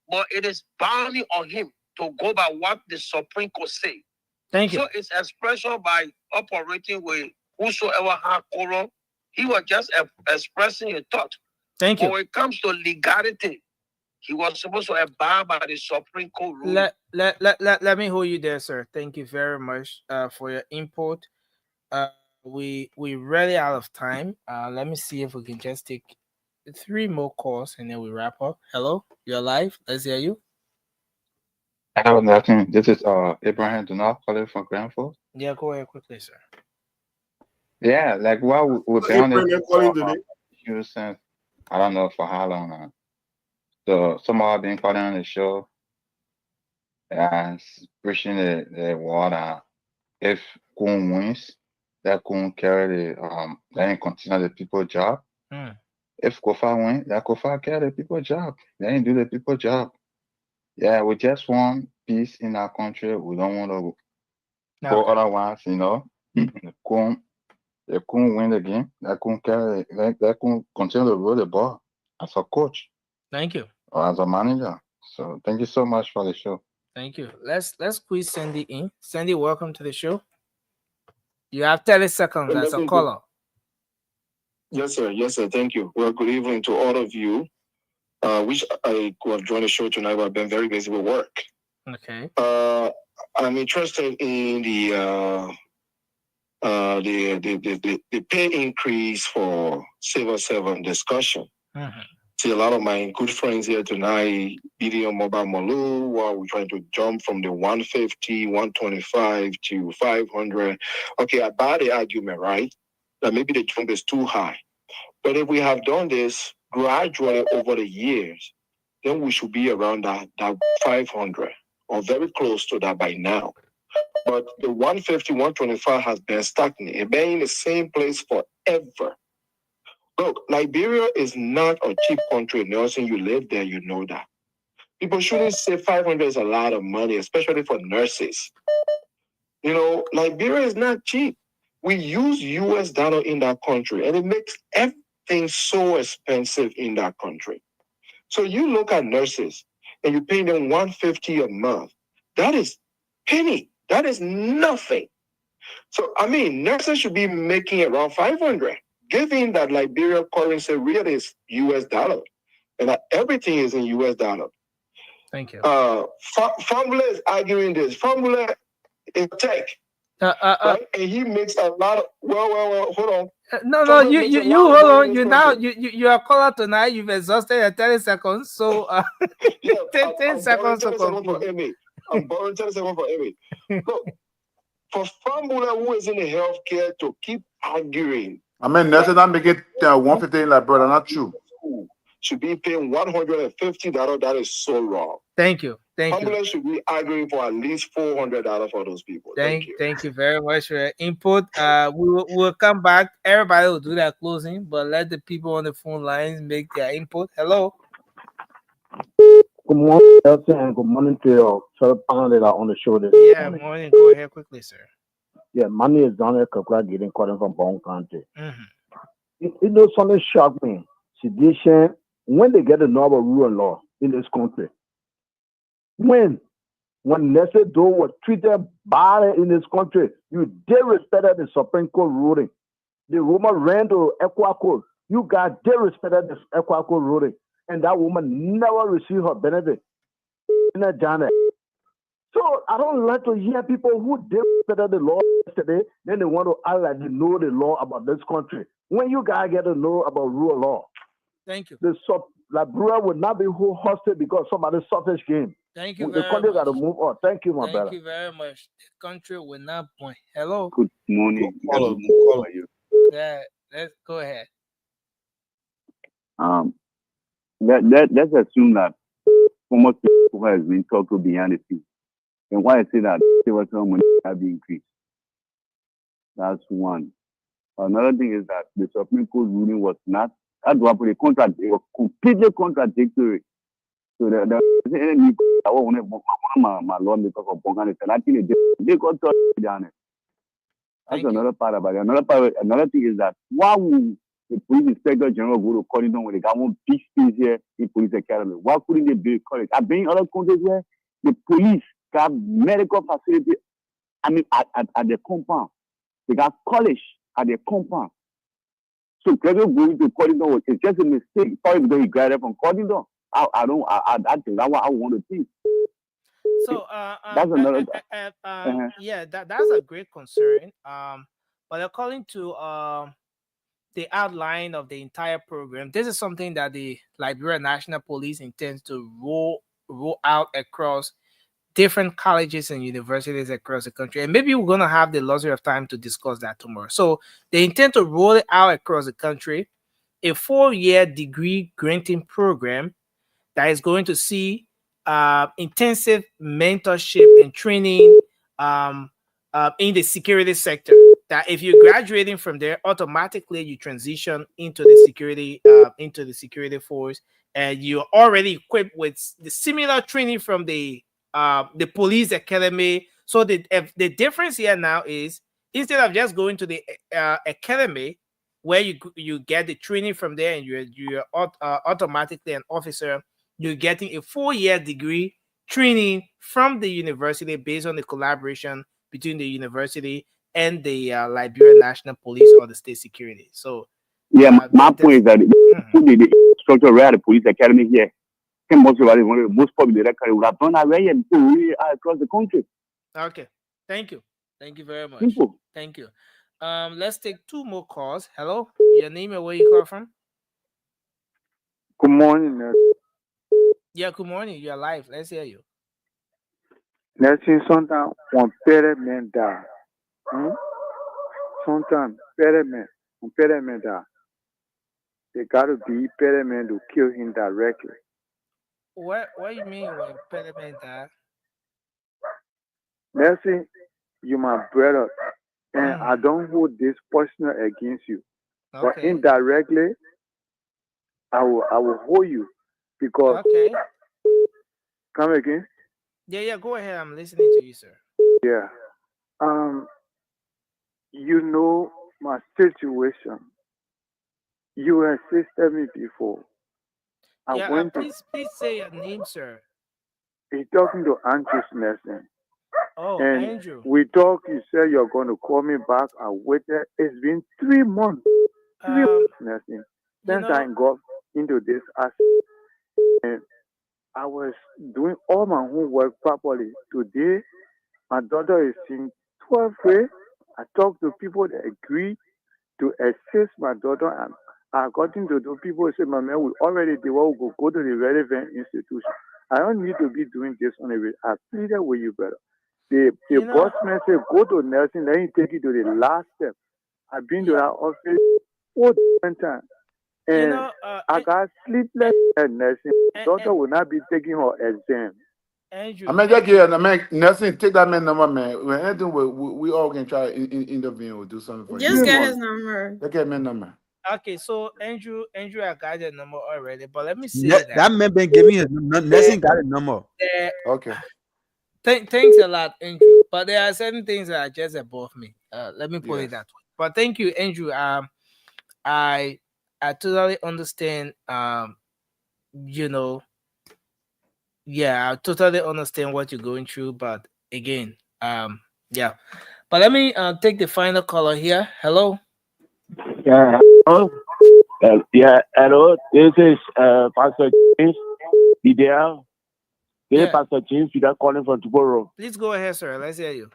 But it is bounding on him to go by what the Supreme Court say. Thank you. So it's expression by operating with whosoever had quorum. He was just expressing a thought. Thank you. When it comes to legality, he was supposed to abide by the Supreme Court ruling. Let me hold you there, sir. Thank you very much for your input. We really out of time. Let me see if we can just take 3 more calls and then we wrap up. Hello, you're live. Let's hear you. Hello, Nelson. This is Abraham Donald calling from Grand Forks. Yeah, go ahead quickly, sir. Yeah, like while we've been on this issue since I don't know for how long now. So somehow I've been calling on the show and pushing the water. If Kun wins, that Kun carry the then continue the people job. If Kofa wins, that Kofa carry the people job. They ain't do the people job. Yeah, we just want peace in our country. We don't want to go otherwise, you know. They couldn't win the game. They couldn't carry. They couldn't continue to roll the ball as a coach. Thank you. Or as a manager. So thank you so much for the show. Thank you. Let's squeeze Sandy in. Sandy, welcome to the show. You have 30 seconds as a caller. Yes, sir. Yes, sir. Thank you. Well, good evening to all of you. Wish I could have joined the show tonight, but I've been very busy with work. Okay. I'm interested in the pay increase for civil servant discussion. See a lot of my good friends here tonight, BDO Mobile Malu, while we're trying to jump from the 150, 125 to 500. Okay, I buy the argument, right? That maybe the jump is too high. But if we have done this gradually over the years, then we should be around that 500 or very close to that by now. But the 150, 125 has been stagnant. It's been in the same place forever. Look, Liberia is not a cheap country. Nelson, you live there, you know that. People shouldn't say 500 is a lot of money, especially for nurses. You know, Liberia is not cheap. We use US dollar in that country, and it makes everything so expensive in that country. So you look at nurses, and you pay them $150 a month. That is penny. That is nothing. So, I mean, nurses should be making around 500, given that Liberia currency really is US dollar, and that everything is in US dollar. Thank you. Formula is arguing this. Formula is tech. Right? And he makes a lot of, well, hold on. No, you hold on. You are caller tonight. You've exhausted your 30 seconds. So 10 seconds to conclude. I'm borrowing 30 seconds for Amy. Look, for Fambula, who is in the healthcare, to keep arguing. I mean, that's not make it 150 like brother, not true. Should be paying $150. That is so wrong. Thank you. Fambula should be arguing for at least $400 for those people. Thank you. Thank you very much for your input. We'll come back. Everybody will do their closing, but let the people on the phone lines make their input. Hello. Good morning, Elton, and good morning to your fellow panel that are on the show this morning. Morning. Go ahead quickly, sir. Yeah, my name is Daniel Kakra getting calling from Bone County. Mm-hmm. You know, something shocked me. Sedition, when they get to know about rule and law in this country, when Nestle Doe was treated bad in this country, you disrespected the Supreme Court ruling. The woman ran to Equaco. You guys disrespected the Equaco ruling. And that woman never received her benefit in a Janet. So I don't like to hear people who disrespected the law yesterday, then they want to act like they know the law about this country. When you guys get to know about rule of law, thank you. The Brewer would not be hosted because somebody's selfish game. Thank you. The country got to move on. Thank you, my brother. Thank you very much. The country will not point. Hello. Good morning. How are you? Yeah, let's go ahead. Let's assume that almost people has been talked to behind the scenes. And why I say that money have been increased. That's one. Another thing is that the Supreme Court ruling was not that was a contract. It was completely contradictory. So the enemy I want my law because of Bongan and I think they got down it. That's another part about it. Another thing is that why would the police inspector general go to Corridon when they got one big space here in police academy? Why couldn't they build college? I've been in other countries where the police got medical facility. I mean, at the compound, they got college at the compound. So Gregor going to Corridon is just a mistake. Probably because he graduated from Corridon. I think that's what I want to think. So that's another. Yeah, that's a great concern. But according to the outline of the entire program, this is something that the Liberia National Police intends to roll out across different colleges and universities across the country. And maybe we're going to have the luxury of time to discuss that tomorrow. So they intend to roll it out across the country, a 4-year degree granting program that is going to see intensive mentorship and training in the security sector. That if you're graduating from there, automatically you transition into the security force, and you're already equipped with the similar training from the police academy. So the difference here now is instead of just going to the academy where you get the training from there and you're automatically an officer, you're getting a 4-year degree training from the university based on the collaboration between the university and the Liberia National Police or the state security. So yeah, my point is that the structure around the police academy here, most of one of the most popular would have done already and really across the country. Okay, thank you very much. Simple. Thank you. Let's take 2 more calls. Hello, your name and where you call from? Good morning. Yeah, good morning. You're live. Let's hear you. Let's see, sometimes one better man die. Sometimes better man die. They gotta be better men to kill him directly. What do you mean when better man die? Let's see, you my brother, and I don't hold this personal against you, but indirectly, I will hold you because. Okay. Come again? Yeah, go ahead. I'm listening to you, sir. Yeah. You know my situation. You assisted me before. Please say your name, sir. He's talking to Andrew Nelson. Oh, and Andrew. We talked, you said you're going to call me back. I waited. It's been 3 months. 3 months, Nelson, since I got into this aspect. And I was doing all my homework properly. Today, my daughter is in 12th grade. I talked to people that agree. to assist my daughter. And according to the people say, my man, we already did what we go to the relevant institution. I don't need to be doing this on a way. I pleaded with you, brother. The boss man said, go to Nelson, let him take you to the last step. I've been to that office 4 different times. And I got sleepless at Nelson. Daughter will not be taking her exam. I mean, just give Nelson, take that man number, man. When anything, we all can try intervene or do something for you. Just get his number. Get my number. Okay, so Andrew, I got your number already, but let me say that man been giving his Nelson got a number. Okay. Thanks a lot, Andrew. But there are certain things that are just above me. Let me put it that way. But thank you, Andrew. I totally understand. You know, yeah, I totally understand what you're going through. But again, yeah. But let me take the final caller here. Hello. Yeah. Hello. Hello. This is Pastor James Fidel. This is Pastor James Fidel calling from tomorrow. Please go ahead, sir. Let's hear you.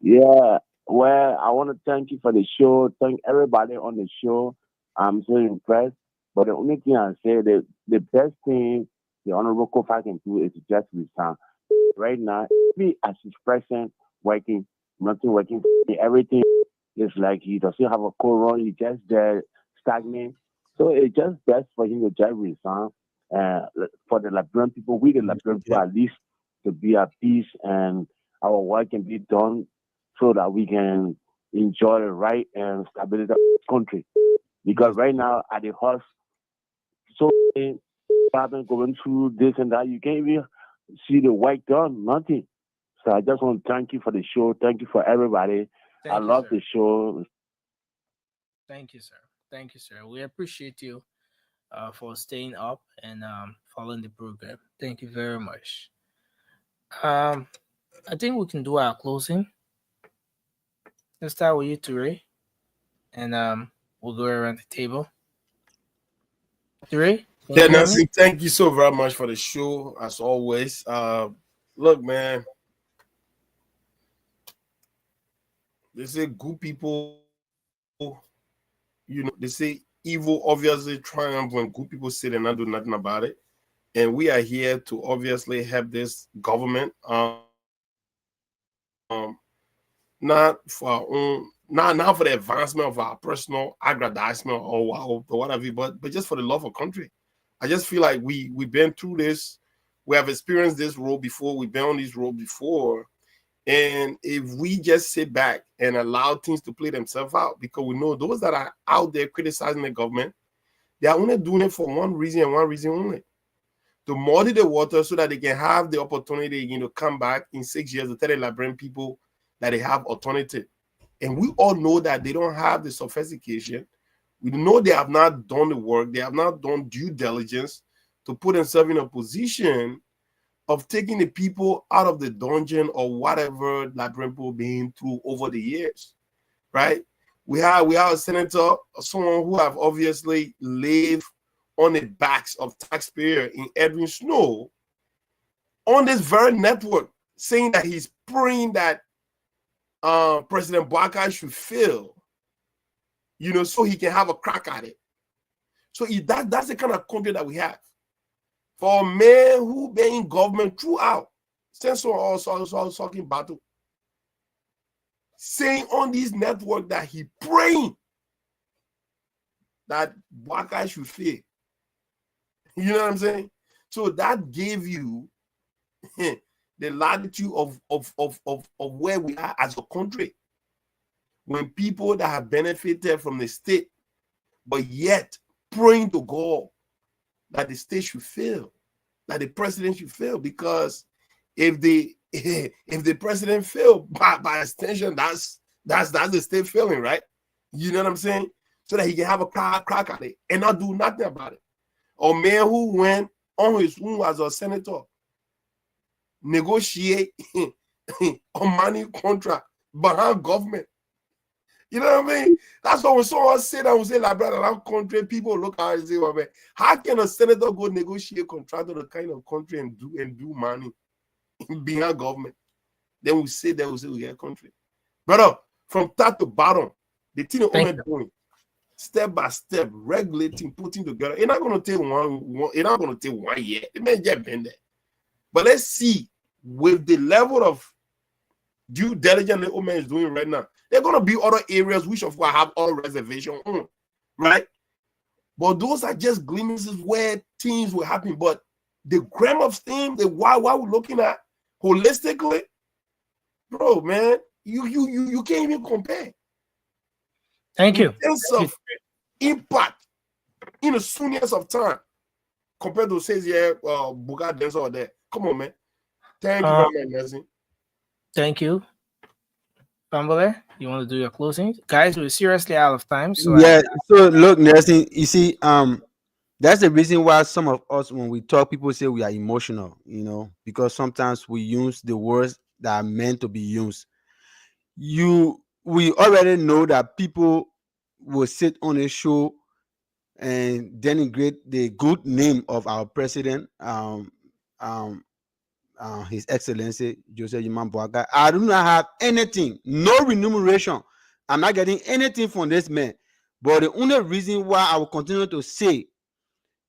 Yeah. Well, I want to thank you for the show. Thank everybody on the show. I'm so impressed. But the only thing I say that the best thing the Honorable Kofa can do is just resign. Right now, me as his president working, nothing working. Everything is like he doesn't have a co-run. He just there stagnant. So it's just best for him to just resign. For the Liberian people, we the Liberian people at least to be at peace and our work can be done so that we can enjoy the right and stability of the country. Because right now at the house, so many problems going through this and that, you can't even see the work done, nothing. So I just want to thank you for the show. Thank you for everybody. I love the show. Thank you, sir. Thank you, sir. We appreciate you for staying up and following the program. Thank you very much. I think we can do our closing. Let's start with you, Ture, and we'll go around the table. Ture? Yeah, Nancy, thank you so very much for the show, as always. Look, man, they say good people, they say evil obviously triumph when good people sit and not do nothing about it. And we are here to obviously help this government, not for our own, not for the advancement of our personal aggrandizement or whatever, but just for the love of country. I just feel like we've been through this. We have experienced this road before. We've been on this road before. And if we just sit back and allow things to play themselves out, because we know those that are out there criticizing the government, they are only doing it for one reason and one reason only: to muddy the water so that they can have the opportunity again to come back in 6 years to tell the Liberian people that they have alternative. And we all know that they don't have the sophistication. We know they have not done the work. They have not done due diligence to put themselves in a position of taking the people out of the dungeon or whatever Liberian people been through over the years, right? We have a senator, someone who have obviously lived on the backs of taxpayers in Edwin Snow on this very network, saying that he's praying that President Bwaka should fail, so he can have a crack at it. So that's the kind of country that we have. For a man who been in government throughout, since we're also talking battle, saying on this network that he praying that Bwaka should fail. You know what I'm saying? So that gave you the latitude of where we are as a country. When people that have benefited from the state, but yet praying to God that the state should fail, that the president should fail, because if the president fail, by extension, that's the state failing, right? You know what I'm saying? So that he can have a crack at it and not do nothing about it. A man who went on his own as a senator, negotiate a money contract behind government. You know what I mean? That's why when someone say that, we say, like, brother, that country, people look at it and say, well, man, how can a senator go negotiate contract with a kind of country and do money behind government? Then we say we get a country. Brother, from top to bottom, The thing the women doing, step by step, regulating, putting together. It's not going to take one. It's not going to take 1 year. It may just been there. But let's see with the level of due diligence the woman is doing right now. There are going to be other areas which of course have other reservation on, right? But those are just glimpses where things will happen. But the gram of things, the why we're looking at holistically, bro, man, you can't even compare. Thank you. In terms of impact in the soonest of time compared to says Bugatti dance or there. Come on, man. Thank you very much, Nelson. Thank you. Bambole, you want to do your closing? Guys, we're seriously out of time. So yeah, so look, Nelson, you see, that's the reason why some of us, when we talk, people say we are emotional, because sometimes we use the words that are meant to be used. We already know that people will sit on a show and denigrate the good name of our president, His Excellency Joseph Yuman Boakai. I do not have anything, no remuneration. I'm not getting anything from this man. But the only reason why I will continue to say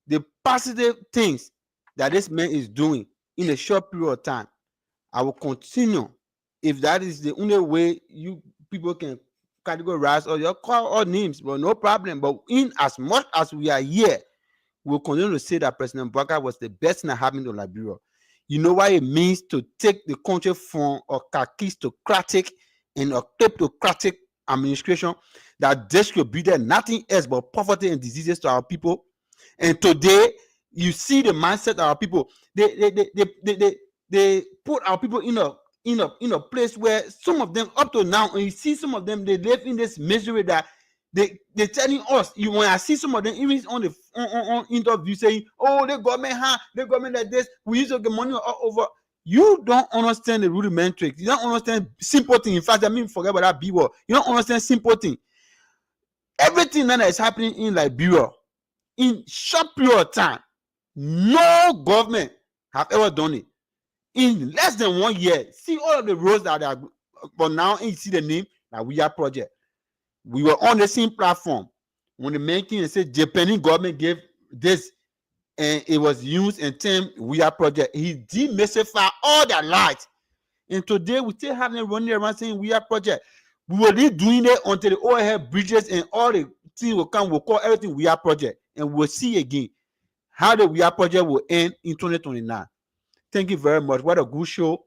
the positive things that this man is doing in a short period of time, I will continue. If that is the only way you people can categorize or you call all names, but no problem. But in as much as we are here, we'll continue to say that President Boakai was the best thing that happened to Liberia. You know what it means to take the country from a kakistocratic and a kleptocratic administration that distributed nothing else but poverty and diseases to our people. And today, you see the mindset of our people. They put our people in a place where some of them up to now, and you see some of them, they live in this misery that they're telling us. When I see some of them even on the on interview saying, "Oh, the government like this, we used to get money all over." You don't understand the rudimentary. You don't understand simple thing. In fact, I mean, forget about that B word. You don't understand simple thing. Everything that is happening in Liberia in short period of time, no government have ever done it. In less than 1 year, see all of the roads that are, but now you see the name that we are project. We were on the same platform when the main thing said Japanese government gave this and it was used in term we are project. He demystified all that light. And today we still have them running around saying we are project. We were really doing it until the overhead bridges and all the things will come, we'll call everything we are project. And we'll see again how the we are project will end in 2029. Thank you very much. What a good show.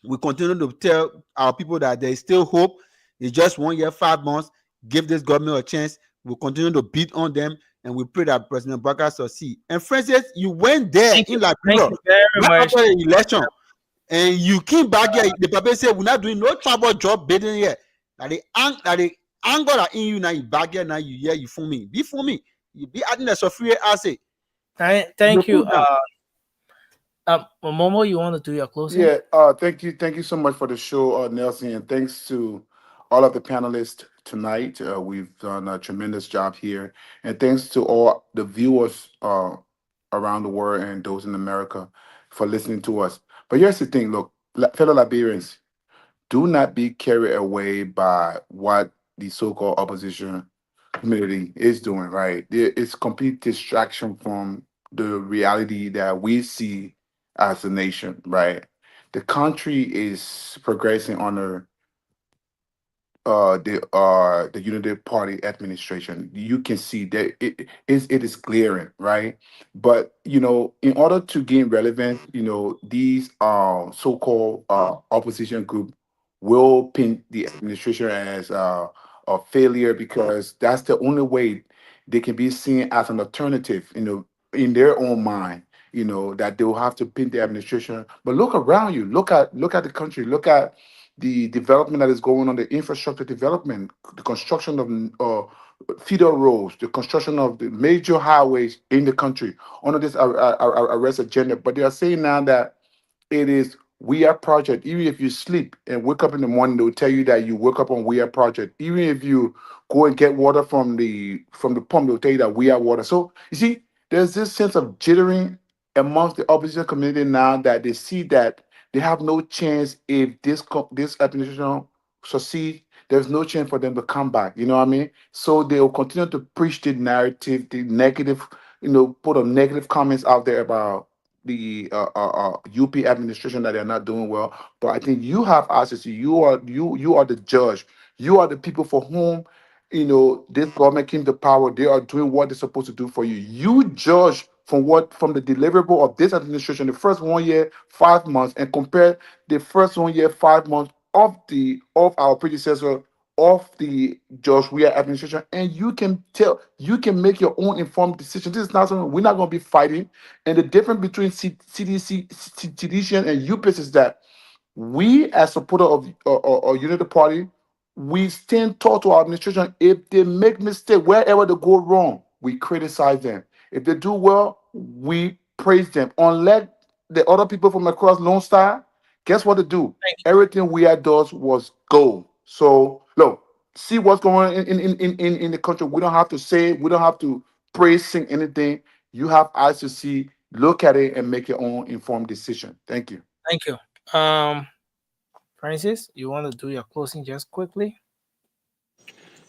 We continue to tell our people that there is still hope. It's just 1 year, 5 months. Give this government a chance. We'll continue to beat on them, and we pray that President Boakai succeed. And Francis, you went there in Liberia right after the election, and you came back here. The people said we're not doing no trouble job bidding here. That the anger that in you now, you back here now, you hear you for me. Be for me. You be adding the software asset. Thank you. Momo, you want to do your closing? Yeah, thank you so much for the show, Nelson, and thanks to all of the panelists tonight. We've done a tremendous job here, and thanks to all the viewers around the world and those in America for listening to us. But here's the thing: look, fellow Liberians, do not be carried away by what the so-called opposition community is doing. Right, it's complete distraction from the reality that we see as a nation, right? The country is progressing under the Unity Party administration. You can see that it is glaring, right? But in order to gain relevance, these so-called opposition group will paint the administration as a failure because that's the only way they can be seen as an alternative, in their own mind. That they will have to paint the administration. But look around you. Look at the country. Look at the development that is going on, the infrastructure development, the construction of feeder roads, the construction of the major highways in the country under this arrest agenda. But they are saying now that it is We Are Project. Even if you sleep and wake up in the morning, they will tell you that you woke up on We Are Project. Even if you go and get water from the pump, they'll tell you that we are water. So you see, there's this sense of jittering amongst the opposition community now that they see that they have no chance if this administration succeed. there's no chance for them to come back. You know what I mean? So they will continue to preach the narrative, the negative, put a negative comments out there about the UP administration that they're not doing well. But I think you have access. You are the judge. You are the people for whom this government came to power. They are doing what they're supposed to do for you. You judge from the deliverable of this administration, the first 1 year, 5 months, and compare the first 1 year, 5 months of our predecessor of the George Weah administration, and you can make your own informed decision. This is not something we're not going to be fighting. And the difference between sedition and UPIS is that we, as supporter of Unity Party, we stand tall to our administration. If they make mistake, wherever they go wrong, we criticize them. If they do well, we praise them. Unlike the other people from across Lone Star, guess what they do? Everything we had does was gold. So look, see what's going on in the country. We don't have to say, we don't have to praise, sing anything. You have eyes to see, look at it, and make your own informed decision. Thank you. Thank you. Francis, you want to do your closing just quickly?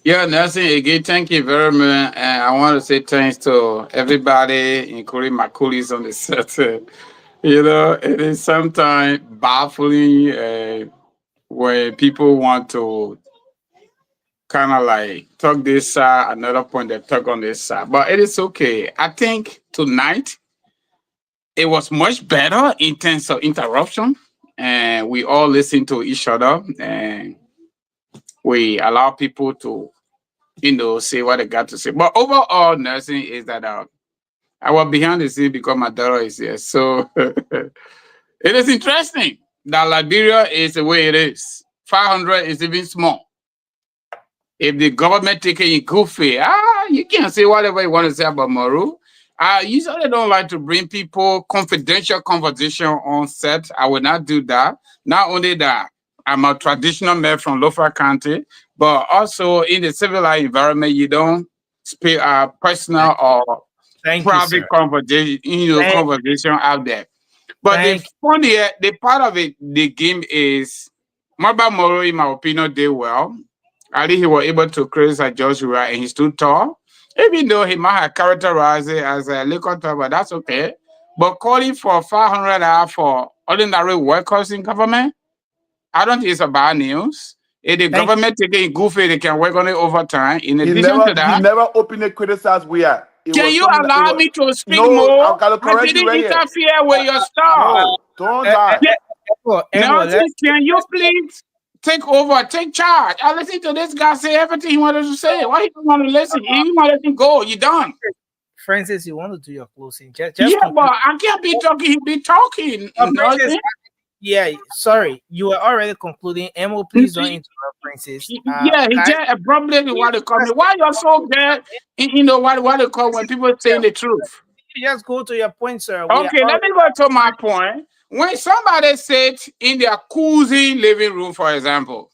Yeah, Nelson, again, thank you very much. And I want to say thanks to everybody, including my colleagues on the set. It is sometimes baffling when people want to kind of like talk this side, another point they talk on this side. But it is okay. I think tonight it was much better in terms of interruption. And we all listen to each other and we allow people to say what they got to say. But overall, nursing is that I was behind the scene because my daughter is here. So it is interesting that Liberia is the way it is. 500 is even small. If the government take it in goofy, you can't say whatever you want to say about Maru. I usually don't like to bring people confidential conversation on set. I will not do that. Not only that, I'm a traditional man from Lofa County, but also in the civilized environment, you don't speak personal or private conversation, conversation out there. But the part of it, the game is Maba Moro, in my opinion, did well. At least he was able to criticize Joshua and he stood tall. Even though he might have characterized it as a liquor top, but that's okay. But calling for 500 for ordinary workers in government, I don't think it's a bad news. If the government taking goofy, they can work on it overtime. In addition to that, he never openly criticized we are. Can you allow me to speak more? I didn't interfere with your stuff. No, don't lie. Nelson, can you please take over, take charge? I listen to this guy say everything he wanted to say. Why he don't want to listen? You want to let him go. You're done. Francis, you want to do your closing? Just yeah, but I can't be talking. He be talking. Francis, yeah, sorry. You are already concluding. Emo, please don't interrupt Francis. Yeah, he just a problem with what they call me. Why you're so bad? What they call when people saying the truth. You just go to your point, sir. Okay, let me go to my point. When somebody sits in their cozy living room, for example,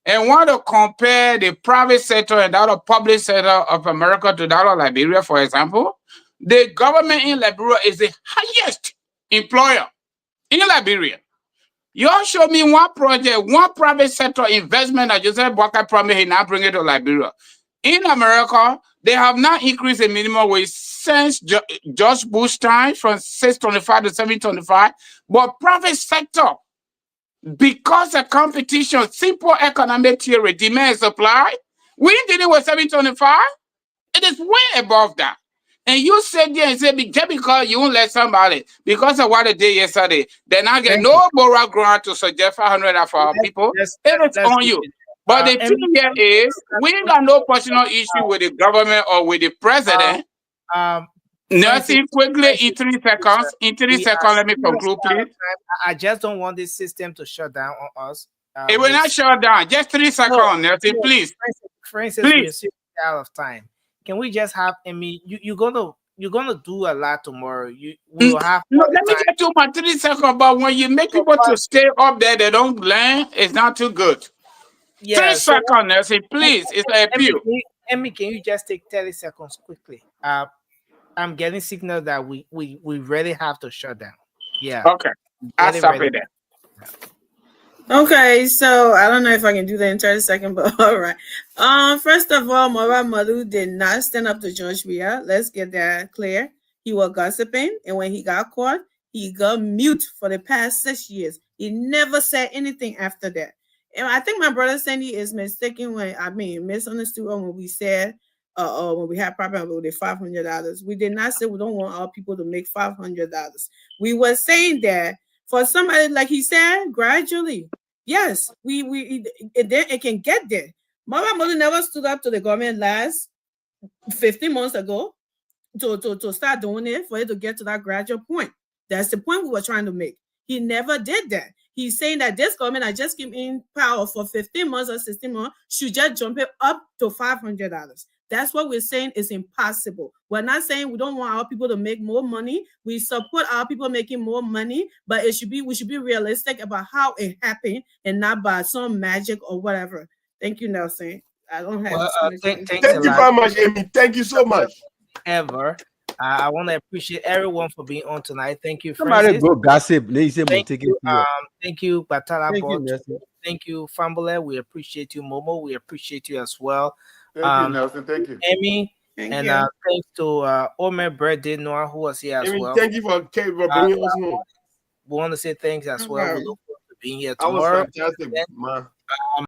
and want to compare the private sector and that of public sector of America to that of Liberia, for example, the government in Liberia is the highest employer in Liberia. You all show me one project, one private sector investment that Joseph Boakai promised he now bring it to Liberia. In America, they have not increased the minimum wage since George Bush time from 625 to 725. But private sector, because of competition, simple economic theory, demand and supply, we did it with 725. It is way above that. And you sit there and say, just because you won't let somebody, because of what they did yesterday, then I get no moral ground to suggest 500 for our people. It is on you. But the thing here is, we ain't got no personal issue with the government or with the president. Nothing quickly in 3 seconds. In 3 seconds, let me conclude, please. I just don't want this system to shut down on us. It will not shut down. Just 3 seconds, Nelson, please. Francis, please. We're out of time. Can we just have? I mean, you're gonna do a lot tomorrow. We will have. No, let me get to my 3 seconds. But when you make people to stay up there, they don't learn. It's not too good. Yeah, 3 seconds, Nelson, please. It's an appeal. Emmy, can you just take 30 seconds quickly? I'm getting signal that we really have to shut down. Yeah. Okay. I'll stop it there. Okay, so I don't know if I can do that in 30 seconds, but all right. First of all, Mora Malu did not stand up to George Weah. Let's get that clear. He was gossiping, and when he got caught, he got mute for the past 6 years. He never said anything after that. And I think my brother Sandy is mistaken misunderstood when we said when we had problem with the $500. We did not say we don't want our people to make $500. We were saying that for somebody, like he said, gradually. Yes, it can get there. Mara Molu never stood up to the government last 15 months ago to start doing it for it to get to that gradual point. That's the point we were trying to make. He never did that. He's saying that this government I just came in power for 15 months or 16 months should just jump it up to $500. That's what we're saying is impossible. We're not saying we don't want our people to make more money. We support our people making more money, but we should be realistic about how it happened and not by some magic or whatever. Thank you, Nelson. I don't have thank you very much, Amy. Thank you so much. Ever. I want to appreciate everyone for being on tonight. Thank you, Somebody Francis. go gossip. Thank you, Batala. Thank you, thank you, Fambule. We appreciate you, Momo. We appreciate you as well. Thank you, Nelson. Thank you, Amy. Thank and you. Thanks to Omer Birthday Noah, who was here as Amy, well. thank you for bringing us home. We want to say thanks as well. We look forward to being here That was tomorrow. fantastic, man.